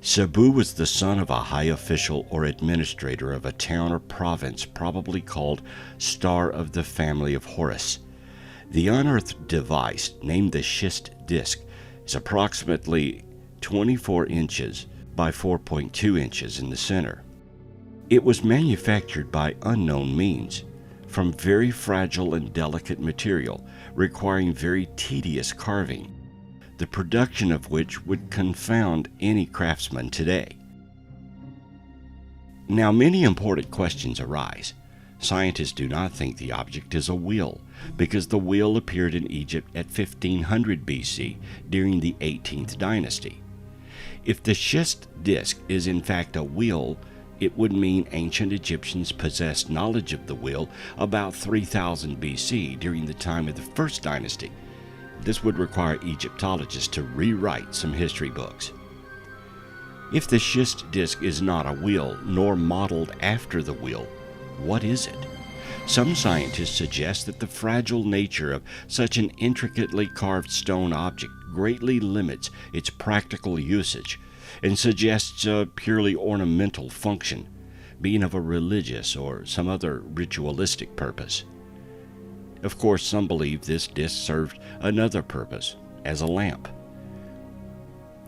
Sebu was the son of a high official or administrator of a town or province probably called Star of the family of Horus. The unearthed device, named the schist disk, is approximately 24 inches by 4.2 inches in the center. It was manufactured by unknown means, from very fragile and delicate material, requiring very tedious carving, the production of which would confound any craftsman today. Now, many important questions arise. Scientists do not think the object is a wheel, because the wheel appeared in Egypt at 1500 BC during the 18th dynasty. If the schist disk is in fact a wheel, it would mean ancient Egyptians possessed knowledge of the wheel about 3000 BC during the time of the first dynasty. This would require Egyptologists to rewrite some history books. If the schist disk is not a wheel, nor modeled after the wheel, what is it? Some scientists suggest that the fragile nature of such an intricately carved stone object greatly limits its practical usage and suggests a purely ornamental function, being of a religious or some other ritualistic purpose. Of course, some believe this disc served another purpose, as a lamp.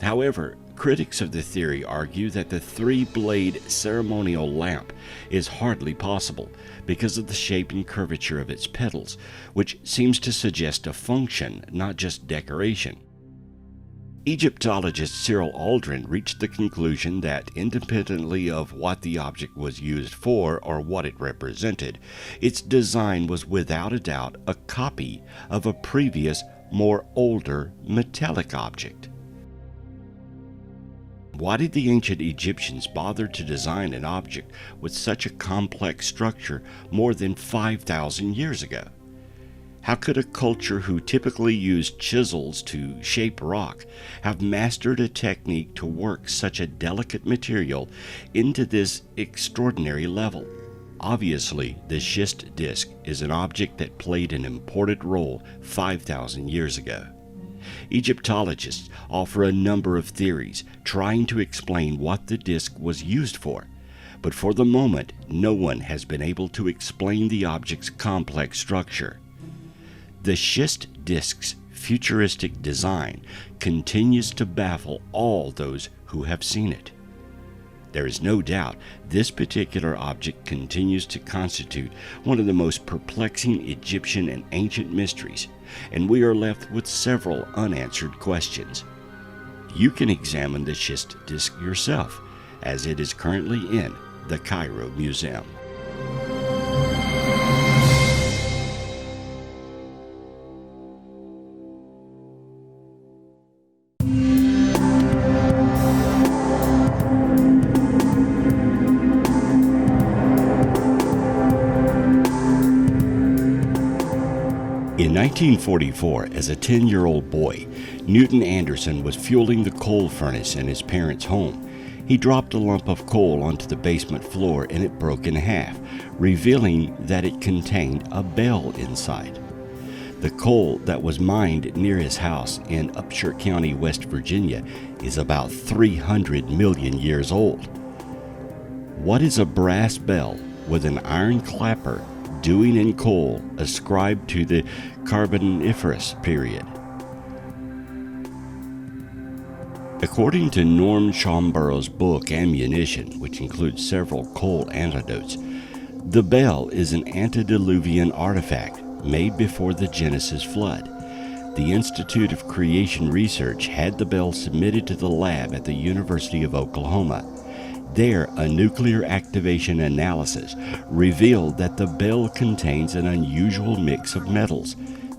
However, critics of the theory argue that the three-blade ceremonial lamp is hardly possible because of the shape and curvature of its petals, which seems to suggest a function, not just decoration. Egyptologist Cyril Aldrin reached the conclusion that, independently of what the object was used for or what it represented, its design was without a doubt a copy of a previous, more older metallic object. Why did the ancient Egyptians bother to design an object with such a complex structure more than 5,000 years ago? How could a culture who typically used chisels to shape rock have mastered a technique to work such a delicate material into this extraordinary level? Obviously, the schist disk is an object that played an important role 5,000 years ago. Egyptologists offer a number of theories trying to explain what the disk was used for, but for the moment, no one has been able to explain the object's complex structure. The schist disk's futuristic design continues to baffle all those who have seen it. There is no doubt this particular object continues to constitute one of the most perplexing Egyptian and ancient mysteries, and we are left with several unanswered questions. You can examine the schist disk yourself, as it is currently in the Cairo Museum. In 1944, as a 10-year-old boy, Newton Anderson was fueling the coal furnace in his parents' home. He dropped a lump of coal onto the basement floor and it broke in half, revealing that it contained a bell inside. The coal that was mined near his house in Upshur County, West Virginia, is about 300 million years old. What is a brass bell with an iron clapper doing in coal ascribed to the Carboniferous period? According to Norm Schomburg's book Ammunition, which includes several coal anecdotes, the bell is an antediluvian artifact made before the Genesis flood. The Institute of Creation Research had the bell submitted to the lab at the University of Oklahoma. There, a nuclear activation analysis revealed that the bell contains an unusual mix of metals,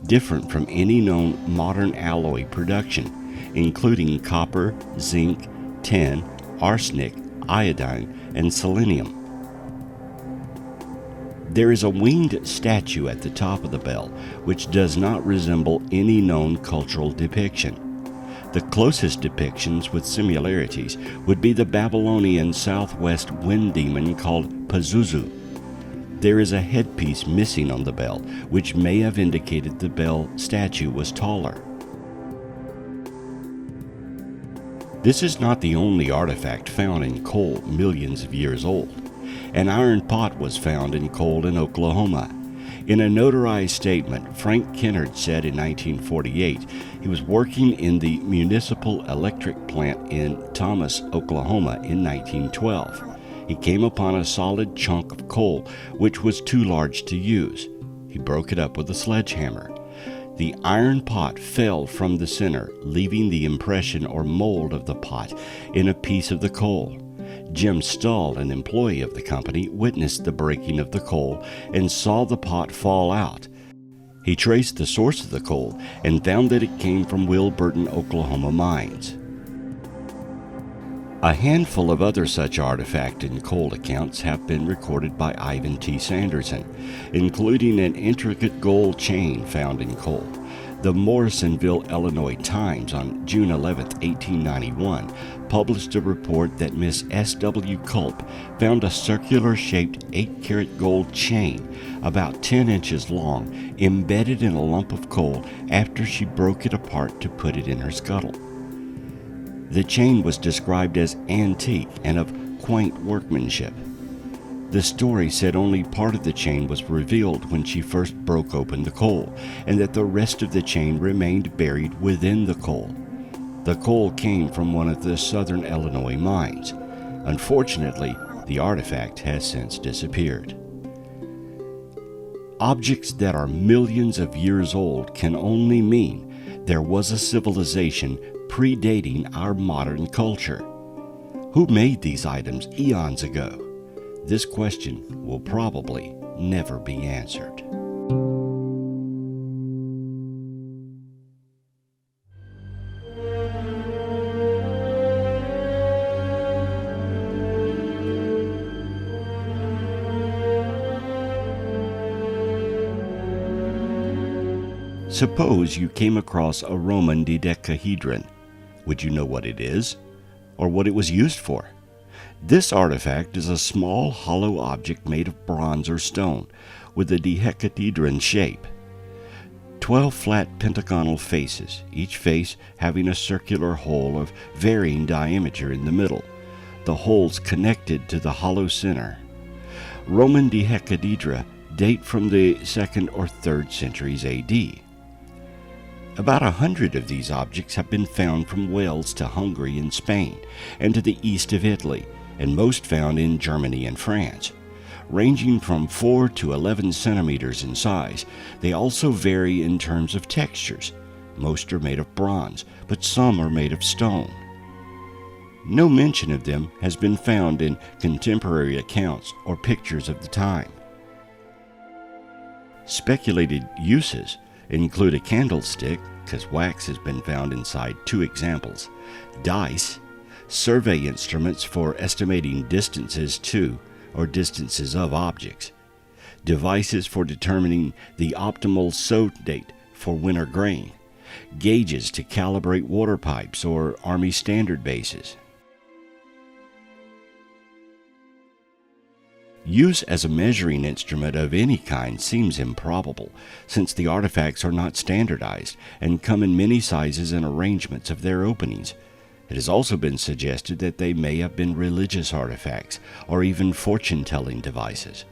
different from any known modern alloy production, including copper, zinc, tin, arsenic, iodine, and selenium. There is a winged statue at the top of the bell, which does not resemble any known cultural depiction. The closest depictions with similarities would be the Babylonian southwest wind demon called Pazuzu. There is a headpiece missing on the bell, which may have indicated the bell statue was taller. This is not the only artifact found in coal millions of years old. An iron pot was found in coal in Oklahoma. In a notarized statement, Frank Kennard said in 1948 he was working in the municipal electric plant in Thomas, Oklahoma in 1912. He came upon a solid chunk of coal which was too large to use. He broke it up with a sledgehammer. The iron pot fell from the center, leaving the impression or mold of the pot in a piece of the coal. Jim Stull, an employee of the company, witnessed the breaking of the coal and saw the pot fall out. He traced the source of the coal and found that it came from Wilburton, Oklahoma mines. A handful of other such artifact and coal accounts have been recorded by Ivan T. Sanderson, including an intricate gold chain found in coal. The Morrisonville, Illinois Times on June 11, 1891, published a report that Miss S.W. Culp found a circular-shaped 8-karat gold chain about 10 inches long embedded in a lump of coal after she broke it apart to put it in her scuttle. The chain was described as antique and of quaint workmanship. The story said only part of the chain was revealed when she first broke open the coal, and that the rest of the chain remained buried within the coal. The coal came from one of the southern Illinois mines. Unfortunately, the artifact has since disappeared. Objects that are millions of years old can only mean there was a civilization predating our modern culture. Who made these items eons ago? This question will probably never be answered. Suppose you came across a Roman dodecahedron. Would you know what it is, or what it was used for? This artifact is a small hollow object made of bronze or stone, with a dodecahedron shape. 12 flat pentagonal faces, each face having a circular hole of varying diameter in the middle, the holes connected to the hollow center. Roman dodecahedra date from the 2nd or 3rd centuries AD. About 100 of these objects have been found from Wales to Hungary and Spain, and to the east of Italy, and most found in Germany and France. Ranging from 4 to 11 centimeters in size, they also vary in terms of textures. Most are made of bronze, but some are made of stone. No mention of them has been found in contemporary accounts or pictures of the time. Speculated uses include a candlestick, because wax has been found inside 2 examples, dice, survey instruments for estimating distances to or distances of objects, devices for determining the optimal sow date for winter grain, gauges to calibrate water pipes or Army standard bases. Use as a measuring instrument of any kind seems improbable, since the artifacts are not standardized and come in many sizes and arrangements of their openings. It has also been suggested that they may have been religious artifacts or even fortune-telling devices.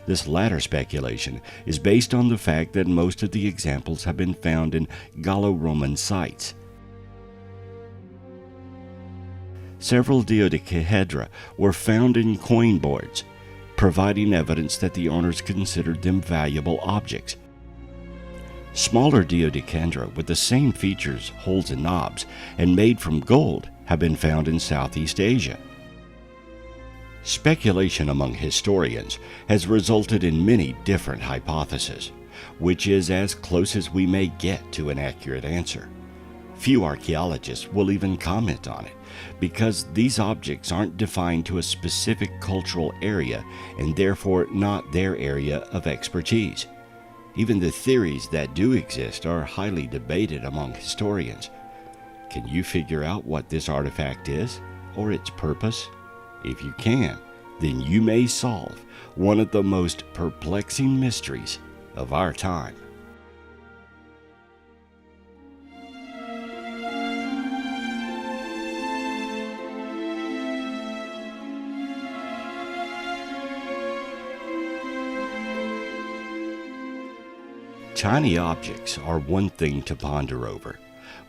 This latter speculation is based on the fact that most of the examples have been found in Gallo-Roman sites. Several dodecahedra were found in coin boards, providing evidence that the owners considered them valuable objects. Smaller dodecahedra with the same features, holes and knobs, and made from gold have been found in Southeast Asia. Speculation among historians has resulted in many different hypotheses, which is as close as we may get to an accurate answer. Few archaeologists will even comment on it, because these objects aren't defined to a specific cultural area and therefore not their area of expertise. Even the theories that do exist are highly debated among historians. Can you figure out what this artifact is, or its purpose? If you can, then you may solve one of the most perplexing mysteries of our time. Tiny objects are one thing to ponder over,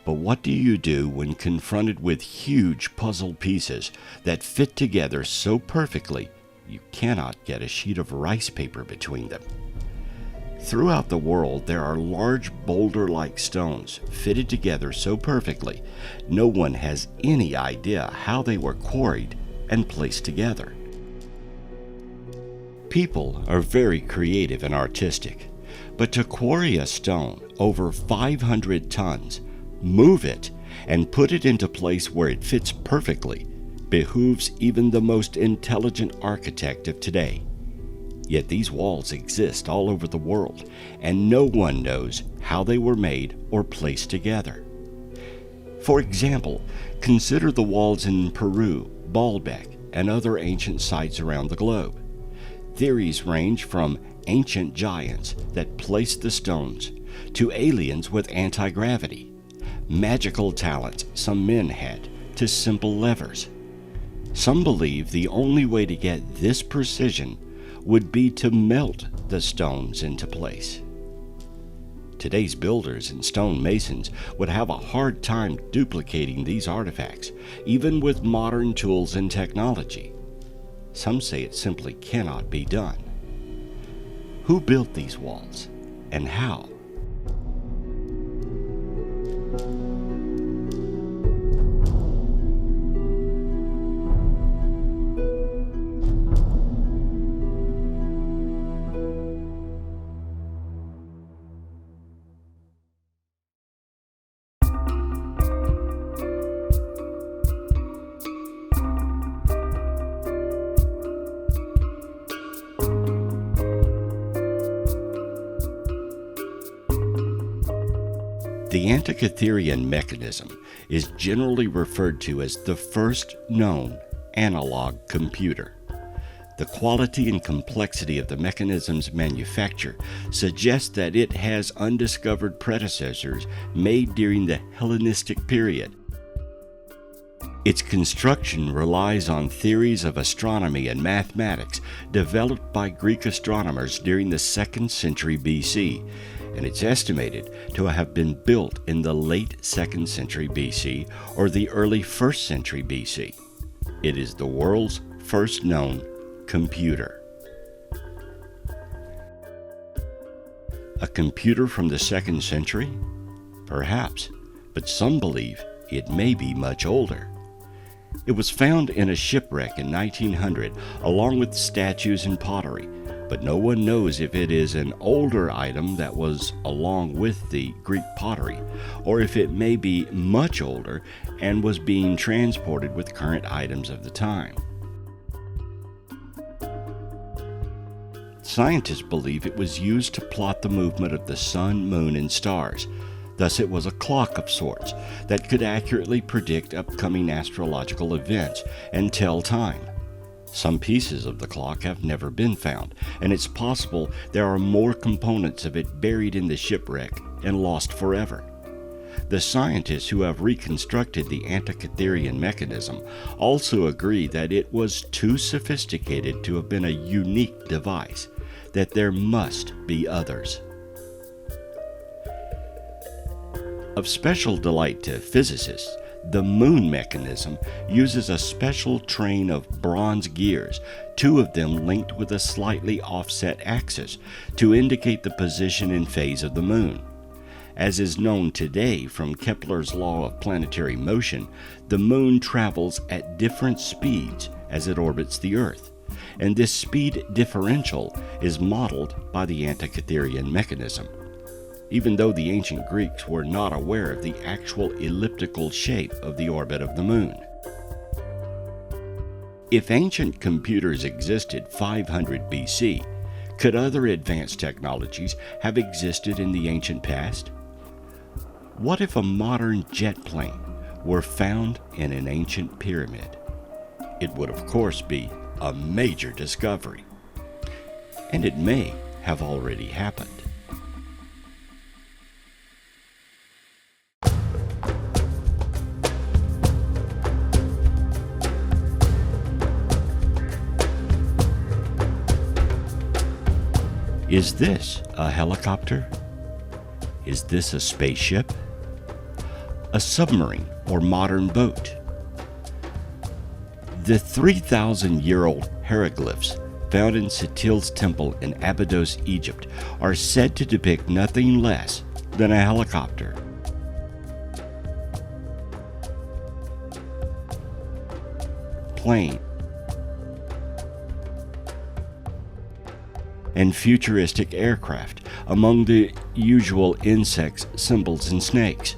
but what do you do when confronted with huge puzzle pieces that fit together so perfectly you cannot get a sheet of rice paper between them? Throughout the world, there are large boulder-like stones fitted together so perfectly, no one has any idea how they were quarried and placed together. People are very creative and artistic, but to quarry a stone over 500 tons, move it, and put it into place where it fits perfectly behooves even the most intelligent architect of today. Yet these walls exist all over the world, and no one knows how they were made or placed together. For example, consider the walls in Peru, Balbek, and other ancient sites around the globe. Theories range from ancient giants that placed the stones to aliens with anti-gravity, magical talents some men had, to simple levers. Some believe the only way to get this precision would be to melt the stones into place. Today's builders and stonemasons would have a hard time duplicating these artifacts, even with modern tools and technology. Some say it simply cannot be done. Who built these walls, and how? The Antikytherian mechanism is generally referred to as the first known analog computer. The quality and complexity of the mechanism's manufacture suggests that it has undiscovered predecessors made during the Hellenistic period. Its construction relies on theories of astronomy and mathematics developed by Greek astronomers during the 2nd century BC, and it's estimated to have been built in the late 2nd century BC or the early 1st century BC. It is the world's first known computer. A computer from the 2nd century? Perhaps, but some believe it may be much older. It was found in a shipwreck in 1900 along with statues and pottery, but no one knows if it is an older item that was along with the Greek pottery, or if it may be much older and was being transported with current items of the time. Scientists believe it was used to plot the movement of the sun, moon, and stars. Thus it was a clock of sorts that could accurately predict upcoming astrological events and tell time. Some pieces of the clock have never been found, and it's possible there are more components of it buried in the shipwreck and lost forever. The scientists who have reconstructed the Antikytherian mechanism also agree that it was too sophisticated to have been a unique device, that there must be others. Of special delight to physicists, the moon mechanism uses a special train of bronze gears, 2 of them linked with a slightly offset axis, to indicate the position and phase of the moon. As is known today from Kepler's law of planetary motion, the moon travels at different speeds as it orbits the Earth, and this speed differential is modeled by the Antikytherian mechanism, even though the ancient Greeks were not aware of the actual elliptical shape of the orbit of the moon. If ancient computers existed 500 BC, could other advanced technologies have existed in the ancient past? What if a modern jet plane were found in an ancient pyramid? It would of course be a major discovery, and it may have already happened. Is this a helicopter? Is this a spaceship? A submarine or modern boat? The 3,000-year-old hieroglyphs found in Setil's temple in Abydos, Egypt, are said to depict nothing less than a helicopter. Plane and futuristic aircraft, among the usual insects, symbols, and snakes.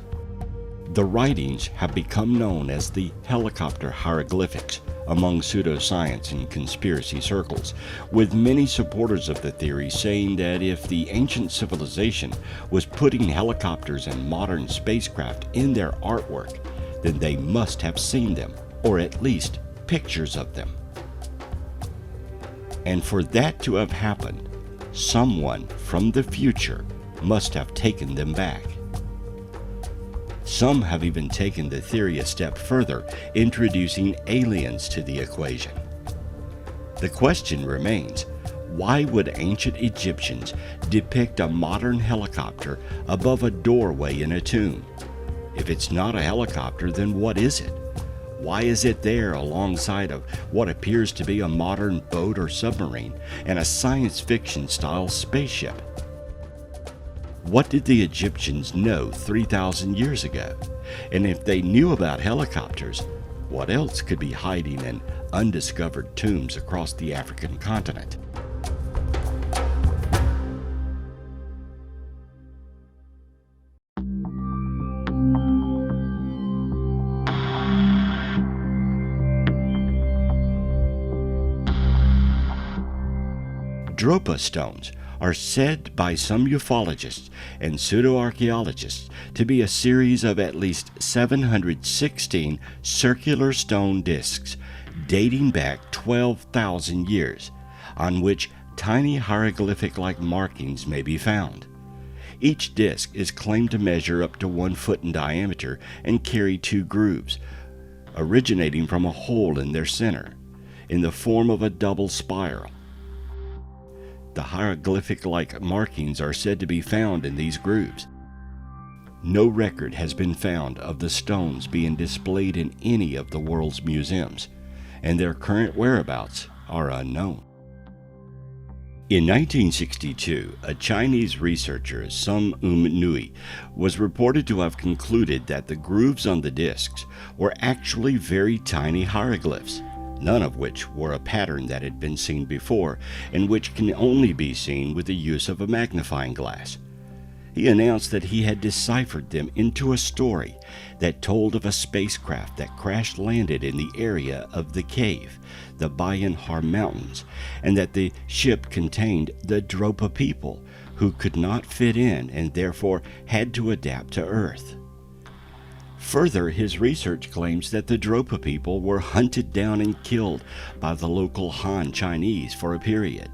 The writings have become known as the helicopter hieroglyphics among pseudoscience and conspiracy circles, with many supporters of the theory saying that if the ancient civilization was putting helicopters and modern spacecraft in their artwork, then they must have seen them, or at least pictures of them. And for that to have happened, someone from the future must have taken them back. Some have even taken the theory a step further, introducing aliens to the equation. The question remains, why would ancient Egyptians depict a modern helicopter above a doorway in a tomb? If it's not a helicopter, then what is it? Why is it there alongside of what appears to be a modern boat or submarine and a science fiction style spaceship? What did the Egyptians know 3,000 years ago? And if they knew about helicopters, what else could be hiding in undiscovered tombs across the African continent? Dropa stones are said by some ufologists and pseudo-archaeologists to be a series of at least 716 circular stone discs dating back 12,000 years, on which tiny hieroglyphic-like markings may be found. Each disc is claimed to measure up to 1 foot in diameter and carry 2 grooves, originating from a hole in their center, in the form of a double spiral. The hieroglyphic-like markings are said to be found in these grooves. No record has been found of the stones being displayed in any of the world's museums, and their current whereabouts are unknown. In 1962, a Chinese researcher, Sun Nui, was reported to have concluded that the grooves on the discs were actually very tiny hieroglyphs, none of which were a pattern that had been seen before, and which can only be seen with the use of a magnifying glass. He announced that he had deciphered them into a story that told of a spacecraft that crash-landed in the area of the cave, the Kahokia Mounds, and that the ship contained the Dropa people, who could not fit in and therefore had to adapt to Earth. Further, his research claims that the Dropa people were hunted down and killed by the local Han Chinese for a period.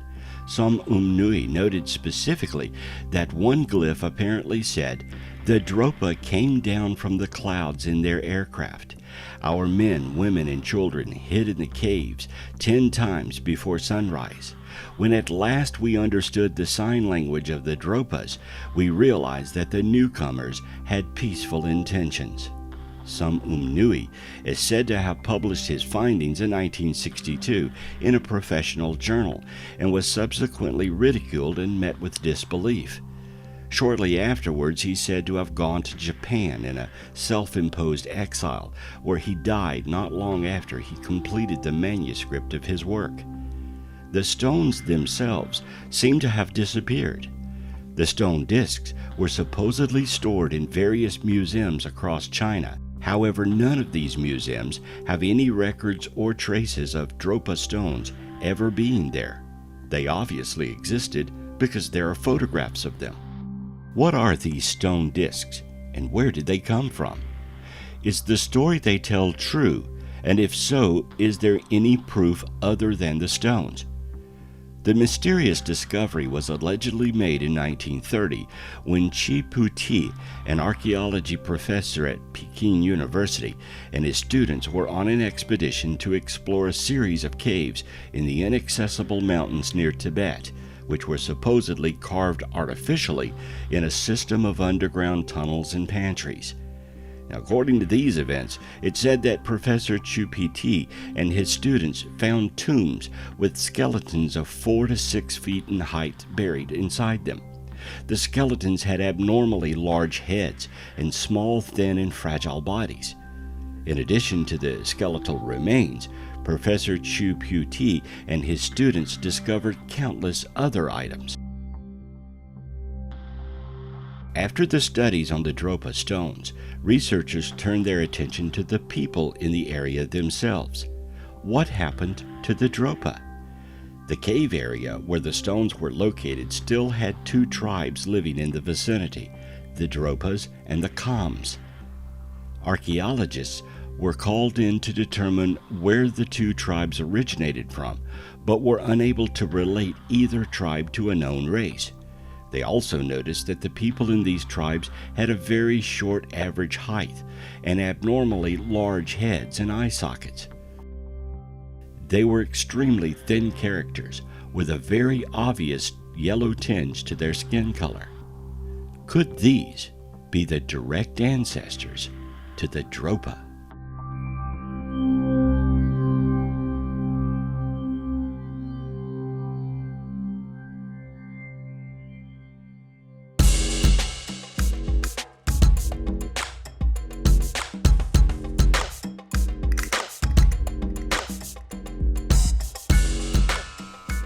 Some Nui noted specifically that one glyph apparently said, "The Dropa came down from the clouds in their aircraft. Our men, women, and children hid in the caves 10 times before sunrise. When at last we understood the sign language of the Dropas, we realized that the newcomers had peaceful intentions." Some Nui is said to have published his findings in 1962 in a professional journal and was subsequently ridiculed and met with disbelief. Shortly afterwards, he's said to have gone to Japan in a self-imposed exile, where he died not long after he completed the manuscript of his work. The stones themselves seem to have disappeared. The stone discs were supposedly stored in various museums across China. However, none of these museums have any records or traces of Dropa stones ever being there. They obviously existed because there are photographs of them. What are these stone discs, and where did they come from? Is the story they tell true, and if so, is there any proof other than the stones? The mysterious discovery was allegedly made in 1930 when Chi Pu-ti, an archaeology professor at Peking University, and his students were on an expedition to explore a series of caves in the inaccessible mountains near Tibet, which were supposedly carved artificially in a system of underground tunnels and pantries. Now, according to these events, it said that Professor Chu Pt and his students found tombs with skeletons of 4 to 6 feet in height buried inside them. The skeletons had abnormally large heads and small, thin, and fragile bodies. In addition to the skeletal remains, Professor Chu Pu-Ti and his students discovered countless other items. After the studies on the Dropa stones, researchers turned their attention to the people in the area themselves. What happened to the Dropa? The cave area where the stones were located still had two tribes living in the vicinity, the Dropas and the Khams. Archaeologists were called in to determine where the two tribes originated from, but were unable to relate either tribe to a known race. They also noticed that the people in these tribes had a very short average height and abnormally large heads and eye sockets. They were extremely thin characters with a very obvious yellow tinge to their skin color. Could these be the direct ancestors to the Dropa?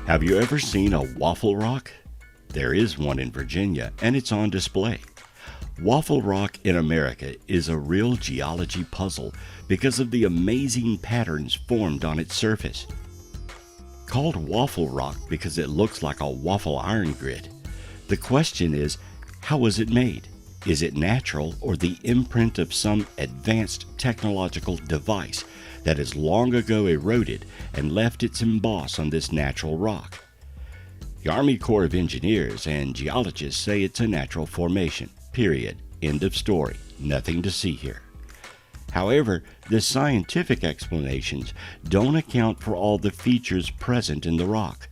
Have you ever seen a Waffle Rock? There is one in Virginia, and it's on display. Waffle Rock in America is a real geology puzzle because of the amazing patterns formed on its surface. Called Waffle Rock because it looks like a waffle iron grid, the question is, how was it made? Is it natural or the imprint of some advanced technological device that has long ago eroded and left its emboss on this natural rock? The Army Corps of Engineers and geologists say it's a natural formation, period. End of story. Nothing to see here. However, the scientific explanations don't account for all the features present in the rock.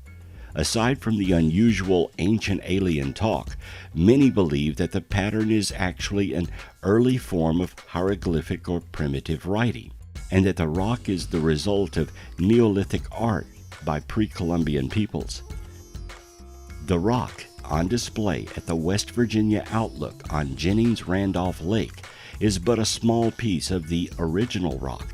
Aside from the unusual ancient alien talk, many believe that the pattern is actually an early form of hieroglyphic or primitive writing, and that the rock is the result of Neolithic art by pre-Columbian peoples. The rock on display at the West Virginia Outlook on Jennings-Randolph Lake is but a small piece of the original rock.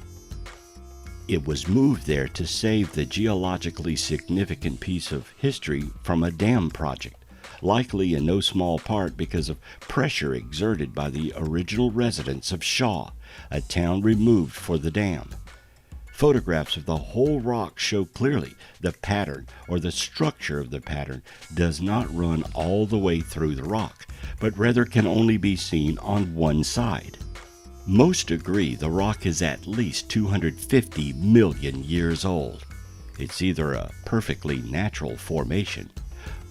It was moved there to save the geologically significant piece of history from a dam project, likely in no small part because of pressure exerted by the original residents of Shaw, a town removed for the dam. Photographs of the whole rock show clearly the pattern or the structure of the pattern does not run all the way through the rock, but rather can only be seen on one side. Most agree the rock is at least 250 million years old. It's either a perfectly natural formation,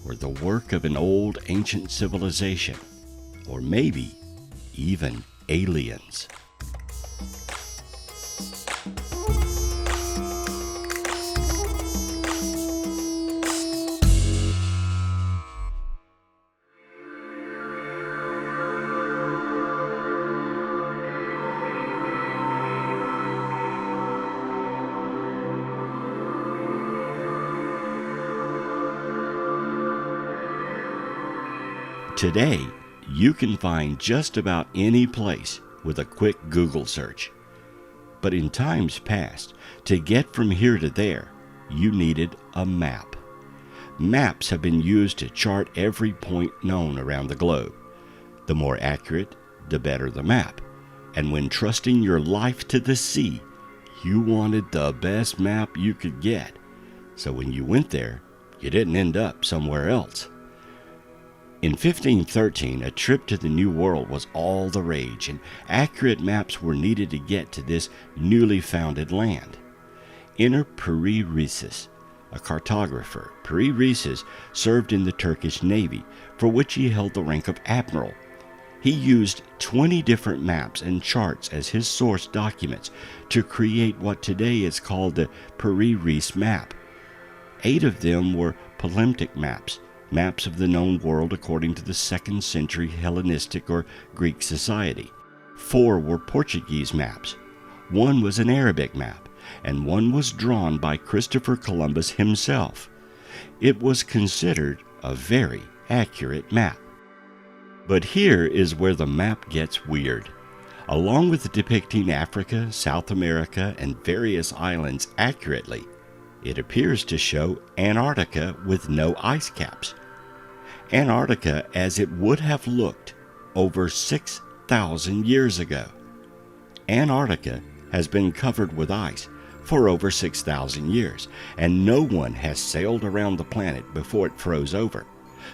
or the work of an old ancient civilization, or maybe even aliens. Today, you can find just about any place with a quick Google search. But in times past, to get from here to there, you needed a map. Maps have been used to chart every point known around the globe. The more accurate, the better the map. And when trusting your life to the sea, you wanted the best map you could get. So when you went there, you didn't end up somewhere else. In 1513, a trip to the New World was all the rage, and accurate maps were needed to get to this newly founded land. Enter Piri Reis, a cartographer. Piri Reis served in the Turkish Navy, for which he held the rank of admiral. He used 20 different maps and charts as his source documents to create what today is called the Piri Reis map. 8 of them were palimpsest maps, maps of the known world according to the 2nd century Hellenistic or Greek society. 4 were Portuguese maps. 1 was an Arabic map, and 1 was drawn by Christopher Columbus himself. It was considered a very accurate map. But here is where the map gets weird. Along with depicting Africa, South America, and various islands accurately, it appears to show Antarctica with no ice caps. Antarctica as it would have looked over 6,000 years ago. Antarctica has been covered with ice for over 6,000 years, and no one has sailed around the planet before it froze over.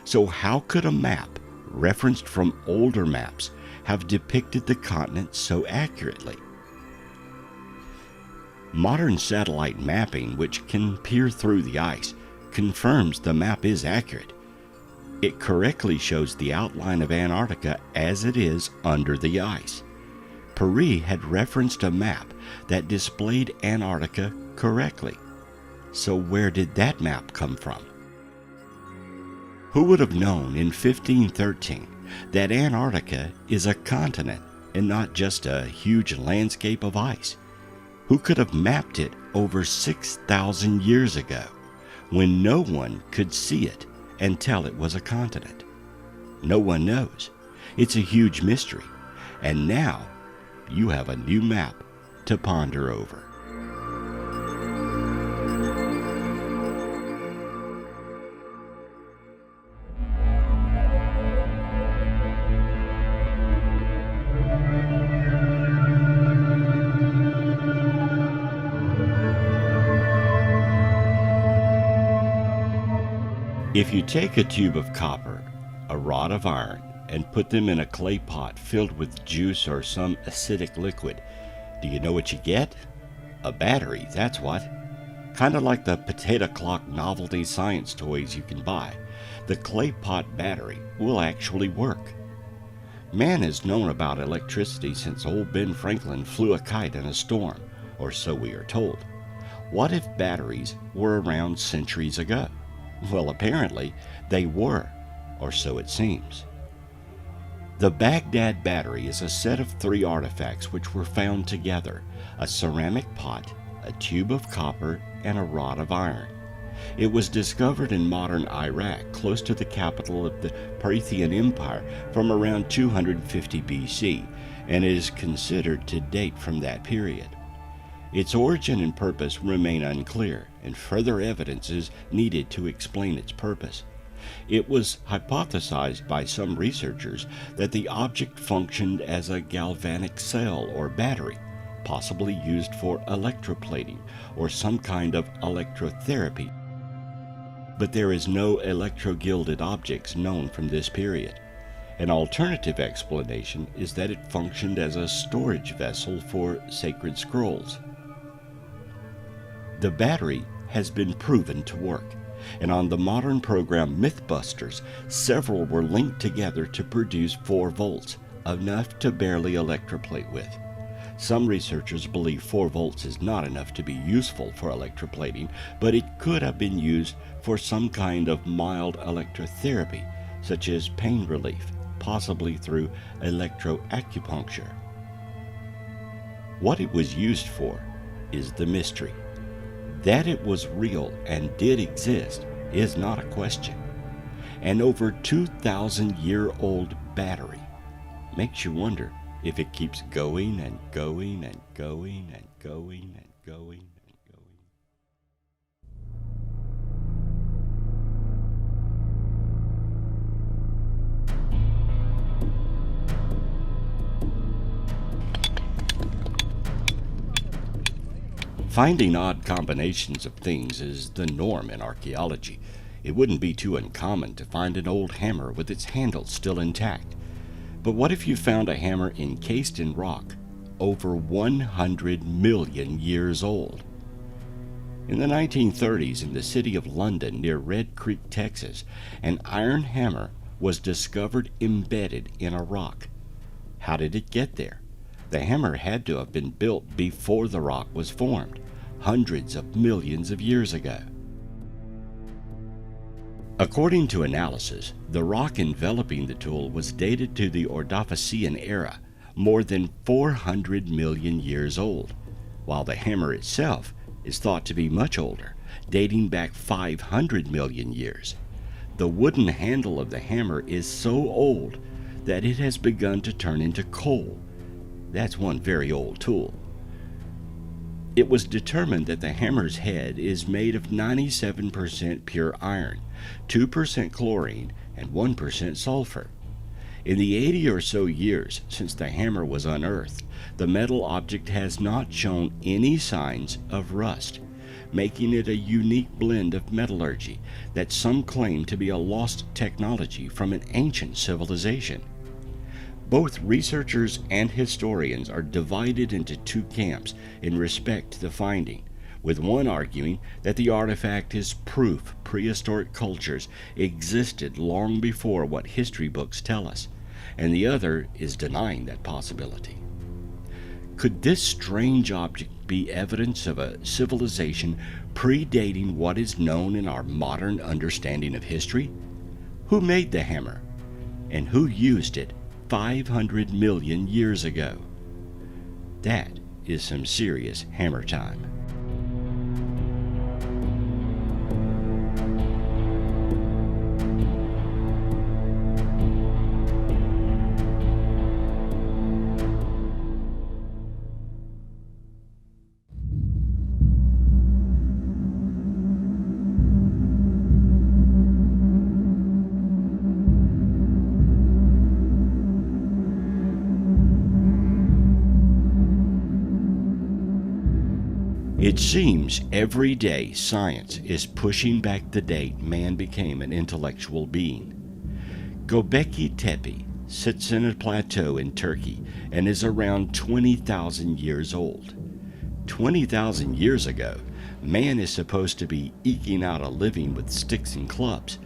So how could a map, referenced from older maps, have depicted the continent so accurately? Modern satellite mapping, which can peer through the ice, confirms the map is accurate. It correctly shows the outline of Antarctica as it is under the ice. Piri had referenced a map that displayed Antarctica correctly. So where did that map come from? Who would have known in 1513 that Antarctica is a continent and not just a huge landscape of ice? Who could have mapped it over 6,000 years ago when no one could see it and tell it was a continent? No one knows. It's a huge mystery. And now you have a new map to ponder over. If you take a tube of copper, a rod of iron, and put them in a clay pot filled with juice or some acidic liquid, do you know what you get? A battery, that's what. Kind of like the potato clock novelty science toys you can buy. The clay pot battery will actually work. Man has known about electricity since old Ben Franklin flew a kite in a storm, or so we are told. What if batteries were around centuries ago? Well, apparently they were, or so it seems. The Baghdad battery is a set of 3 artifacts which were found together: a ceramic pot, a tube of copper, and a rod of iron. It was discovered in modern Iraq, close to the capital of the Parthian Empire, from around 250 BC, and is considered to date from that period. Its origin and purpose remain unclear, and further evidence is needed to explain its purpose. It was hypothesized by some researchers that the object functioned as a galvanic cell or battery, possibly used for electroplating or some kind of electrotherapy. But there is no electro-gilded objects known from this period. An alternative explanation is that it functioned as a storage vessel for sacred scrolls. The battery has been proven to work, and on the modern program Mythbusters, several were linked together to produce 4 volts, enough to barely electroplate with. Some researchers believe 4 volts is not enough to be useful for electroplating, but it could have been used for some kind of mild electrotherapy, such as pain relief, possibly through electroacupuncture. What it was used for is the mystery. That it was real and did exist is not a question. An over 2,000-year-old battery makes you wonder if it keeps going and going and going and going and going and going. Finding odd combinations of things is the norm in archaeology. It wouldn't be too uncommon to find an old hammer with its handle still intact. But what if you found a hammer encased in rock over 100 million years old? In the 1930s, in the city of London near Red Creek, Texas, an iron hammer was discovered embedded in a rock. How did it get there? The hammer had to have been built before the rock was formed, hundreds of millions of years ago. According to analysis, the rock enveloping the tool was dated to the Ordovician era, more than 400 million years old, while the hammer itself is thought to be much older, dating back 500 million years. The wooden handle of the hammer is so old that it has begun to turn into coal. That's one very old tool. It was determined that the hammer's head is made of 97% pure iron, 2% chlorine, and 1% sulfur. In the 80 or so years since the hammer was unearthed, the metal object has not shown any signs of rust, making it a unique blend of metallurgy that some claim to be a lost technology from an ancient civilization. Both researchers and historians are divided into two camps in respect to the finding, with one arguing that the artifact is proof prehistoric cultures existed long before what history books tell us, and the other is denying that possibility. Could this strange object be evidence of a civilization predating what is known in our modern understanding of history? Who made the hammer? And who used it 500 million years ago? That is some serious hammer time. It seems every day science is pushing back the date man became an intellectual being. Gobekli Tepe sits in a plateau in Turkey and is around 20,000 years old. 20,000 years ago, man is supposed to be eking out a living with sticks and clubs.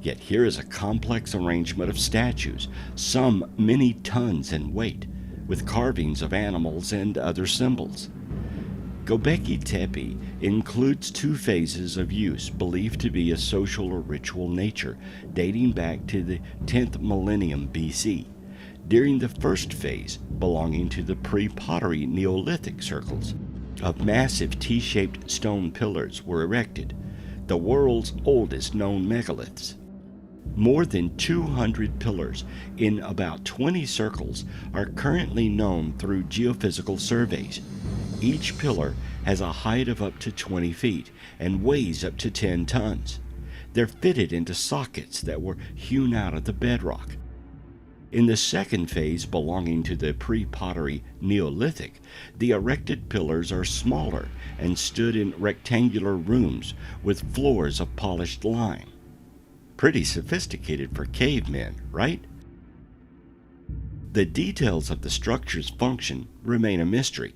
Yet here is a complex arrangement of statues, some many tons in weight, with carvings of animals and other symbols. Gobekli Tepe includes two phases of use believed to be a social or ritual nature, dating back to the 10th millennium BC. During the first phase, belonging to the pre-pottery Neolithic circles, of massive T-shaped stone pillars were erected, the world's oldest known megaliths. More than 200 pillars in about 20 circles are currently known through geophysical surveys. Each pillar has a height of up to 20 feet and weighs up to 10 tons. They're fitted into sockets that were hewn out of the bedrock. In the second phase, belonging to the pre-pottery Neolithic, the erected pillars are smaller and stood in rectangular rooms with floors of polished lime. Pretty sophisticated for cavemen, right? The details of the structure's function remain a mystery.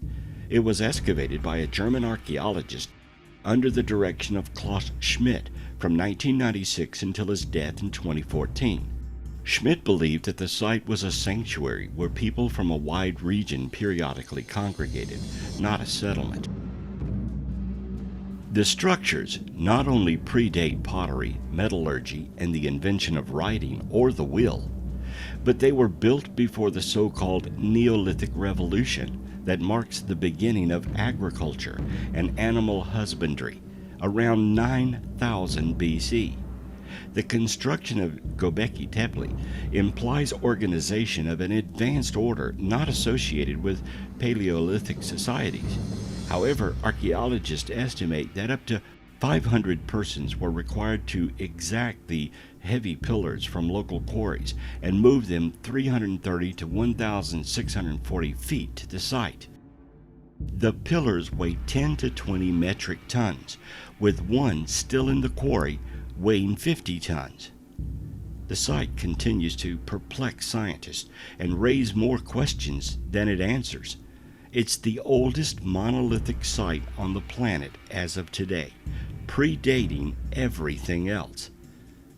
It was excavated by a German archaeologist under the direction of Klaus Schmidt from 1996 until his death in 2014. Schmidt believed that the site was a sanctuary where people from a wide region periodically congregated, not a settlement. The structures not only predate pottery, metallurgy, and the invention of writing or the wheel, but they were built before the so-called Neolithic Revolution that marks the beginning of agriculture and animal husbandry around 9000 BC. The construction of Gobekli Tepe implies organization of an advanced order not associated with Paleolithic societies. However, archaeologists estimate that up to 500 persons were required to exact the heavy pillars from local quarries and move them 330 to 1,640 feet to the site. The pillars weigh 10 to 20 metric tons, with one still in the quarry weighing 50 tons. The site continues to perplex scientists and raise more questions than it answers. It's the oldest monolithic site on the planet as of today, predating everything else.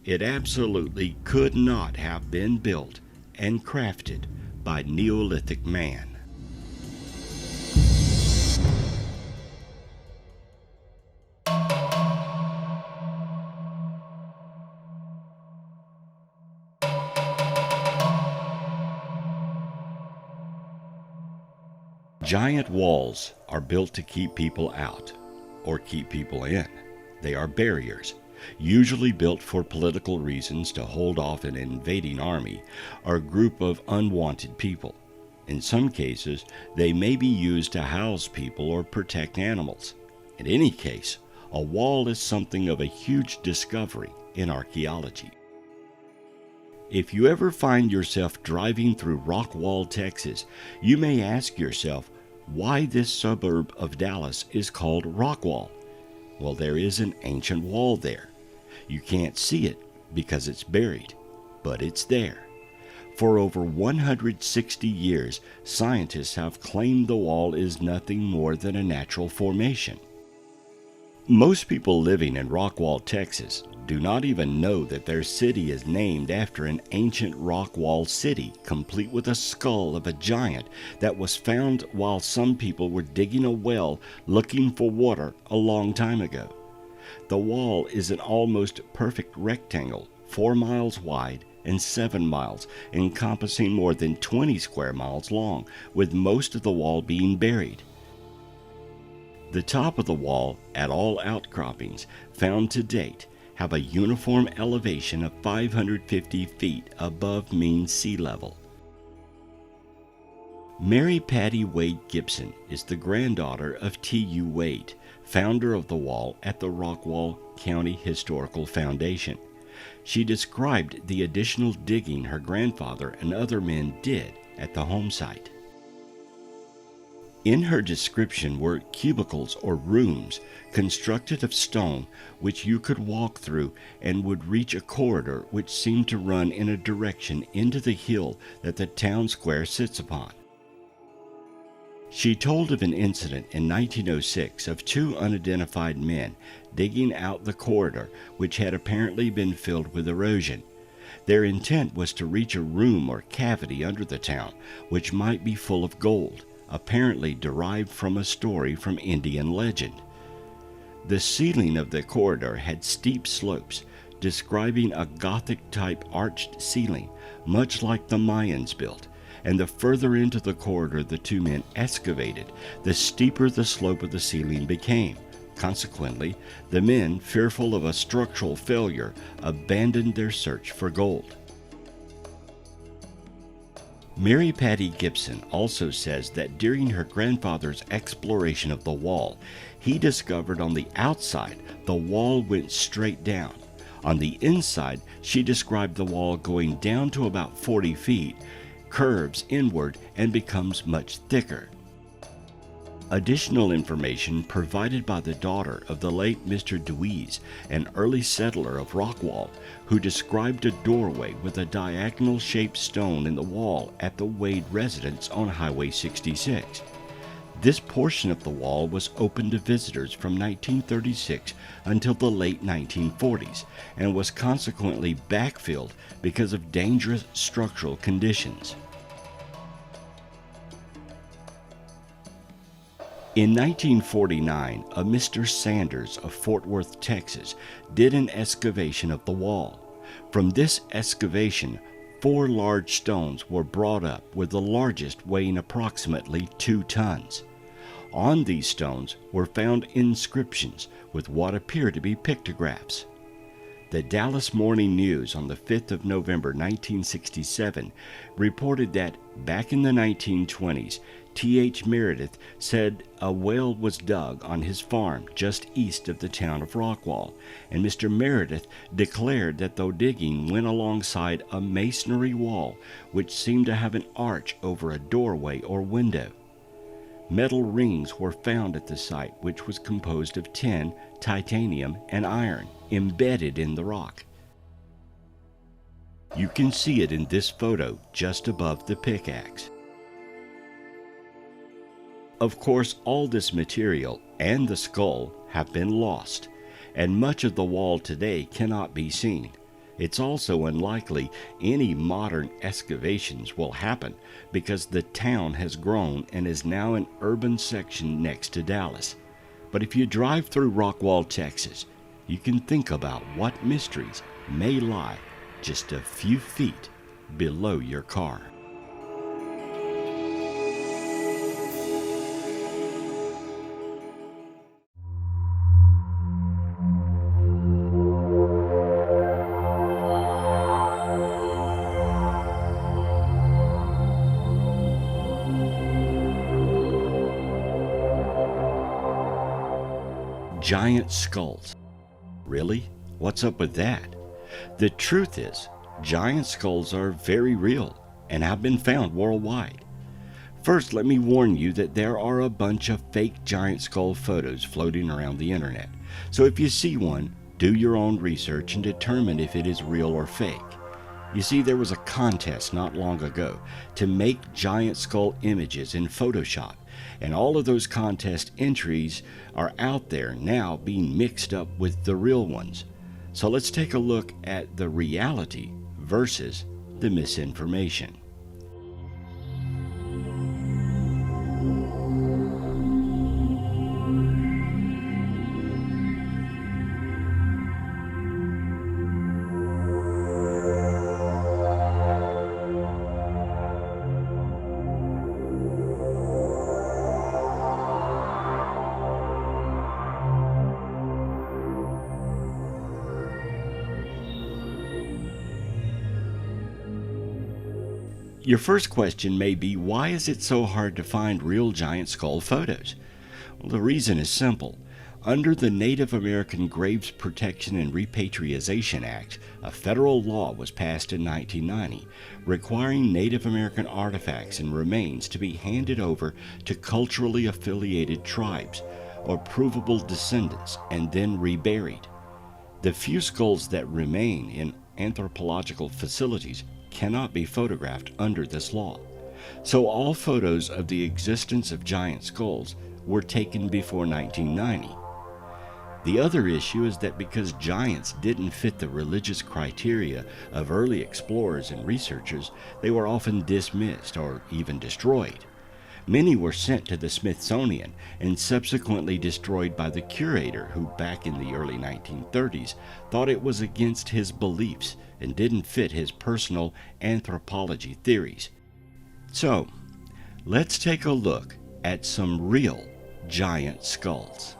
It absolutely could not have been built and crafted by Neolithic man. Giant walls are built to keep people out, or keep people in. They are barriers, usually built for political reasons to hold off an invading army or group of unwanted people. In some cases, they may be used to house people or protect animals. In any case, a wall is something of a huge discovery in archaeology. If you ever find yourself driving through Rockwall, Texas, you may ask yourself why this suburb of Dallas is called Rockwall. Well, there is an ancient wall there. You can't see it because it's buried, but it's there. For over 160 years, scientists have claimed the wall is nothing more than a natural formation. Most people living in Rockwall, Texas, do not even know that their city is named after an ancient rock wall city, complete with a skull of a giant that was found while some people were digging a well looking for water a long time ago. The wall is an almost perfect rectangle, 4 miles wide and 7 miles, encompassing more than 20 square miles long, with most of the wall being buried. The top of the wall, at all outcroppings found to date, have a uniform elevation of 550 feet above mean sea level. Mary Patty Wade Gibson is the granddaughter of T.U. Wade, founder of the wall at the Rockwall County Historical Foundation. She described the additional digging her grandfather and other men did at the home site. In her description were cubicles or rooms constructed of stone which you could walk through and would reach a corridor which seemed to run in a direction into the hill that the town square sits upon. She told of an incident in 1906 of 2 unidentified men digging out the corridor which had apparently been filled with erosion. Their intent was to reach a room or cavity under the town which might be full of gold, apparently derived from a story from Indian legend. The ceiling of the corridor had steep slopes, describing a Gothic-type arched ceiling, much like the Mayans built, and the further into the corridor the 2 men excavated, the steeper the slope of the ceiling became. Consequently, the men, fearful of a structural failure, abandoned their search for gold. Mary Patty Gibson also says that during her grandfather's exploration of the wall, he discovered on the outside the wall went straight down. On the inside, she described the wall going down to about 40 feet, curves inward, and becomes much thicker. Additional information provided by the daughter of the late Mr. Deweese, an early settler of Rockwall, who described a doorway with a diagonal-shaped stone in the wall at the Wade residence on Highway 66. This portion of the wall was open to visitors from 1936 until the late 1940s, and was consequently backfilled because of dangerous structural conditions. In 1949, a Mr. Sanders of Fort Worth, Texas, did an excavation of the wall. From this excavation, 4 large stones were brought up, with the largest weighing approximately 2 tons. On these stones were found inscriptions with what appear to be pictographs. The Dallas Morning News on the 5th of November 1967 reported that back in the 1920s, T.H. Meredith said a well was dug on his farm just east of the town of Rockwall, and Mr. Meredith declared that the digging went alongside a masonry wall which seemed to have an arch over a doorway or window. Metal rings were found at the site, which was composed of tin, titanium, and iron, embedded in the rock. You can see it in this photo just above the pickaxe. Of course, all this material and the skull have been lost, and much of the wall today cannot be seen. It's also unlikely any modern excavations will happen because the town has grown and is now an urban section next to Dallas. But if you drive through Rockwall, Texas, you can think about what mysteries may lie just a few feet below your car. giant skulls. Really? What's up with that? The truth is, giant skulls are very real and have been found worldwide. First, let me warn you that there are a bunch of fake giant skull photos floating around the internet. So if you see one, do your own research and determine if it is real or fake. You see, there was a contest not long ago to make giant skull images in Photoshop, and all of those contest entries are out there now being mixed up with the real ones. So let's take a look at the reality versus the misinformation. Your first question may be, why is it so hard to find real giant skull photos? Well, the reason is simple. Under the Native American Graves Protection and Repatriation Act, a federal law was passed in 1990 requiring Native American artifacts and remains to be handed over to culturally affiliated tribes or provable descendants and then reburied. The few skulls that remain in anthropological facilities cannot be photographed under this law. So all photos of the existence of giant skulls were taken before 1990. The other issue is that because giants didn't fit the religious criteria of early explorers and researchers, they were often dismissed or even destroyed. Many were sent to the Smithsonian and subsequently destroyed by the curator who, back in the early 1930s, thought it was against his beliefs and didn't fit his personal anthropology theories. So, let's take a look at some real giant skulls.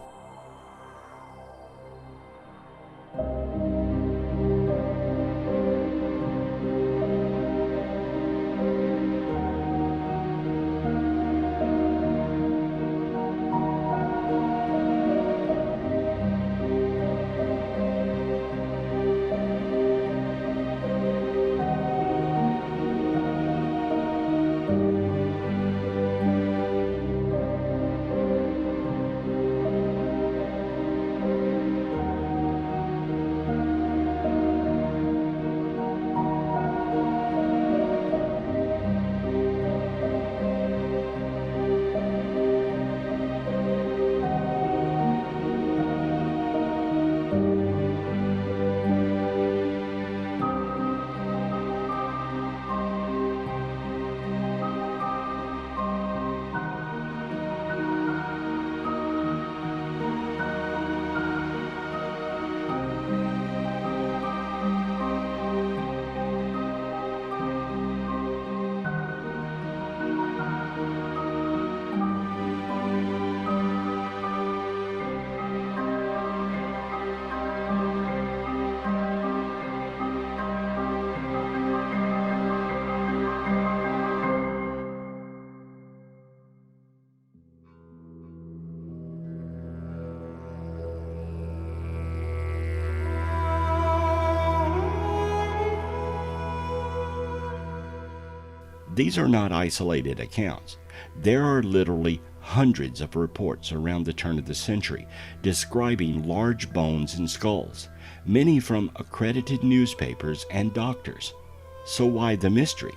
These are not isolated accounts. There are literally hundreds of reports around the turn of the century describing large bones and skulls, many from accredited newspapers and doctors. So why the mystery?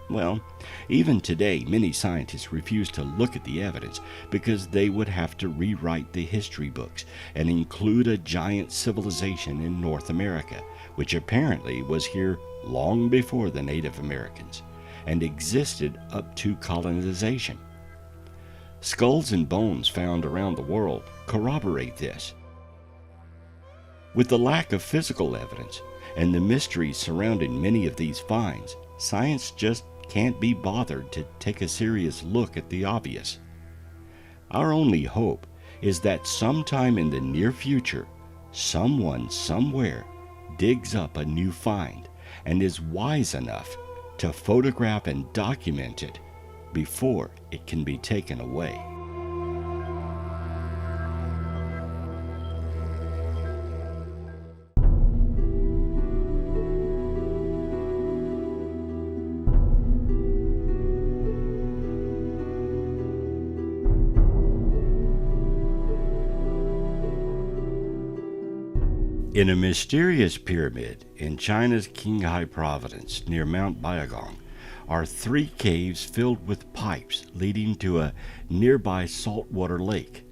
Well, even today, many scientists refuse to look at the evidence because they would have to rewrite the history books and include a giant civilization in North America, which apparently was here long before the Native Americans and existed up to colonization. Skulls and bones found around the world corroborate this. With the lack of physical evidence and the mysteries surrounding many of these finds, science just can't be bothered to take a serious look at the obvious. Our only hope is that sometime in the near future, someone somewhere digs up a new find and is wise enough to photograph and document it before it can be taken away. In a mysterious pyramid in China's Qinghai province near Mount Baiyagong are 3 caves filled with pipes leading to a nearby saltwater lake.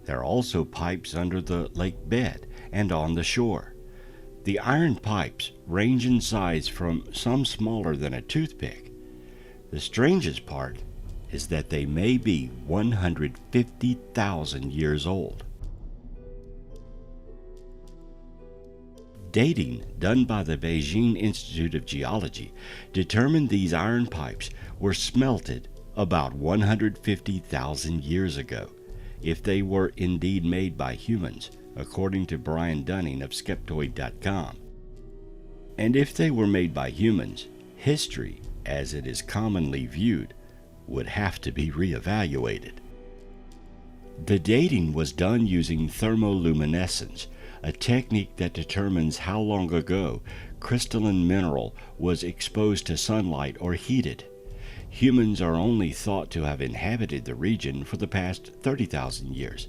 There are also pipes under the lake bed and on the shore. The iron pipes range in size from some smaller than a toothpick. The strangest part is that they may be 150,000 years old. Dating done by the Beijing Institute of Geology determined these iron pipes were smelted about 150,000 years ago, if they were indeed made by humans, according to Brian Dunning of Skeptoid.com. And if they were made by humans, history, as it is commonly viewed, would have to be reevaluated. The dating was done using thermoluminescence, a technique that determines how long ago crystalline mineral was exposed to sunlight or heated. Humans are only thought to have inhabited the region for the past 30,000 years.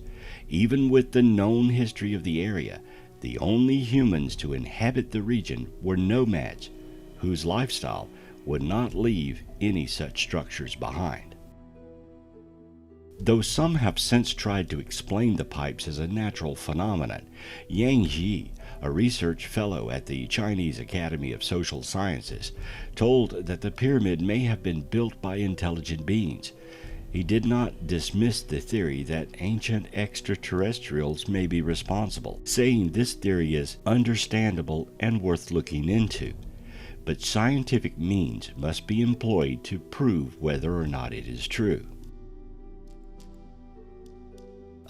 Even with the known history of the area, the only humans to inhabit the region were nomads, whose lifestyle would not leave any such structures behind. Though some have since tried to explain the pipes as a natural phenomenon, Yang Ji, a research fellow at the Chinese Academy of Social Sciences, told that the pyramid may have been built by intelligent beings. He did not dismiss the theory that ancient extraterrestrials may be responsible, saying this theory is understandable and worth looking into. But scientific means must be employed to prove whether or not it is true.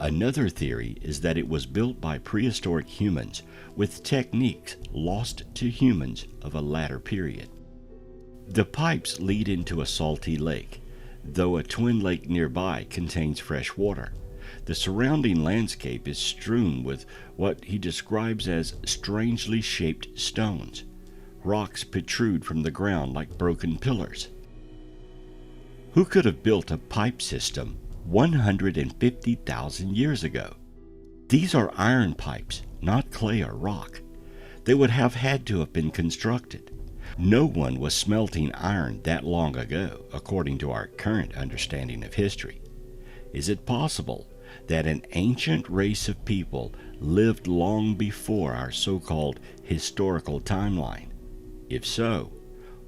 Another theory is that it was built by prehistoric humans with techniques lost to humans of a latter period. The pipes lead into a salty lake, though a twin lake nearby contains fresh water. The surrounding landscape is strewn with what he describes as strangely shaped stones. Rocks protrude from the ground like broken pillars. Who could have built a pipe system 150,000 years ago? These are iron pipes, not clay or rock. They would have had to have been constructed. No one was smelting iron that long ago, according to our current understanding of history. Is it possible that an ancient race of people lived long before our so-called historical timeline? If so,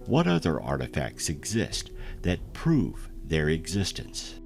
what other artifacts exist that prove their existence?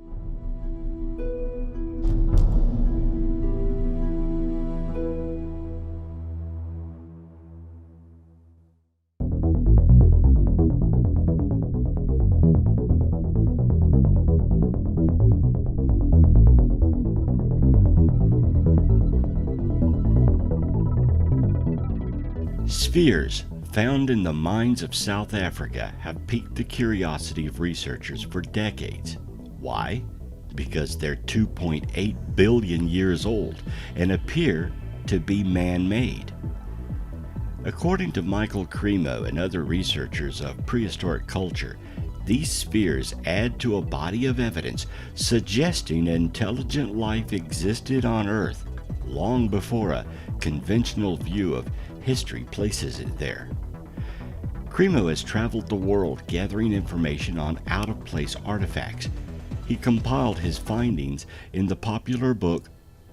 Spheres found in the mines of South Africa have piqued the curiosity of researchers for decades. Why? Because they're 2.8 billion years old and appear to be man-made. According to Michael Cremo and other researchers of prehistoric culture, these spheres add to a body of evidence suggesting intelligent life existed on Earth long before a conventional view of history places it there. Cremo has traveled the world gathering information on out-of-place artifacts. He compiled his findings in the popular book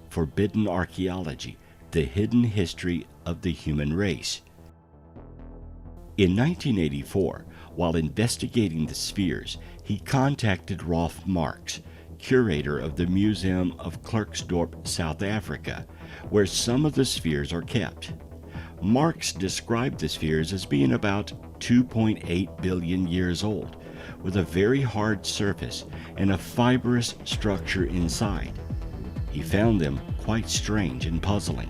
Forbidden Archaeology: The Hidden History of the Human Race. In 1984, while investigating the spheres, he contacted Rolf Marx, curator of the Museum of Klerksdorp, South Africa, where some of the spheres are kept. Marx described the spheres as being about 2.8 billion years old, with a very hard surface and a fibrous structure inside. He found them quite strange and puzzling.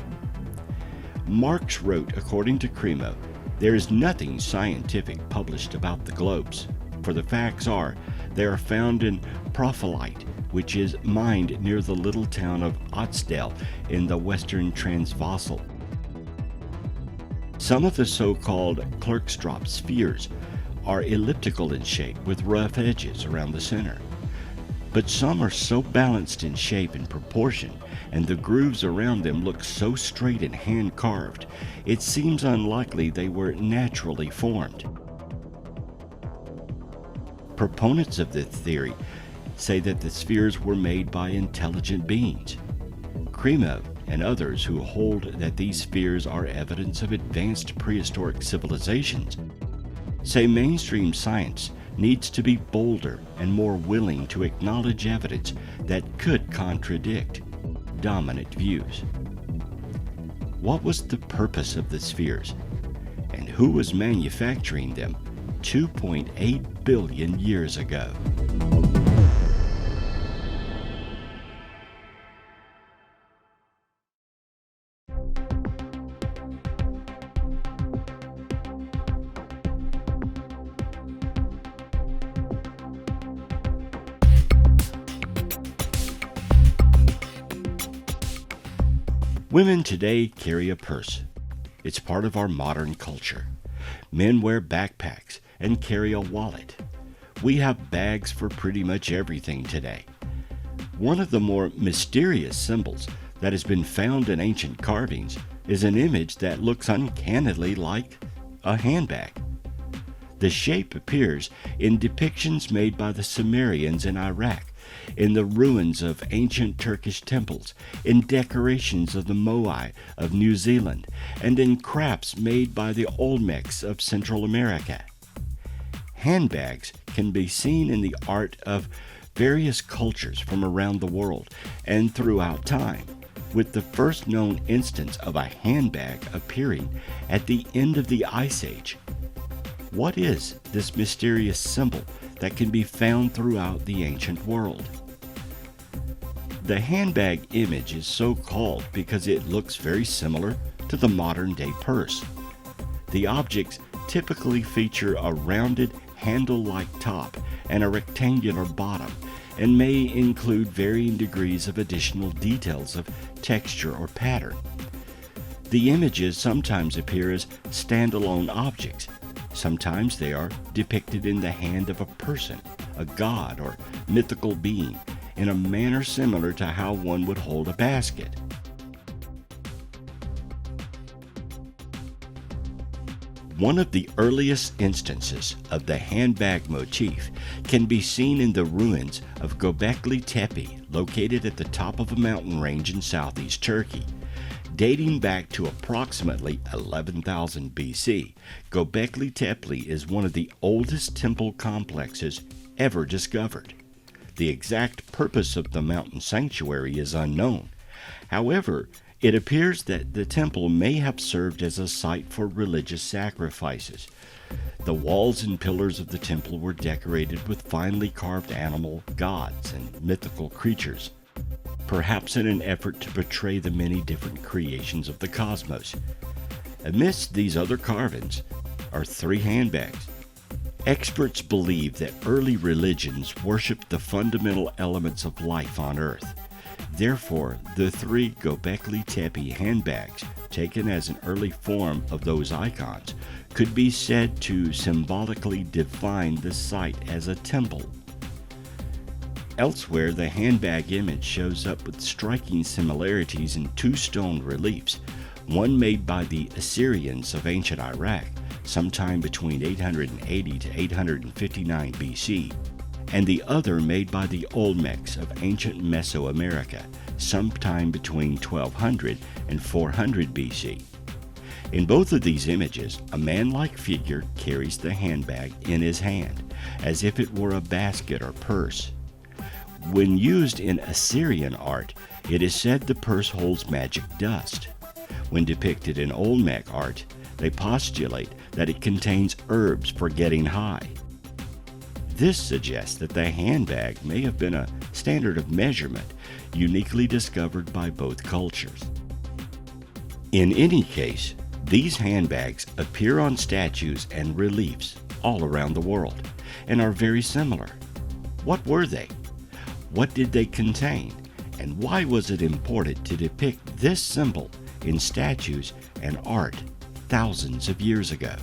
Marx wrote, according to Cremo, "There is nothing scientific published about the globes, for the facts are they are found in Prophyllite, which is mined near the little town of Otsdale in the western Transvaal. Some of the so-called Klerksdorp spheres are elliptical in shape with rough edges around the center. but some are so balanced in shape and proportion, and the grooves around them look so straight and hand-carved, it seems unlikely they were naturally formed. Proponents of this theory say that the spheres were made by intelligent beings. Kremov and others who hold that these spheres are evidence of advanced prehistoric civilizations say mainstream science needs to be bolder and more willing to acknowledge evidence that could contradict dominant views. What was the purpose of the spheres, and who was manufacturing them 2.8 billion years ago? Women today carry a purse. It's part of our modern culture. Men wear backpacks and carry a wallet. We have bags for pretty much everything today. One of the more mysterious symbols that has been found in ancient carvings is an image that looks uncannily like a handbag. The shape appears in depictions made by the Sumerians in Iraq, in the ruins of ancient Turkish temples, in decorations of the Moai of New Zealand, and in crafts made by the Olmecs of Central America. Handbags can be seen in the art of various cultures from around the world and throughout time, with the first known instance of a handbag appearing at the end of the Ice Age. What is this mysterious symbol that can be found throughout the ancient world? The handbag image is so called because it looks very similar to the modern-day purse. The objects typically feature a rounded, handle-like top and a rectangular bottom, and may include varying degrees of additional details of texture or pattern. The images sometimes appear as standalone objects. Sometimes they are depicted in the hand of a person, a god, or mythical being, in a manner similar to how one would hold a basket. One of the earliest instances of the handbag motif can be seen in the ruins of Gobekli Tepe, located at the top of a mountain range in southeast Turkey. Dating back to approximately 11,000 BC, Gobekli Tepe is one of the oldest temple complexes ever discovered. The exact purpose of the mountain sanctuary is unknown. However, it appears that the temple may have served as a site for religious sacrifices. The walls and pillars of the temple were decorated with finely carved animal gods and mythical creatures, perhaps in an effort to portray the many different creations of the cosmos. Amidst these other carvings are 3 handbags. Experts believe that early religions worshipped the fundamental elements of life on Earth. Therefore, the 3 Gobekli Tepe handbags, taken as an early form of those icons, could be said to symbolically define the site as a temple. Elsewhere, the handbag image shows up with striking similarities in 2 stone reliefs, one made by the Assyrians of ancient Iraq, sometime between 880 to 859 BC, and the other made by the Olmecs of ancient Mesoamerica, sometime between 1200 and 400 BC. In both of these images, a man-like figure carries the handbag in his hand, as if it were a basket or purse. When used in Assyrian art, it is said the purse holds magic dust. When depicted in Olmec art, they postulate that it contains herbs for getting high. This suggests that the handbag may have been a standard of measurement uniquely discovered by both cultures. In any case, these handbags appear on statues and reliefs all around the world and are very similar. What were they? What did they contain? And why was it important to depict this symbol in statues and art thousands of years ago?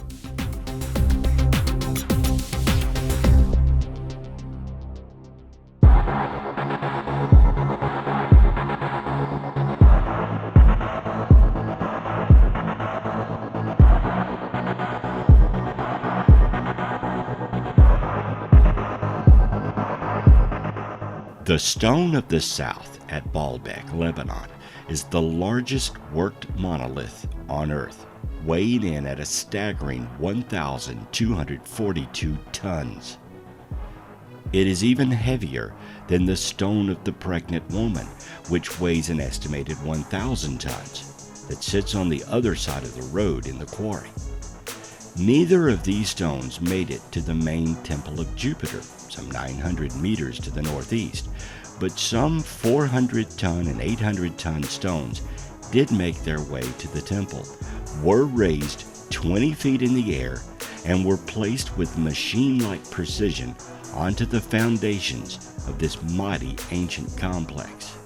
The Stone of the South at Balbek, Lebanon, is the largest worked monolith on Earth, weighing in at a staggering 1,242 tons. It is even heavier than the Stone of the Pregnant Woman, which weighs an estimated 1,000 tons, that sits on the other side of the road in the quarry. Neither of these stones made it to the main temple of Jupiter, some 900 meters to the northeast, but some 400-ton and 800-ton stones did make their way to the temple, were raised 20 feet in the air, and were placed with machine-like precision onto the foundations of this mighty ancient complex.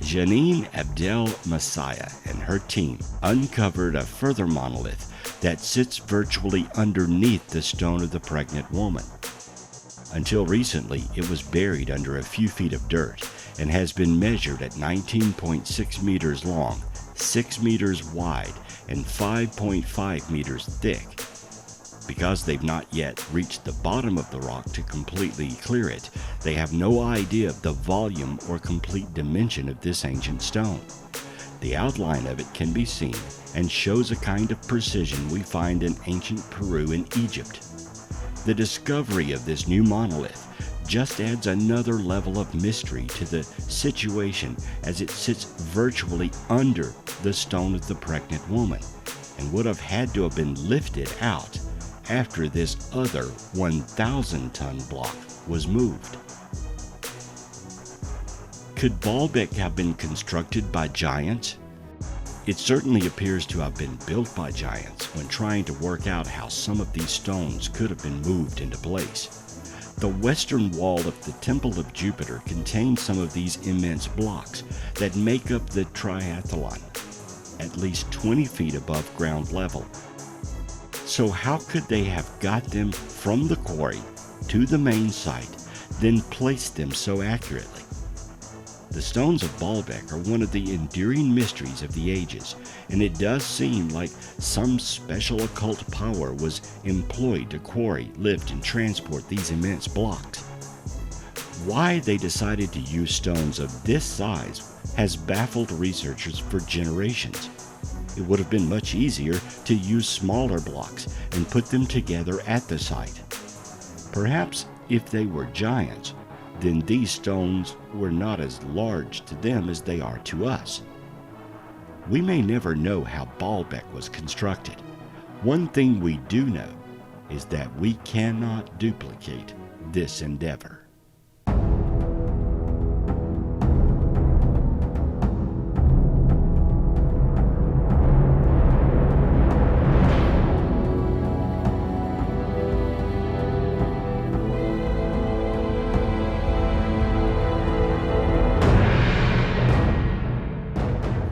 Janine Abdel Messiah and her team uncovered a further monolith that sits virtually underneath the Stone of the Pregnant Woman. Until recently, it was buried under a few feet of dirt and has been measured at 19.6 meters long, 6 meters wide, and 5.5 meters thick. Because they've not yet reached the bottom of the rock to completely clear it, they have no idea of the volume or complete dimension of this ancient stone. The outline of it can be seen and shows a kind of precision we find in ancient Peru and Egypt. The discovery of this new monolith just adds another level of mystery to the situation, as it sits virtually under the Stone of the Pregnant Woman and would have had to have been lifted out after this other 1,000-ton block was moved. Could Balbek have been constructed by giants? It certainly appears to have been built by giants when trying to work out how some of these stones could have been moved into place. The western wall of the Temple of Jupiter contains some of these immense blocks that make up the triathlon, at least 20 feet above ground level. So how could they have got them from the quarry to the main site, then placed them so accurately? The stones of Balbek are one of the enduring mysteries of the ages, and it does seem like some special occult power was employed to quarry, lift, and transport these immense blocks. Why they decided to use stones of this size has baffled researchers for generations. It would have been much easier to use smaller blocks and put them together at the site. Perhaps if they were giants, then these stones were not as large to them as they are to us. We may never know how Balbek was constructed. One thing we do know is that we cannot duplicate this endeavor.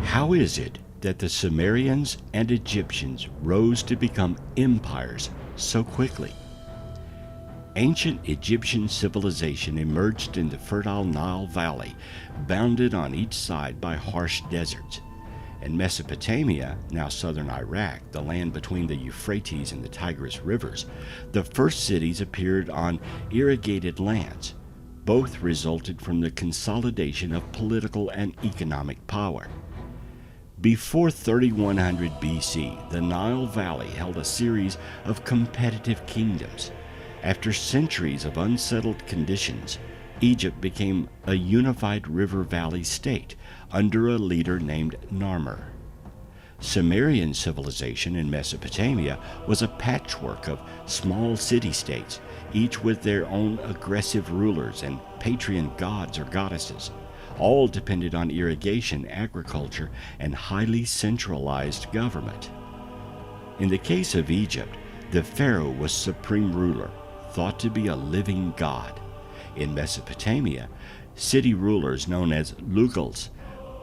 How is it that the Sumerians and Egyptians rose to become empires so quickly? Ancient Egyptian civilization emerged in the fertile Nile Valley, bounded on each side by harsh deserts. In Mesopotamia, now southern Iraq, the land between the Euphrates and the Tigris rivers, the first cities appeared on irrigated lands. Both resulted from the consolidation of political and economic power. Before 3100 BC, the Nile Valley held a series of competitive kingdoms. After centuries of unsettled conditions, Egypt became a unified river valley state under a leader named Narmer. Sumerian civilization in Mesopotamia was a patchwork of small city-states, each with their own aggressive rulers and patrian gods or goddesses. All depended on irrigation, agriculture, and highly centralized government. In the case of Egypt, the pharaoh was supreme ruler, thought to be a living god. In Mesopotamia, city rulers known as lugals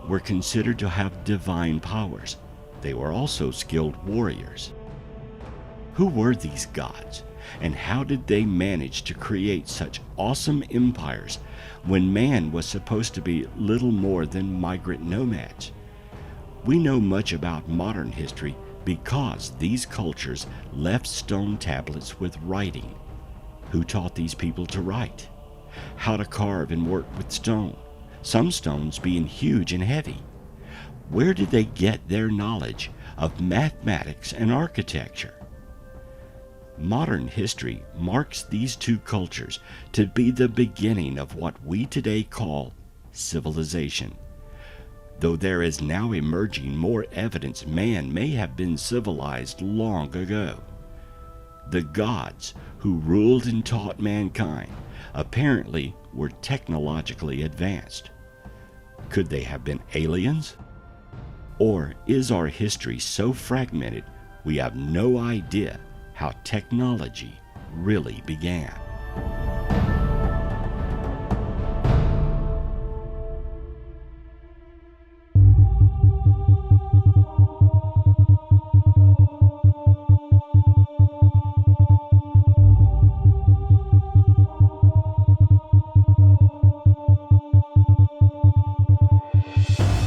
were considered to have divine powers. They were also skilled warriors. Who were these gods, and how did they manage to create such awesome empires when man was supposed to be little more than migrant nomads? We know much about modern history because these cultures left stone tablets with writing. Who taught these people to write? How to carve and work with stone, some stones being huge and heavy? Where did they get their knowledge of mathematics and architecture? Modern history marks these two cultures to be the beginning of what we today call civilization. Though there is now emerging more evidence man may have been civilized long ago. The gods who ruled and taught mankind apparently were technologically advanced. Could they have been aliens? Or is our history so fragmented we have no idea how technology really began?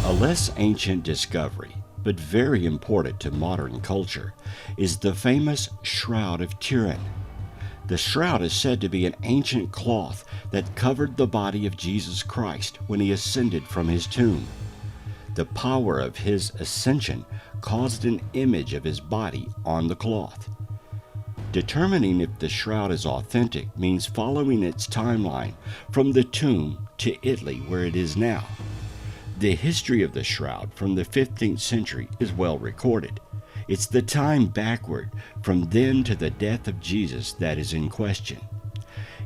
A less ancient discovery, but very important to modern culture, is the famous Shroud of Turin. The shroud is said to be an ancient cloth that covered the body of Jesus Christ when he ascended from his tomb. The power of his ascension caused an image of his body on the cloth. Determining if the shroud is authentic means following its timeline from the tomb to Italy, where it is now. The history of the shroud from the 15th century is well recorded. It's the time backward from then to the death of Jesus that is in question.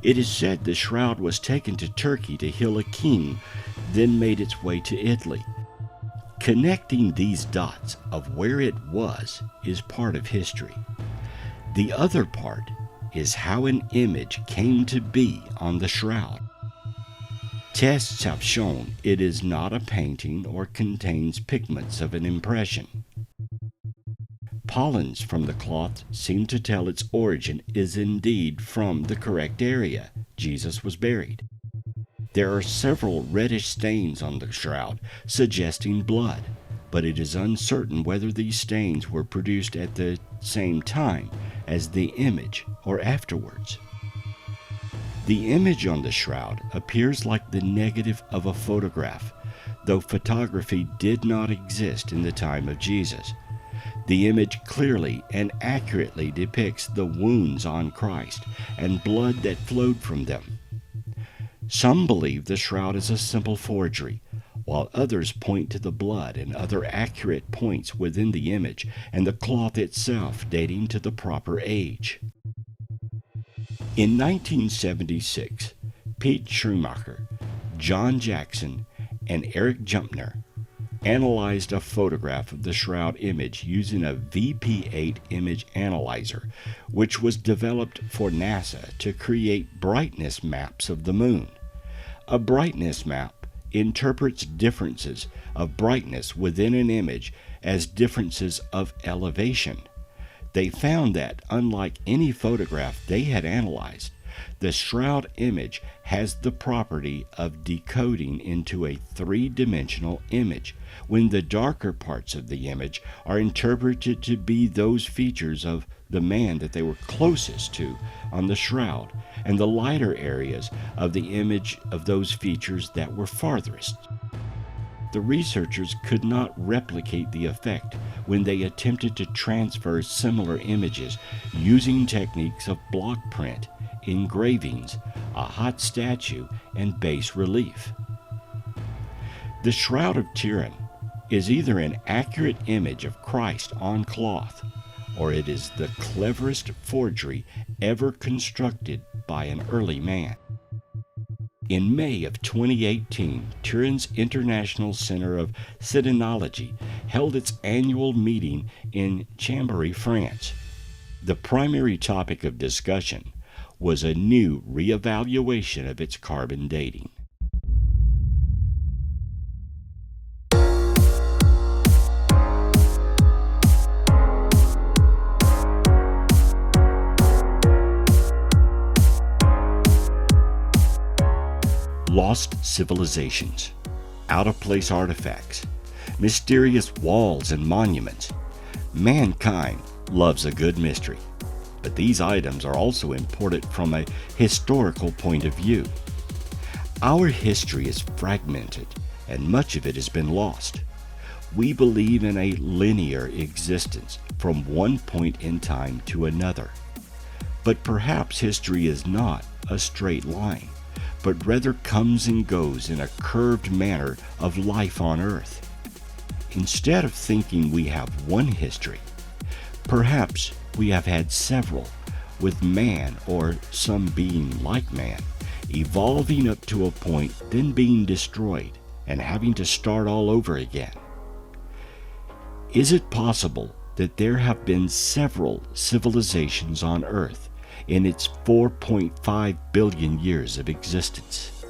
It is said the shroud was taken to Turkey to heal a king, then made its way to Italy. Connecting these dots of where it was is part of history. The other part is how an image came to be on the shroud. Tests have shown it is not a painting or contains pigments of an impression. Pollens from the cloth seem to tell its origin is indeed from the correct area Jesus was buried. There are several reddish stains on the shroud suggesting blood, but it is uncertain whether these stains were produced at the same time as the image or afterwards. The image on the shroud appears like the negative of a photograph, though photography did not exist in the time of Jesus. The image clearly and accurately depicts the wounds on Christ and blood that flowed from them. Some believe the shroud is a simple forgery, while others point to the blood and other accurate points within the image and the cloth itself dating to the proper age. In 1976, Pete Schumacher, John Jackson, and Eric Jumpner analyzed a photograph of the shroud image using a VP8 image analyzer, which was developed for NASA to create brightness maps of the moon. A brightness map interprets differences of brightness within an image as differences of elevation. They found that, unlike any photograph they had analyzed, the shroud image has the property of decoding into a three-dimensional image, when the darker parts of the image are interpreted to be those features of the man that they were closest to on the shroud, and the lighter areas of the image of those features that were farthest. The researchers could not replicate the effect when they attempted to transfer similar images using techniques of block print, engravings, a hot statue, and bas relief. The Shroud of Turin is either an accurate image of Christ on cloth, or it is the cleverest forgery ever constructed by an early man. In May of 2018, Turin's International Center of Sidenology held its annual meeting in Chambéry, France. The primary topic of discussion was a new reevaluation of its carbon dating. Lost civilizations, out-of-place artifacts, mysterious walls and monuments. Mankind loves a good mystery. but these items are also important from a historical point of view. Our history is fragmented, and much of it has been lost. We believe in a linear existence from one point in time to another. But perhaps history is not a straight line, but rather comes and goes in a curved manner of life on Earth. Instead of thinking we have one history, perhaps we have had several, with man or some being like man, evolving up to a point, then being destroyed and having to start all over again. Is it possible that there have been several civilizations on Earth in its 4.5 billion years of existence?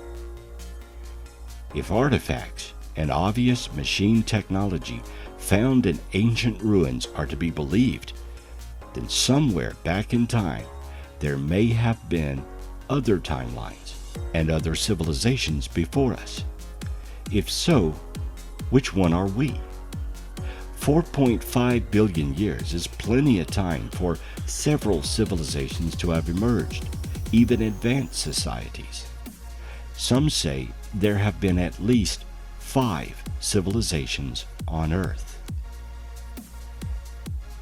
If artifacts and obvious machine technology found in ancient ruins are to be believed, then somewhere back in time there may have been other timelines and other civilizations before us. If so, which one are we? 4.5 billion years is plenty of time for several civilizations to have emerged, even advanced societies. Some say there have been at least 5 civilizations on Earth.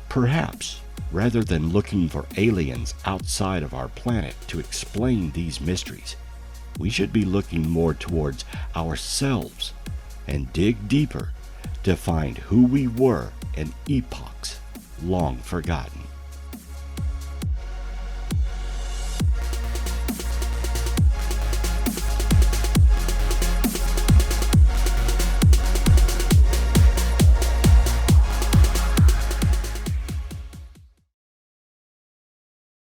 Perhaps, rather than looking for aliens outside of our planet to explain these mysteries, we should be looking more towards ourselves and dig deeper to find who we were in epochs long forgotten.